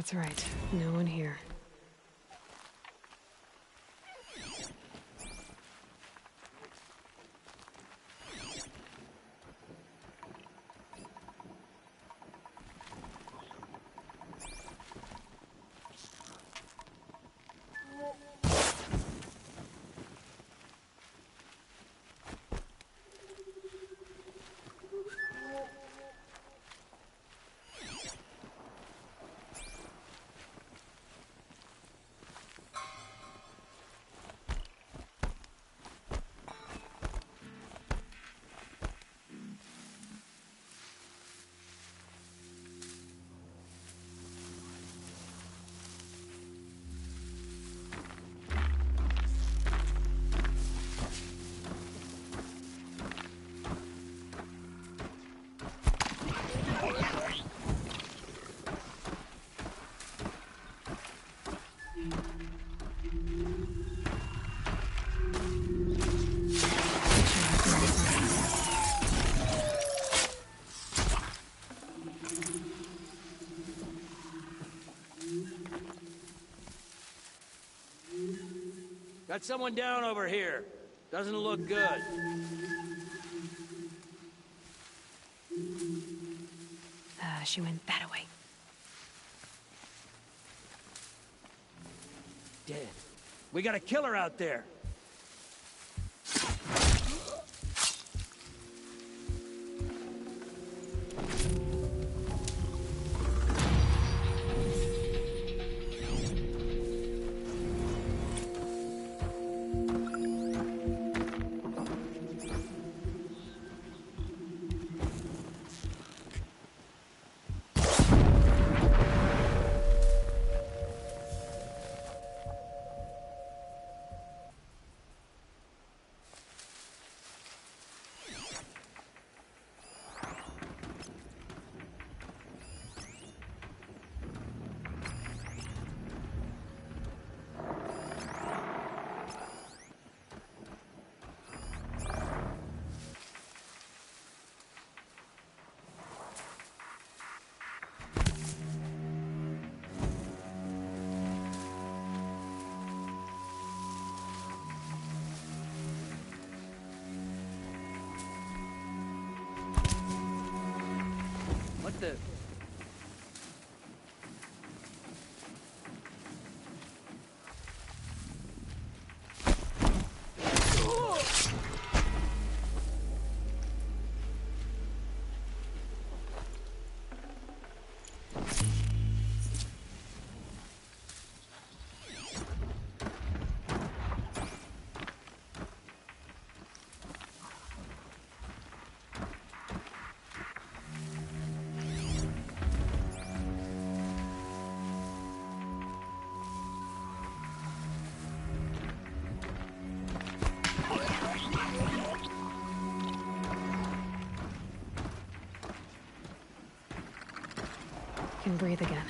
That's right. No one here. Got someone down over here. Doesn't look good. She went that way. Dead. We got a killer out there. What the... Can breathe again.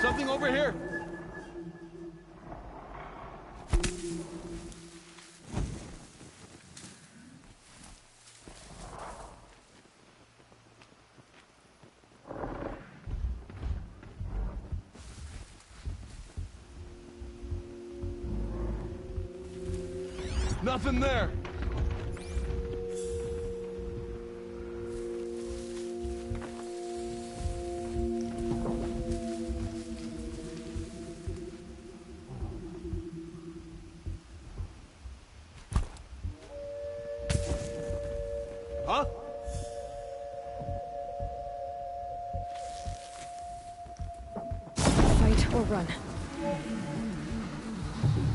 Something over here! Nothing there! Huh? Or run.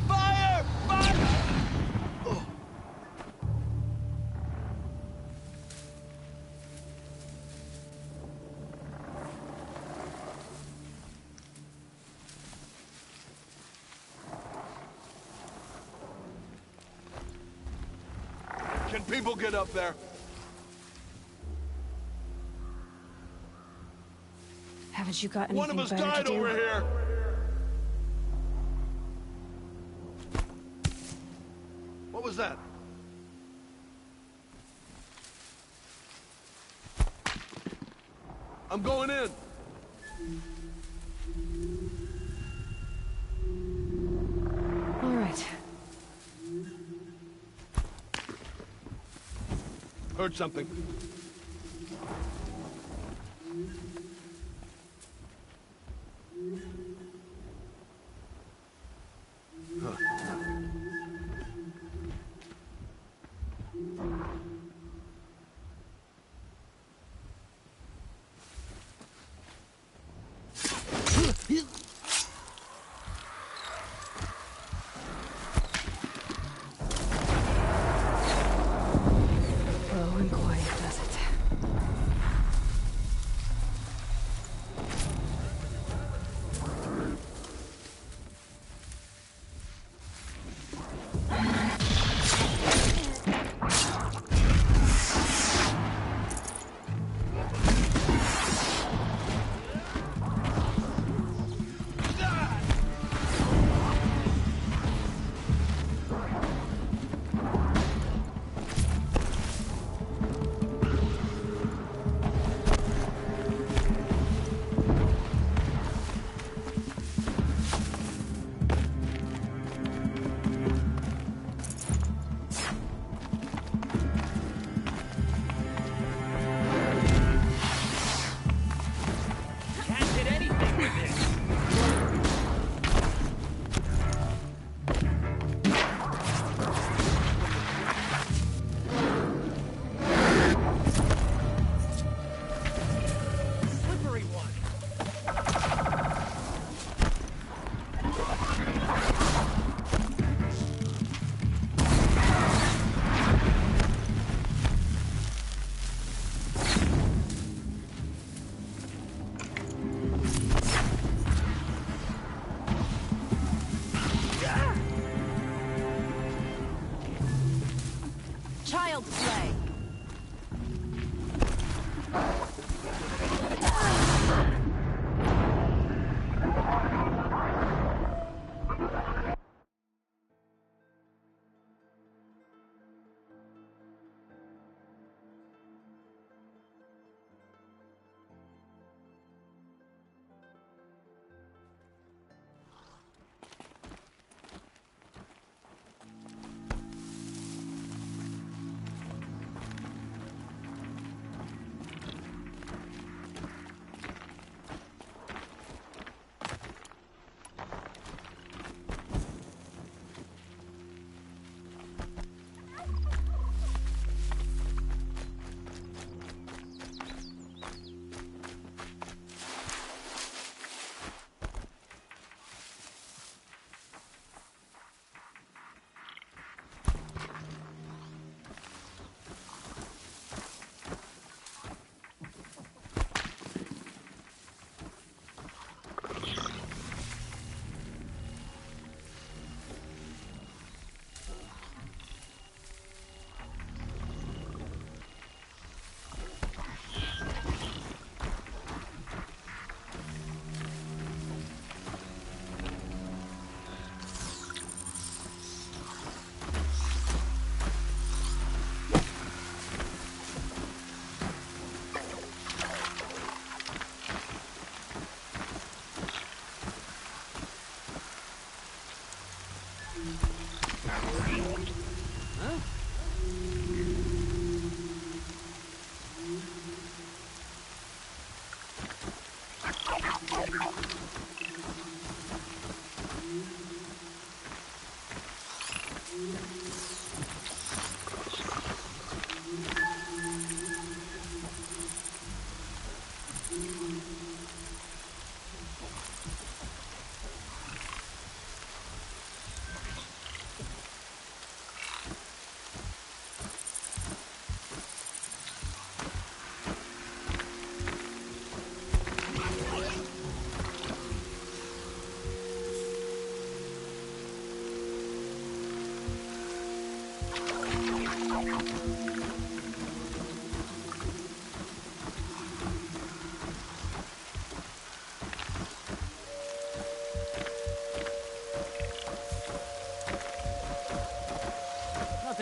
Fire! Fire! Oh. Can people get up there? Haven't you got anything One of us better died to do? over here! What was that? I'm going in! All right. Heard something. Slow and quiet does it. Child's play.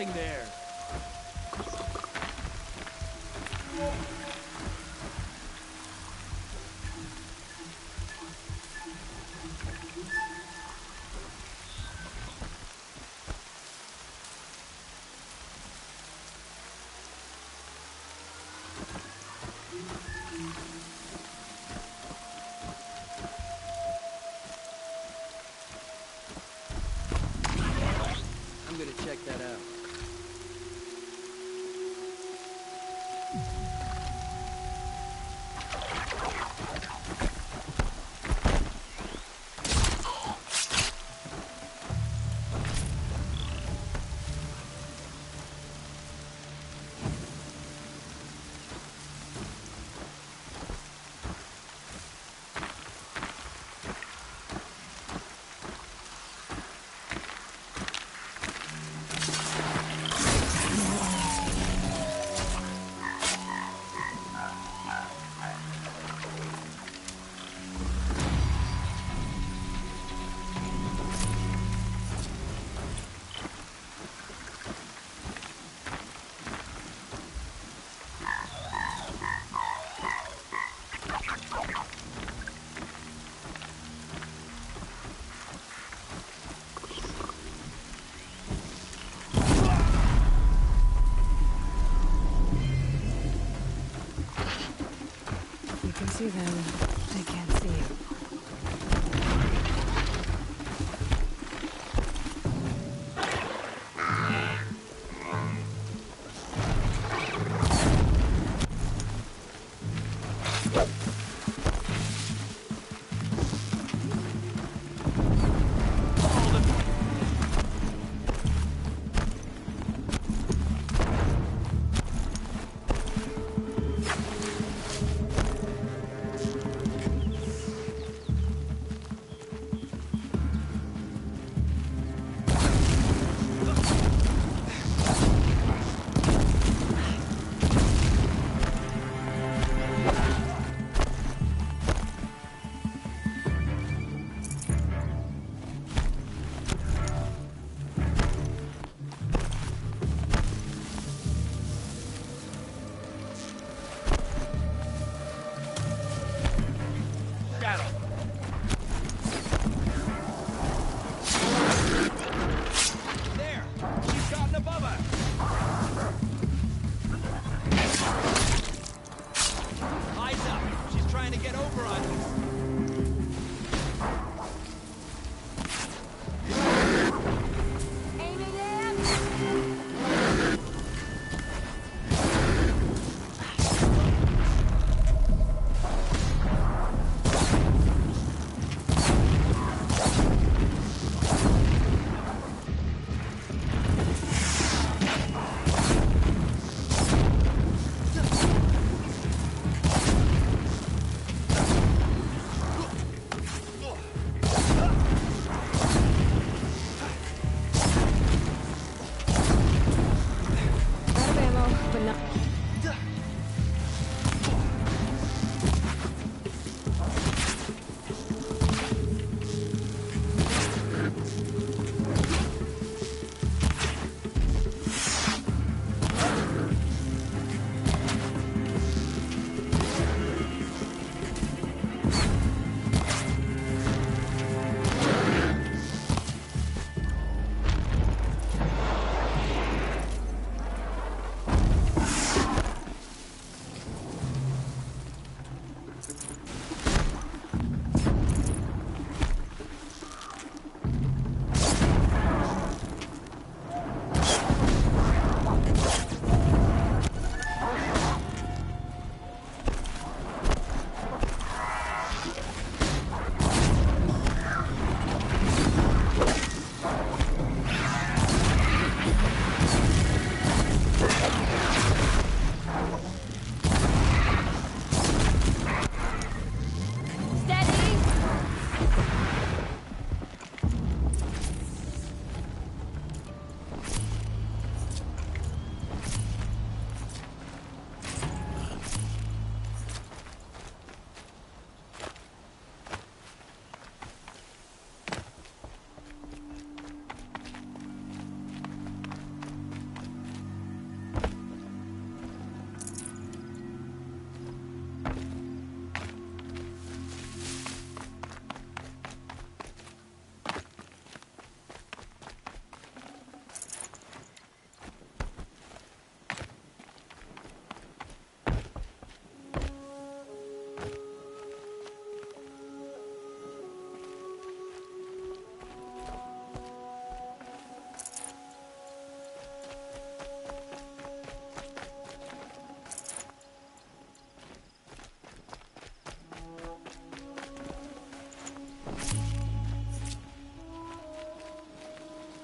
doing there? I'm gonna check that out. See them, they can't see you.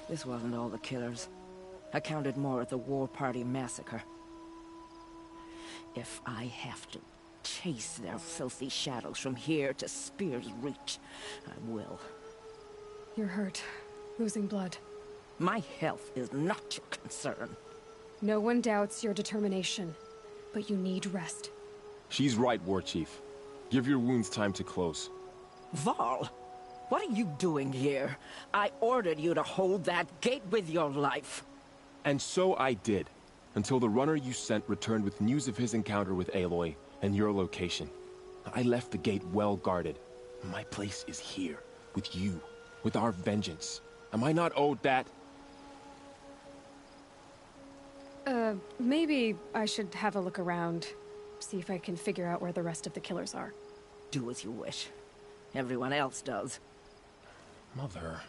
This wasn't all the killers. I counted more at the War Party massacre. If I have to chase their filthy shadows from here to Spear's Reach, I will. You're hurt. Losing blood. My health is not your concern. No one doubts your determination, but you need rest. She's right, War Chief. Give your wounds time to close. Varl, what are you doing here? I ordered you to hold that gate with your life. And so I did, until the runner you sent returned with news of his encounter with Aloy and your location. I left the gate well guarded. My place is here, with you, with our vengeance. Am I not owed that? Maybe I should have a look around. See if I can figure out where the rest of the killers are. Do as you wish. Everyone else does. Mother...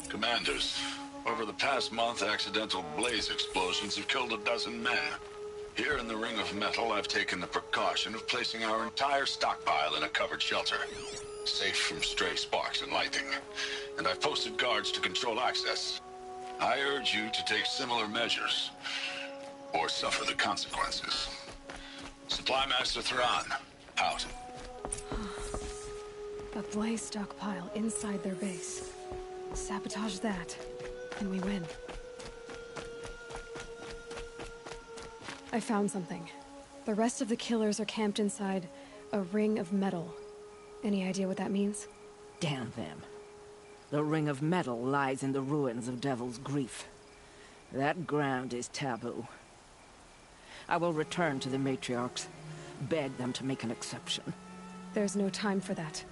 Commanders, over the past month, accidental blaze explosions have killed 12 men. Here in the Ring of Metal, I've taken the precaution of placing our entire stockpile in a covered shelter, safe from stray sparks and lightning. And I've posted guards to control access. I urge you to take similar measures, or suffer the consequences. Supply Master Thrawn, out. A blaze stockpile inside their base. Sabotage that, and we win. I found something. The rest of the killers are camped inside a ring of metal. Any idea what that means? Damn them. The Ring of Metal lies in the ruins of Devil's Grief. That ground is taboo. I will return to the Matriarchs, beg them to make an exception. There's no time for that.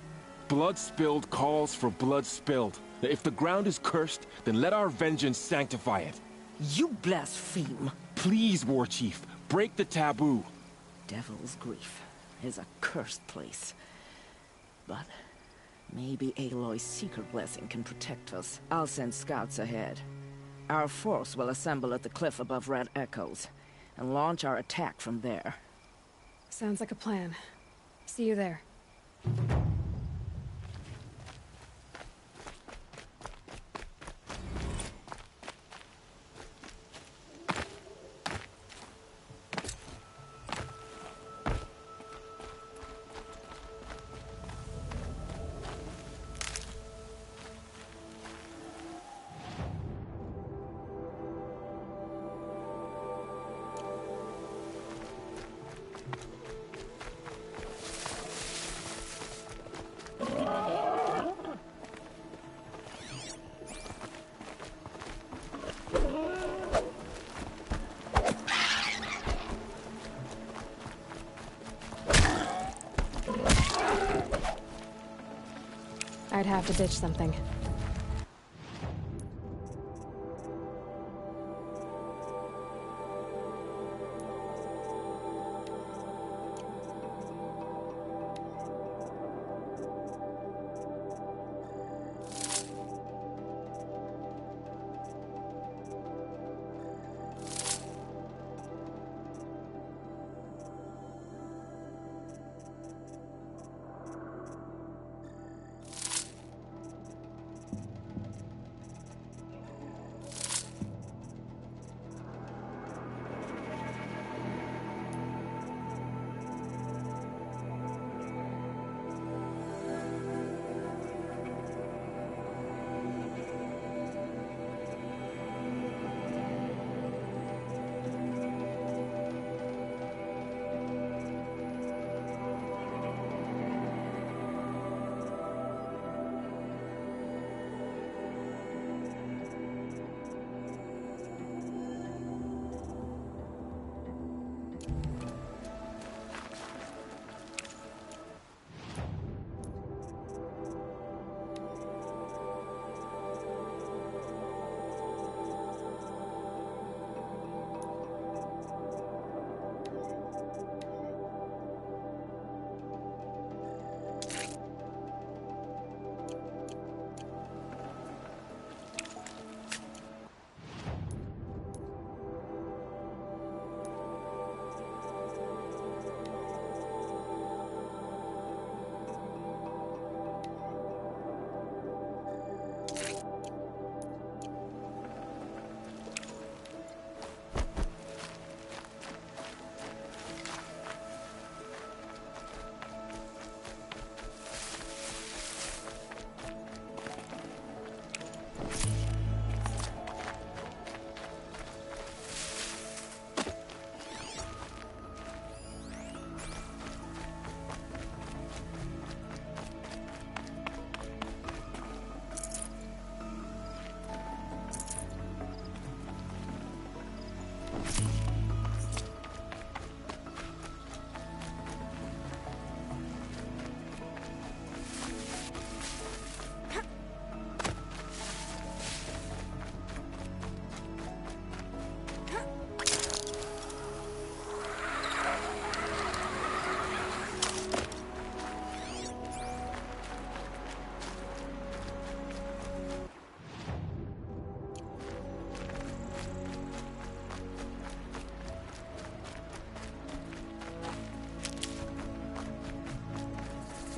Blood spilled calls for blood spilled. If the ground is cursed, then let our vengeance sanctify it. You blaspheme. Please, War Chief, break the taboo. Devil's Grief is a cursed place. But maybe Aloy's secret blessing can protect us. I'll send scouts ahead. Our force will assemble at the cliff above Red Echoes, and launch our attack from there. Sounds like a plan. See you there. I'd have to ditch something.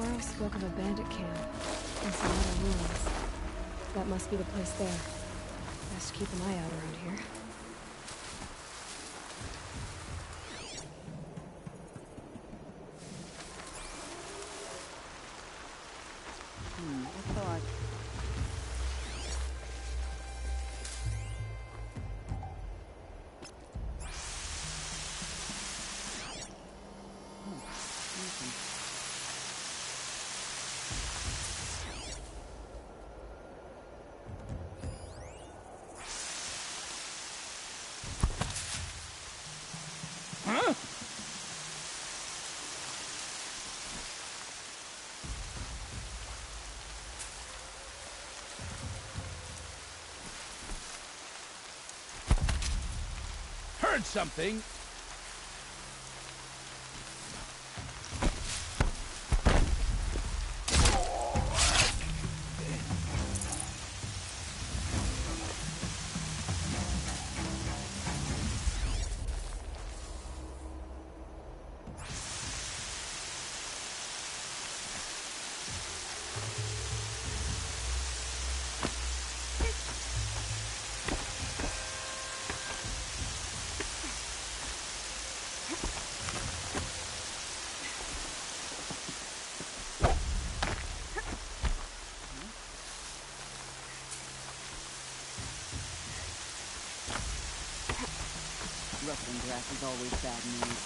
Navarro spoke of a bandit camp and some other ruins. That must be the place there. Best keep an eye out around here. I thought... Huh? Heard something. Rustling grass is always bad news.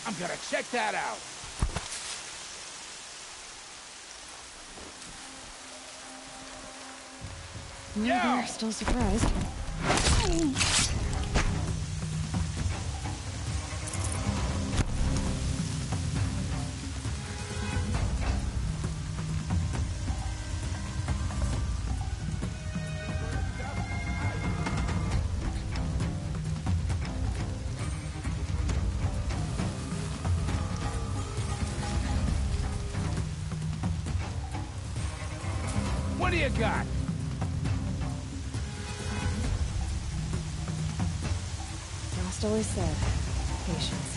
I'm gonna check that out. Well, they're still surprised. What do you got? Frost always said, patience.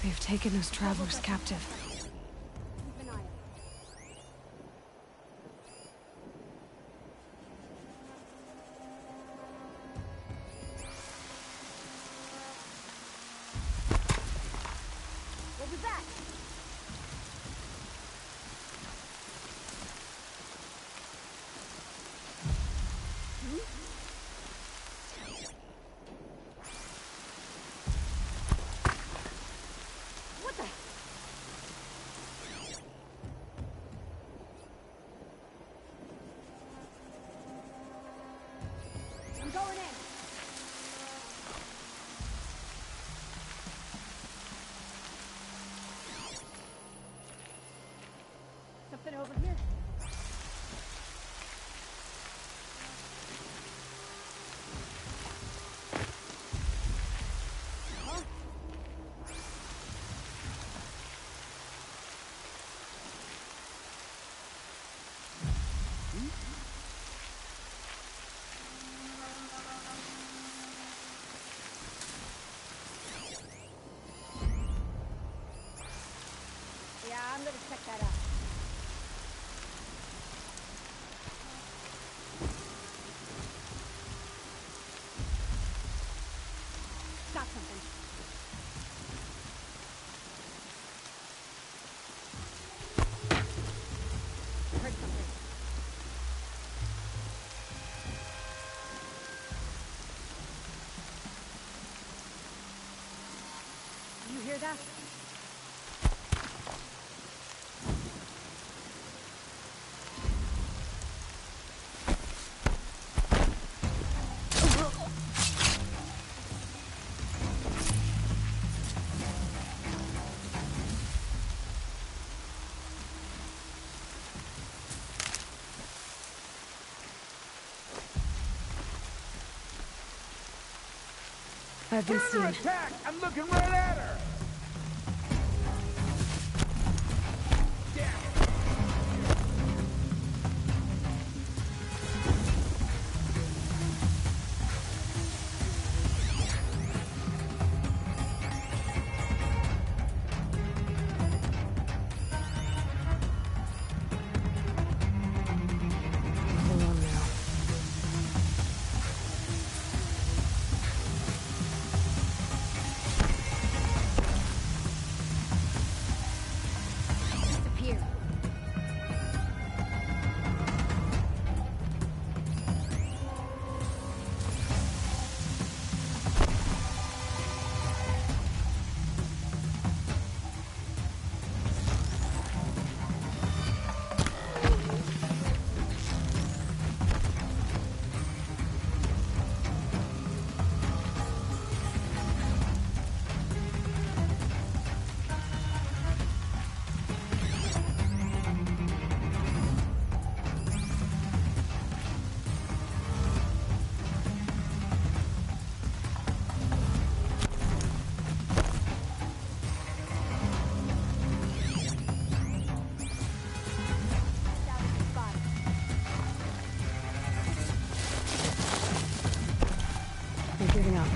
They've taken those travelers captive. What was that? nothing over here. I'm gonna check that out. Got something. Heard something. You hear that? I've been seen. Attack! I'm looking right at her! Giving up.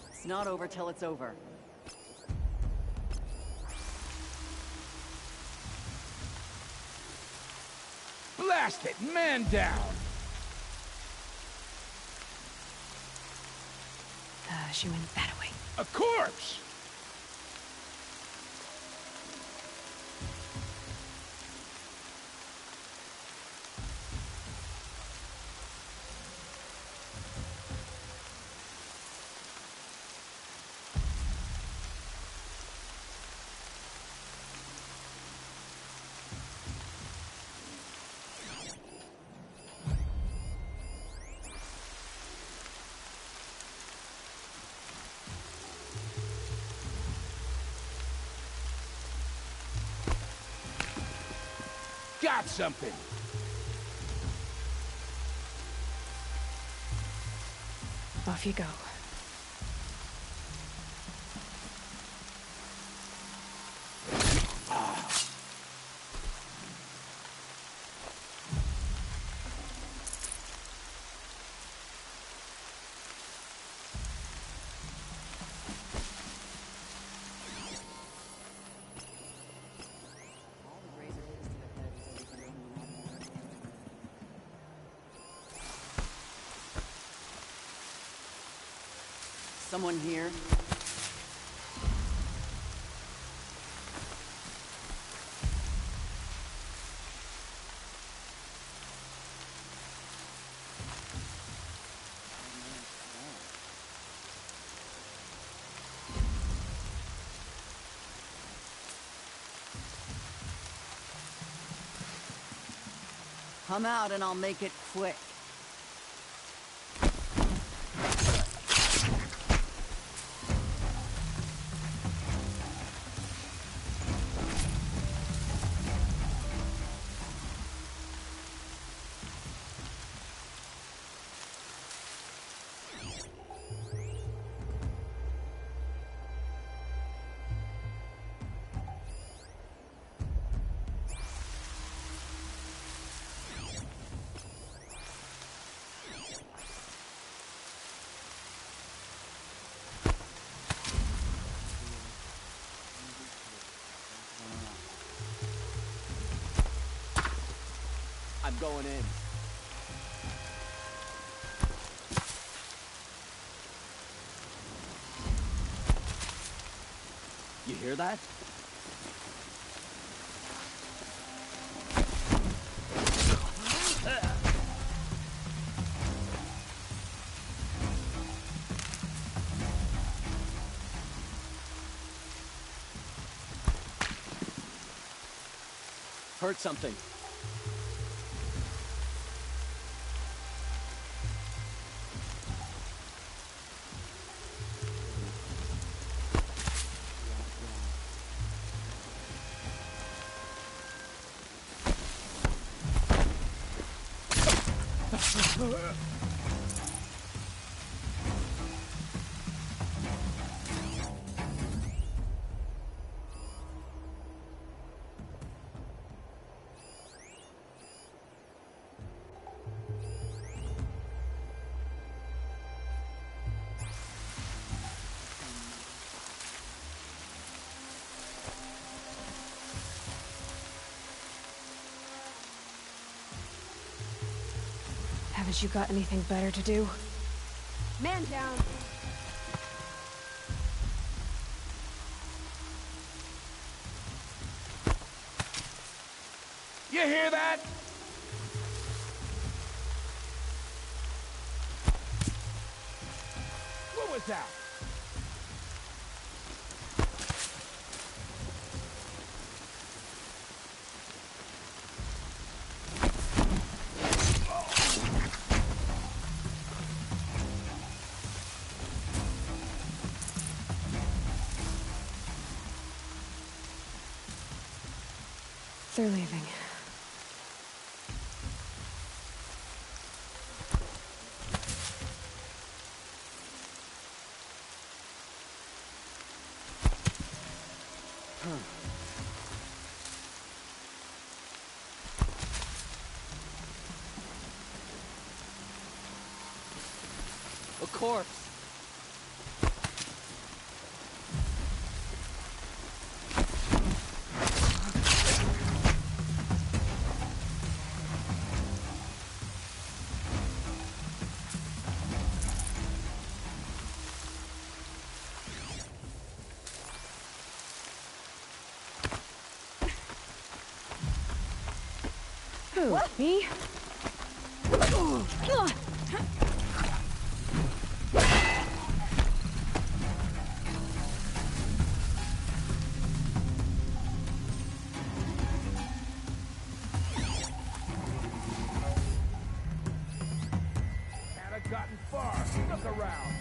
It's not over till it's over. Blast it! Man down! She went that way. A corpse! Got something! Off you go. Someone here? Come out and I'll make it quick. I'm going in. You hear that? Heard something. Haven't you got anything better to do? Man down! You hear that? What was that? They're leaving. A corpse. Who? Me? Can't have gotten far. Look around.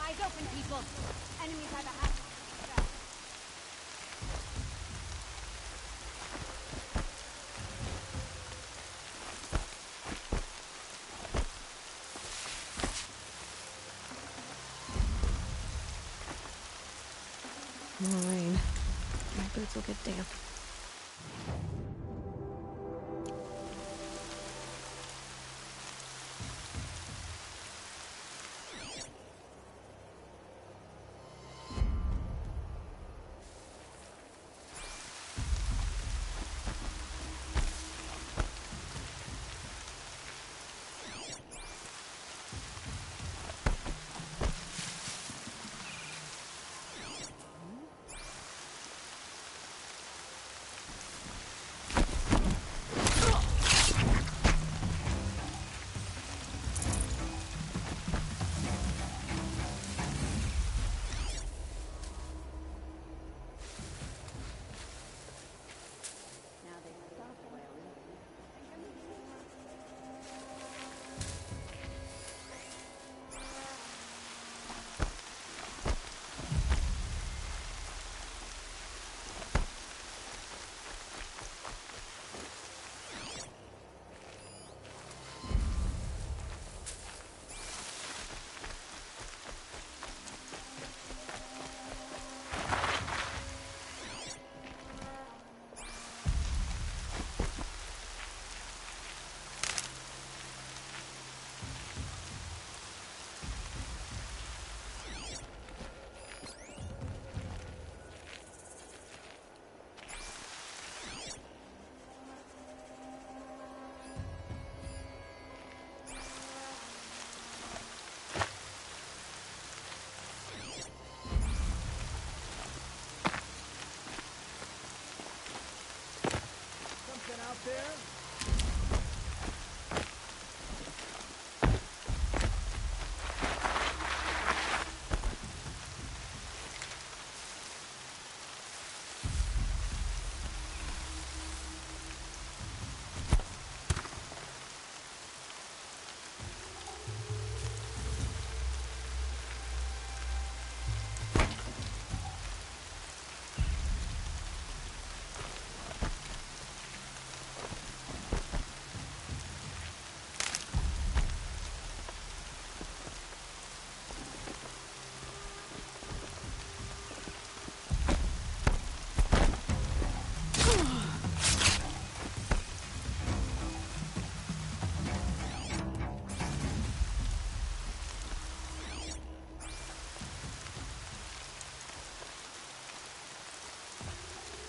Eyes open, people. Enemies have a house. More rain. My boots will get damp.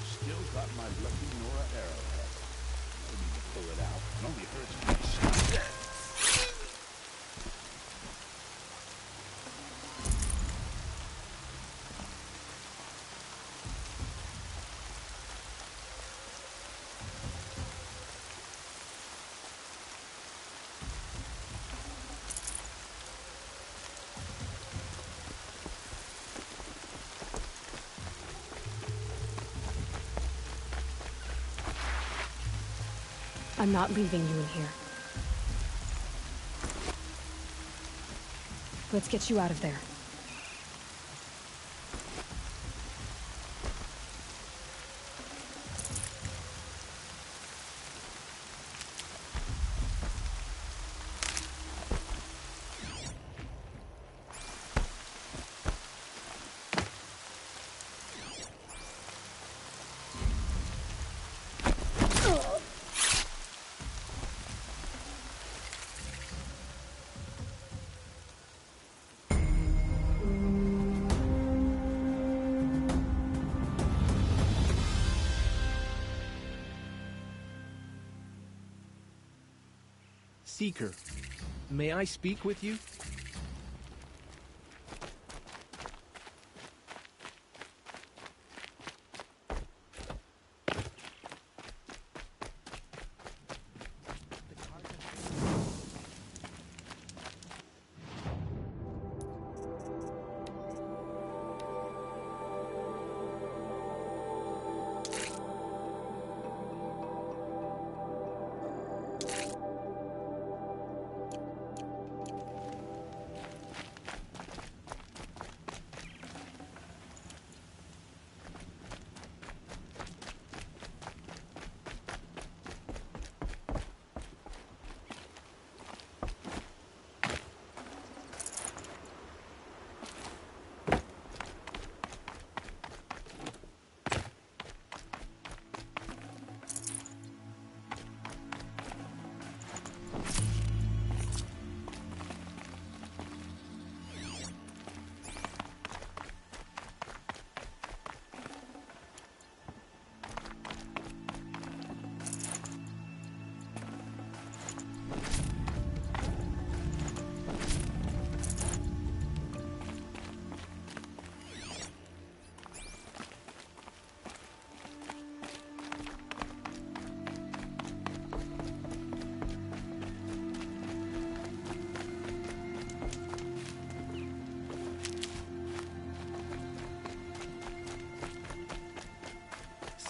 Still got my lucky Nora arrowhead. No need to pull it out. It only hurts when you shot dead. I'm not leaving you in here. Let's get you out of there. Seeker, may I speak with you?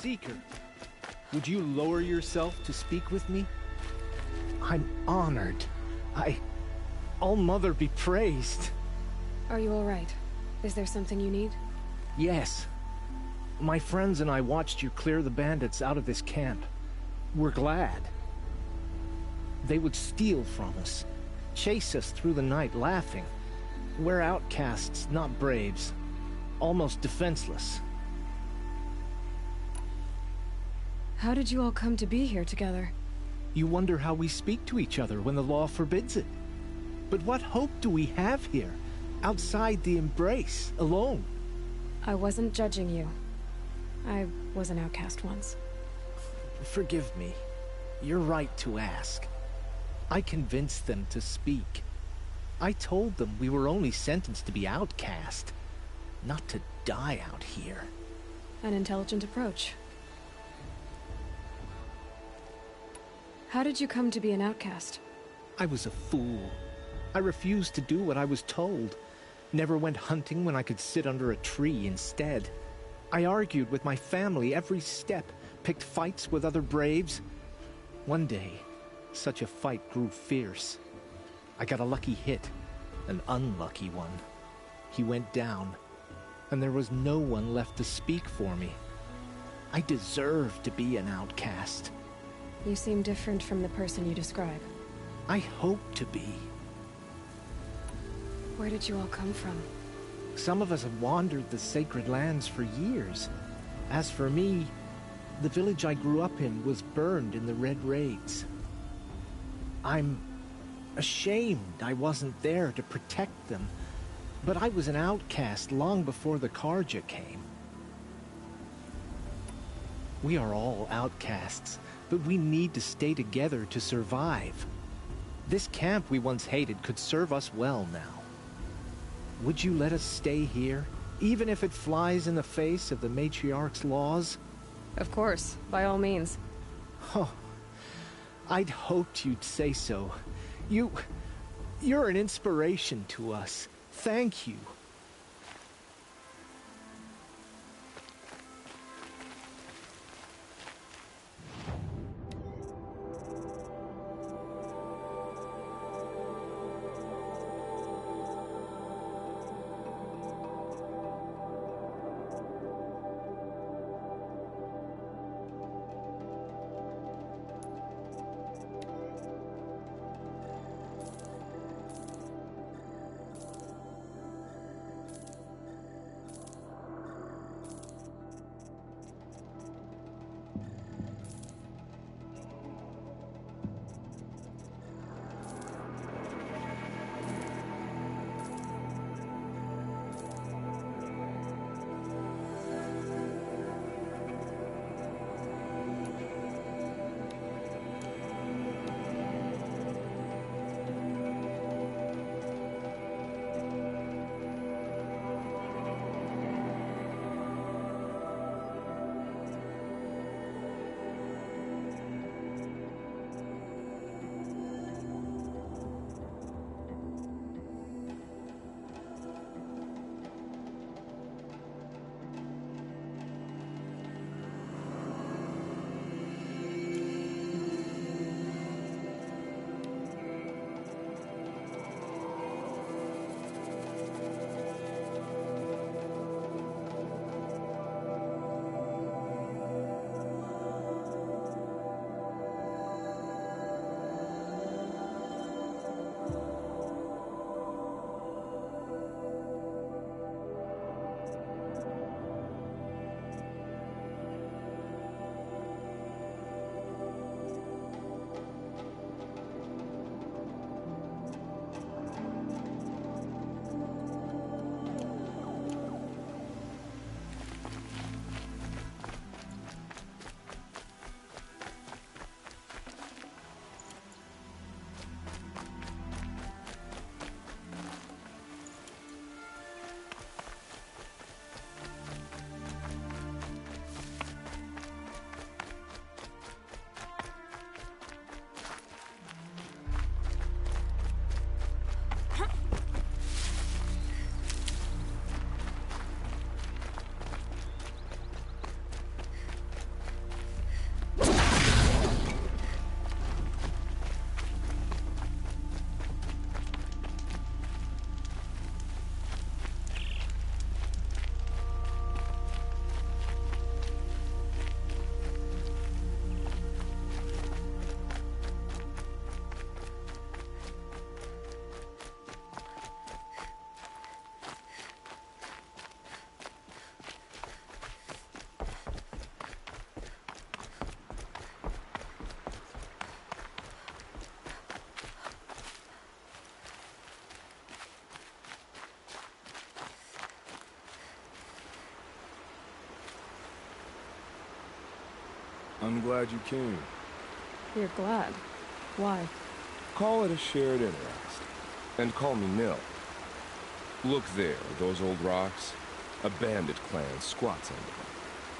Seeker. Would you lower yourself to speak with me? I'm honored. All-Mother be praised. Are you all right? Is there something you need? Yes. My friends and I watched you clear the bandits out of this camp. We're glad. They would steal from us, chase us through the night laughing. We're outcasts, not braves. Almost defenseless. How did you all come to be here together? You wonder how we speak to each other when the law forbids it. But what hope do we have here, outside the embrace, alone? I wasn't judging you. I was an outcast once. Forgive me. You're right to ask. I convinced them to speak. I told them we were only sentenced to be outcast, not to die out here. An intelligent approach. How did you come to be an outcast? I was a fool. I refused to do what I was told. Never went hunting when I could sit under a tree instead. I argued with my family every step, picked fights with other braves. One day, such a fight grew fierce. I got a lucky hit, an unlucky one. He went down, and there was no one left to speak for me. I deserved to be an outcast. You seem different from the person you describe. I hope to be. Where did you all come from? Some of us have wandered the sacred lands for years. As for me, the village I grew up in was burned in the Red Raids. I'm ashamed I wasn't there to protect them, but I was an outcast long before the Carja came. We are all outcasts, but we need to stay together to survive. This camp we once hated could serve us well now. Would you let us stay here, even if it flies in the face of the Matriarch's laws? Of course, by all means. Oh, I'd hoped you'd say so. You're an inspiration to us. Thank you. I'm glad you came. You're glad. Why? Call it a shared interest. And call me Nil. Look there, those old rocks. A bandit clan squats under them.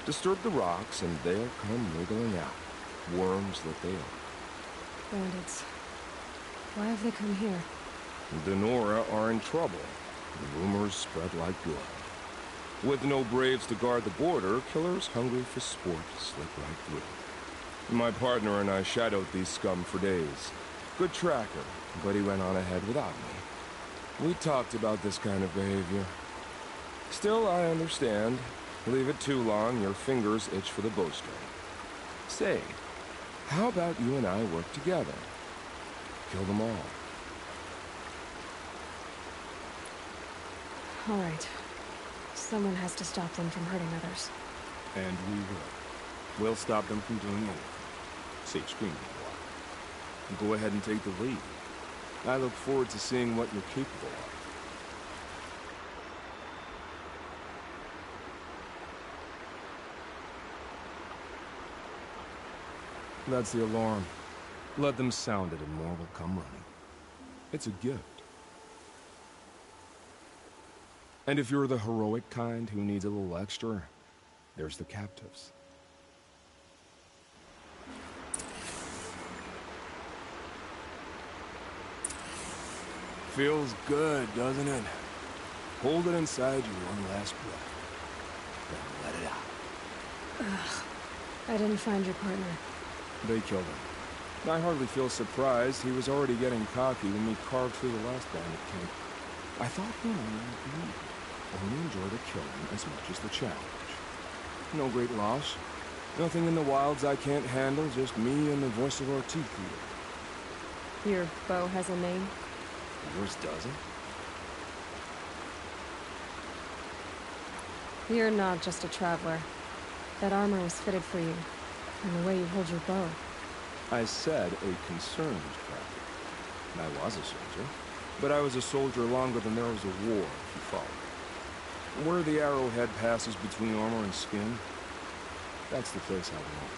Disturb the rocks and they'll come wriggling out. Worms that they are. Bandits. Why have they come here? The Nora are in trouble. Rumors spread like blood. With no braves to guard the border, killers hungry for sport slip right through. My partner and I shadowed these scum for days. Good tracker, but he went on ahead without me. We talked about this kind of behavior. Still, I understand. Leave it too long, your fingers itch for the bowstring. Say, how about you and I work together? Kill them all. All right. Someone has to stop them from hurting others. And we will. We'll stop them from doing anything. Save screaming a while. And go ahead and take the lead. I look forward to seeing what you're capable of. That's the alarm. Let them sound it and more will come running. It's a gift. And if you're the heroic kind who needs a little extra, there's the captives. Feels good, doesn't it? Hold it inside you one last breath. Then let it out. Ugh. I didn't find your partner. They killed him. I hardly feel surprised. He was already getting cocky when we carved through the last bandit camp. I thought he would leave. Only enjoy the killing as much as the challenge. No great loss. Nothing in the wilds I can't handle, just me and the voice of our teeth here. Your bow has a name? Yours doesn't? You're not just a traveler. That armor was fitted for you, and the way you hold your bow. I said a concerned traveler. I was a soldier, but I was a soldier longer than there was a war, if you follow. Where the arrowhead passes between armor and skin, that's the place I belong.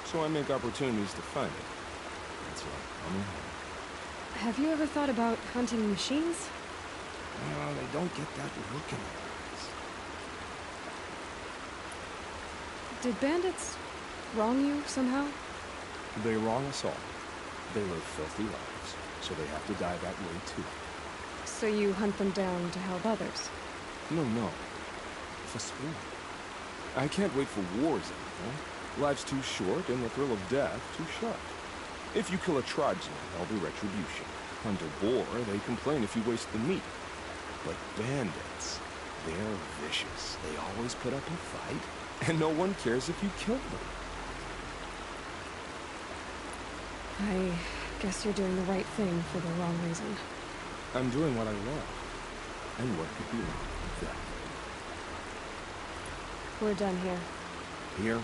So I make opportunities to find it. That's like coming home. Have you ever thought about hunting machines? Well, they don't get that look in their eyes. Did bandits wrong you somehow? They wrong us all. They live filthy lives, so they have to die that way too. So you hunt them down to help others? No. For sport. I can't wait for wars anymore. Life's too short, and the thrill of death too sharp. If you kill a tribesman, there'll be retribution. Hunt a boar, they complain if you waste the meat. But bandits, they're vicious. They always put up a fight, and no one cares if you kill them. I guess you're doing the right thing for the wrong reason. I'm doing what I love. And what could be wrong with that? We're done here. Here?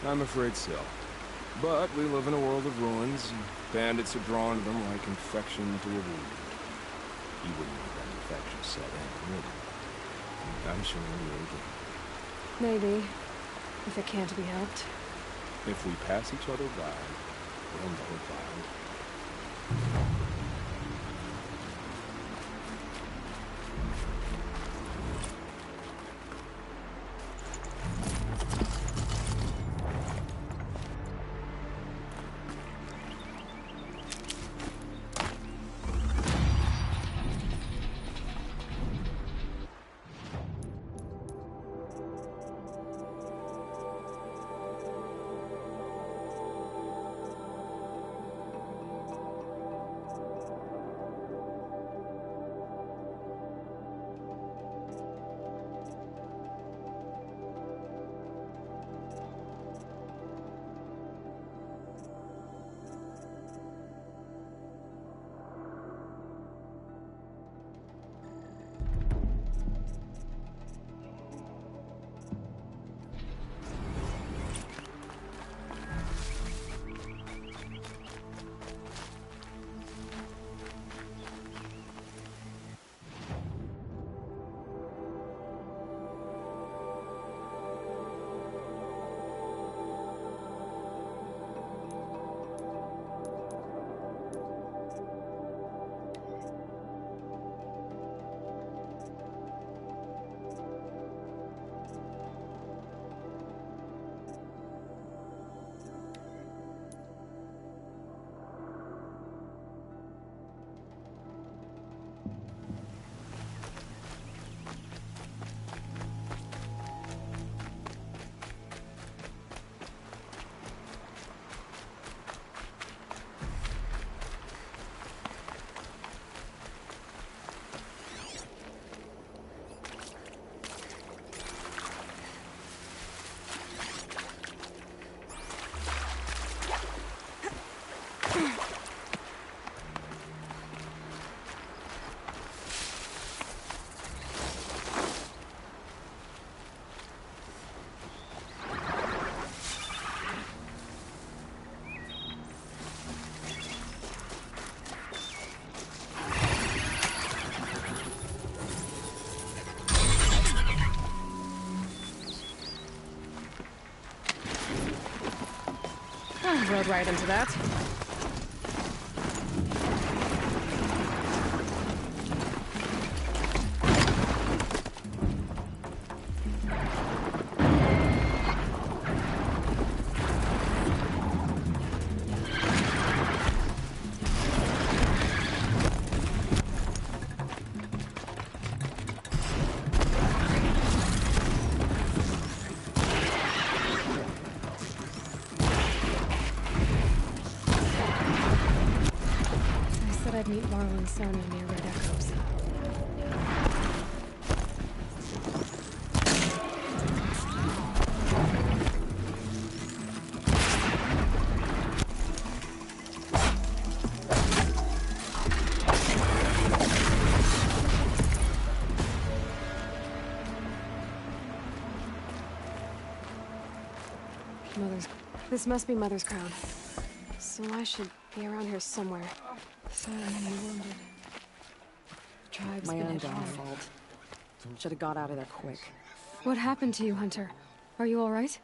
I'm afraid so. But we live in a world of ruins, and bandits are drawn to them like infection to a wound. You wouldn't want that infection set in, would you? I'm sure you would again. Maybe. If it can't be helped. If we pass each other by, we'll know about it. rode right into that. I'd meet Marlon Sona near Red Echoes. This must be Mother's crown. So I should be around here somewhere. Sorry, I'm wounded. The tribe's My been own hit damn hard. fault. Should have got out of there quick. What happened to you, Hunter? Are you all right?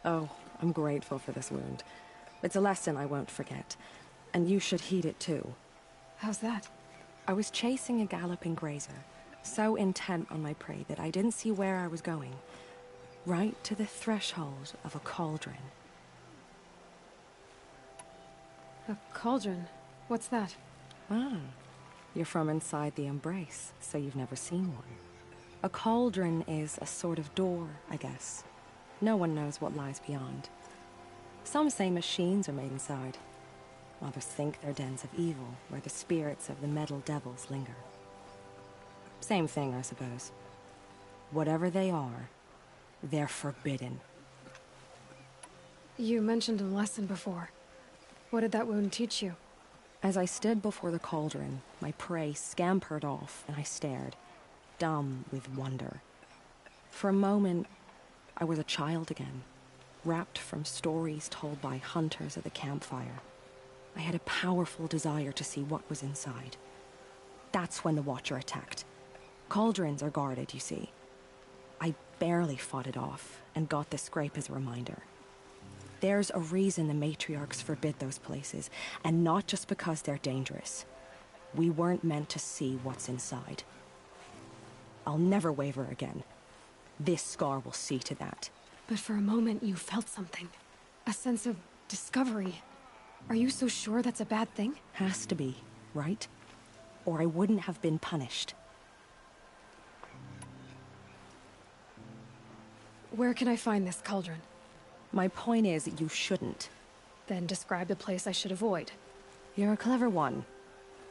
Oh, I'm grateful for this wound. It's a lesson I won't forget. And you should heed it too. How's that? I was chasing a galloping grazer, so intent on my prey that I didn't see where I was going. Right to the threshold of a cauldron. A cauldron? What's that? Ah, you're from inside the Embrace, so you've never seen one. A cauldron is a sort of door, I guess. No one knows what lies beyond. Some say machines are made inside. Others think they're dens of evil, where the spirits of the metal devils linger. Same thing, I suppose. Whatever they are, they're forbidden. You mentioned a lesson before. What did that wound teach you? As I stood before the cauldron, my prey scampered off, and I stared, dumb with wonder. For a moment, I was a child again, wrapped from stories told by hunters at the campfire. I had a powerful desire to see what was inside. That's when the Watcher attacked. Cauldrons are guarded, you see. I barely fought it off, and got the scrape as a reminder. There's a reason the matriarchs forbid those places, and not just because they're dangerous. We weren't meant to see what's inside. I'll never waver again. This scar will see to that. But for a moment you felt something. A sense of discovery. Are you so sure that's a bad thing? Has to be, right? Or I wouldn't have been punished. Where can I find this cauldron? My point is, you shouldn't. Then describe the place I should avoid. You're a clever one.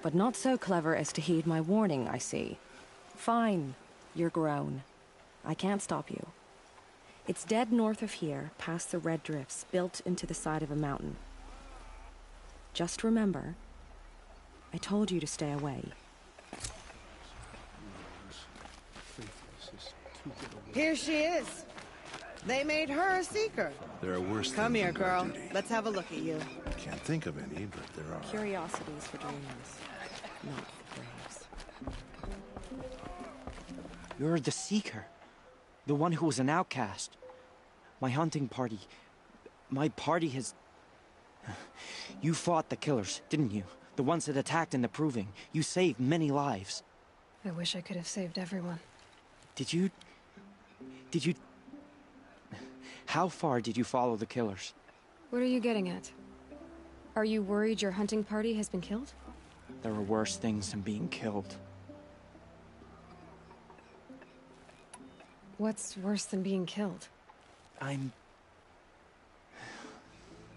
But not so clever as to heed my warning, I see. Fine. You're grown. I can't stop you. It's dead north of here, past the red drifts, built into the side of a mountain. Just remember, I told you to stay away. Here she is. They made her a seeker. There are worse Come things here, than guard girl. duty. Let's have a look at you. Can't think of any, but there are. Curiosities for dreamers, not for braves. You're the Seeker. The one who was an outcast. My hunting party. My party has... You fought the killers, didn't you? The ones that attacked in the Proving. You saved many lives. I wish I could have saved everyone. Did you... How far did you follow the killers? What are you getting at? Are you worried your hunting party has been killed? There are worse things than being killed. What's worse than being killed? I'm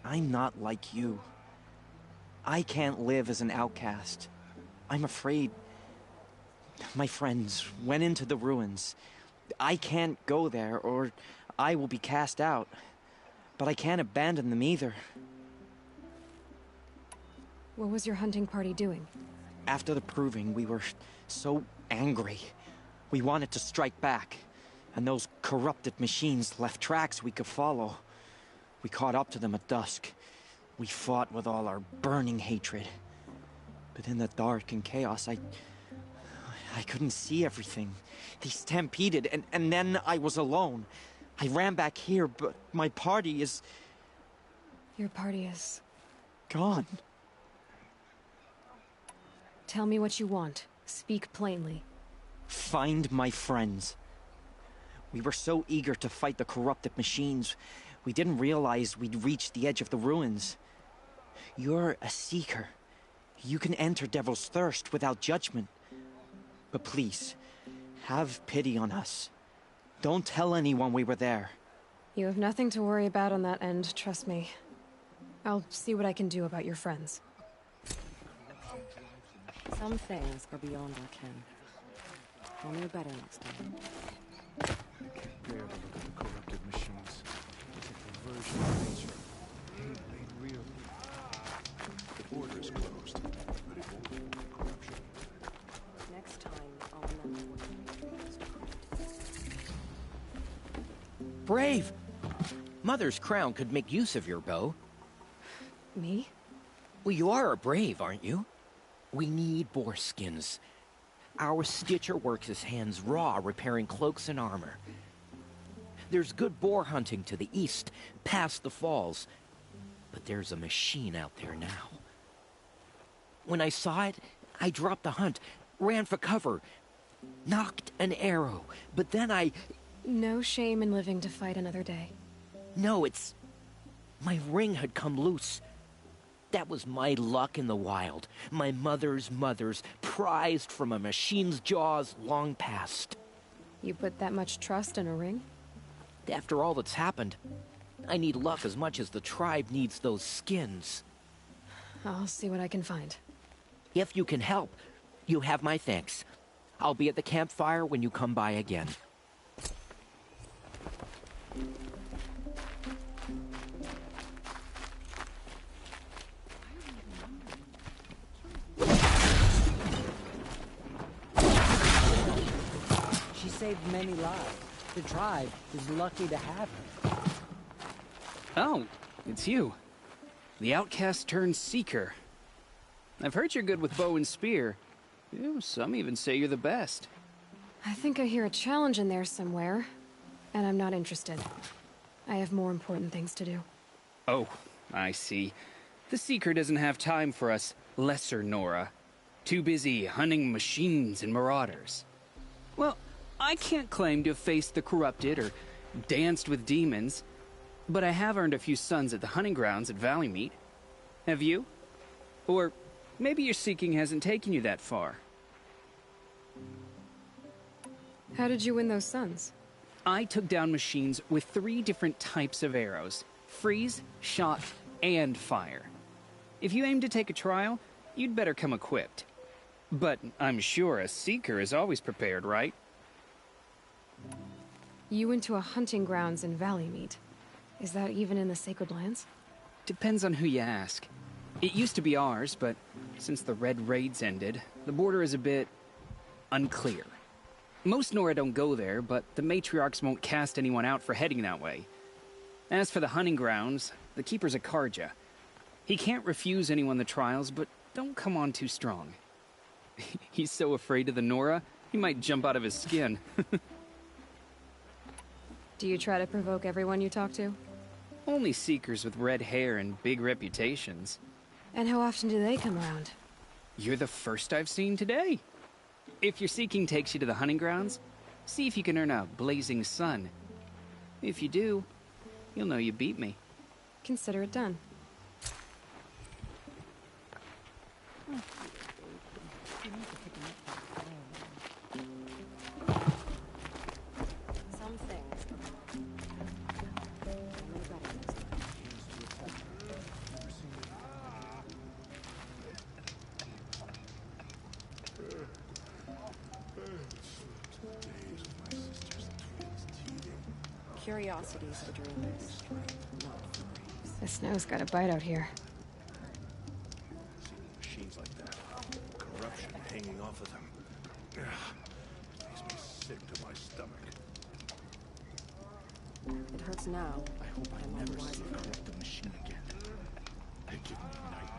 not like you. I can't live as an outcast. I'm afraid... My friends went into the ruins. I can't go there, or I will be cast out. But I can't abandon them either. What was your hunting party doing? After the Proving, we were so angry. We wanted to strike back. And those corrupted machines left tracks we could follow. We caught up to them at dusk. We fought with all our burning hatred. But in the dark and chaos, I couldn't see everything. They stampeded, and then I was alone. I ran back here, but my party is... Your party is... gone. Tell me what you want. Speak plainly. Find my friends. We were so eager to fight the corrupted machines, we didn't realize we'd reached the edge of the ruins. You're a seeker. You can enter Devil's Thirst without judgment. But please, have pity on us. Don't tell anyone we were there. You have nothing to worry about on that end, trust me. I'll see what I can do about your friends. Some things are beyond our ken. We'll know better next time. I can't bear to look at the corrupted machines. It's a perversion of nature. Made real. The border is closed, but it won't be corruption. Next time, I'll remember what Brave! Mother's crown could make use of your bow. Me? Well, you are a brave, aren't you? We need boar skins. Our Stitcher works his hands raw repairing cloaks and armor. There's good boar hunting to the east, past the falls. But there's a machine out there now. When I saw it, I dropped the hunt, ran for cover, knocked an arrow, but then I... No shame in living to fight another day. No, it's... My ring had come loose. That was my luck in the wild. My mother's prized from a machine's jaws long past. You put that much trust in a ring? After all that's happened, I need luck as much as the tribe needs those skins. I'll see what I can find. If you can help, you have my thanks. I'll be at the campfire when you come by again. She saved many lives. The tribe is lucky to have her. Oh, it's you. The outcast turned seeker. I've heard you're good with bow and spear. Ew, some even say you're the best. I think I hear a challenge in there somewhere, and I'm not interested. I have more important things to do. Oh, I see. The Seeker doesn't have time for us lesser Nora. Too busy hunting machines and marauders. Well, I can't claim to have faced the corrupted or danced with demons, but I have earned a few suns at the hunting grounds at Valleymeet. Have you? Or maybe your seeking hasn't taken you that far. How did you win those suns? I took down machines with 3 different types of arrows: freeze, shot, and fire. If you aim to take a trial, you'd better come equipped. But I'm sure a seeker is always prepared, right? You went to a hunting grounds in Valleymeet. Is that even in the Sacred Lands? Depends on who you ask. It used to be ours, but since the Red Raids ended, the border is a bit unclear. Most Nora don't go there, but the matriarchs won't cast anyone out for heading that way. As for the hunting grounds, the keeper's a Carja. He can't refuse anyone the trials, but don't come on too strong. He's so afraid of the Nora, he might jump out of his skin. Do you try to provoke everyone you talk to? Only seekers with red hair and big reputations. And how often do they come around? You're the first I've seen today. If your seeking takes you to the hunting grounds, see if you can earn a blazing sun. If you do, you'll know you beat me. Consider it done. Some things. Curiosities for dreamers, not for braves. The snow's got a bite out here. Machines like that. Corruption hanging off of them. Ugh. Makes me sick to my stomach. It hurts now. I hope I never see a corrupted machine again. They give me nightmares.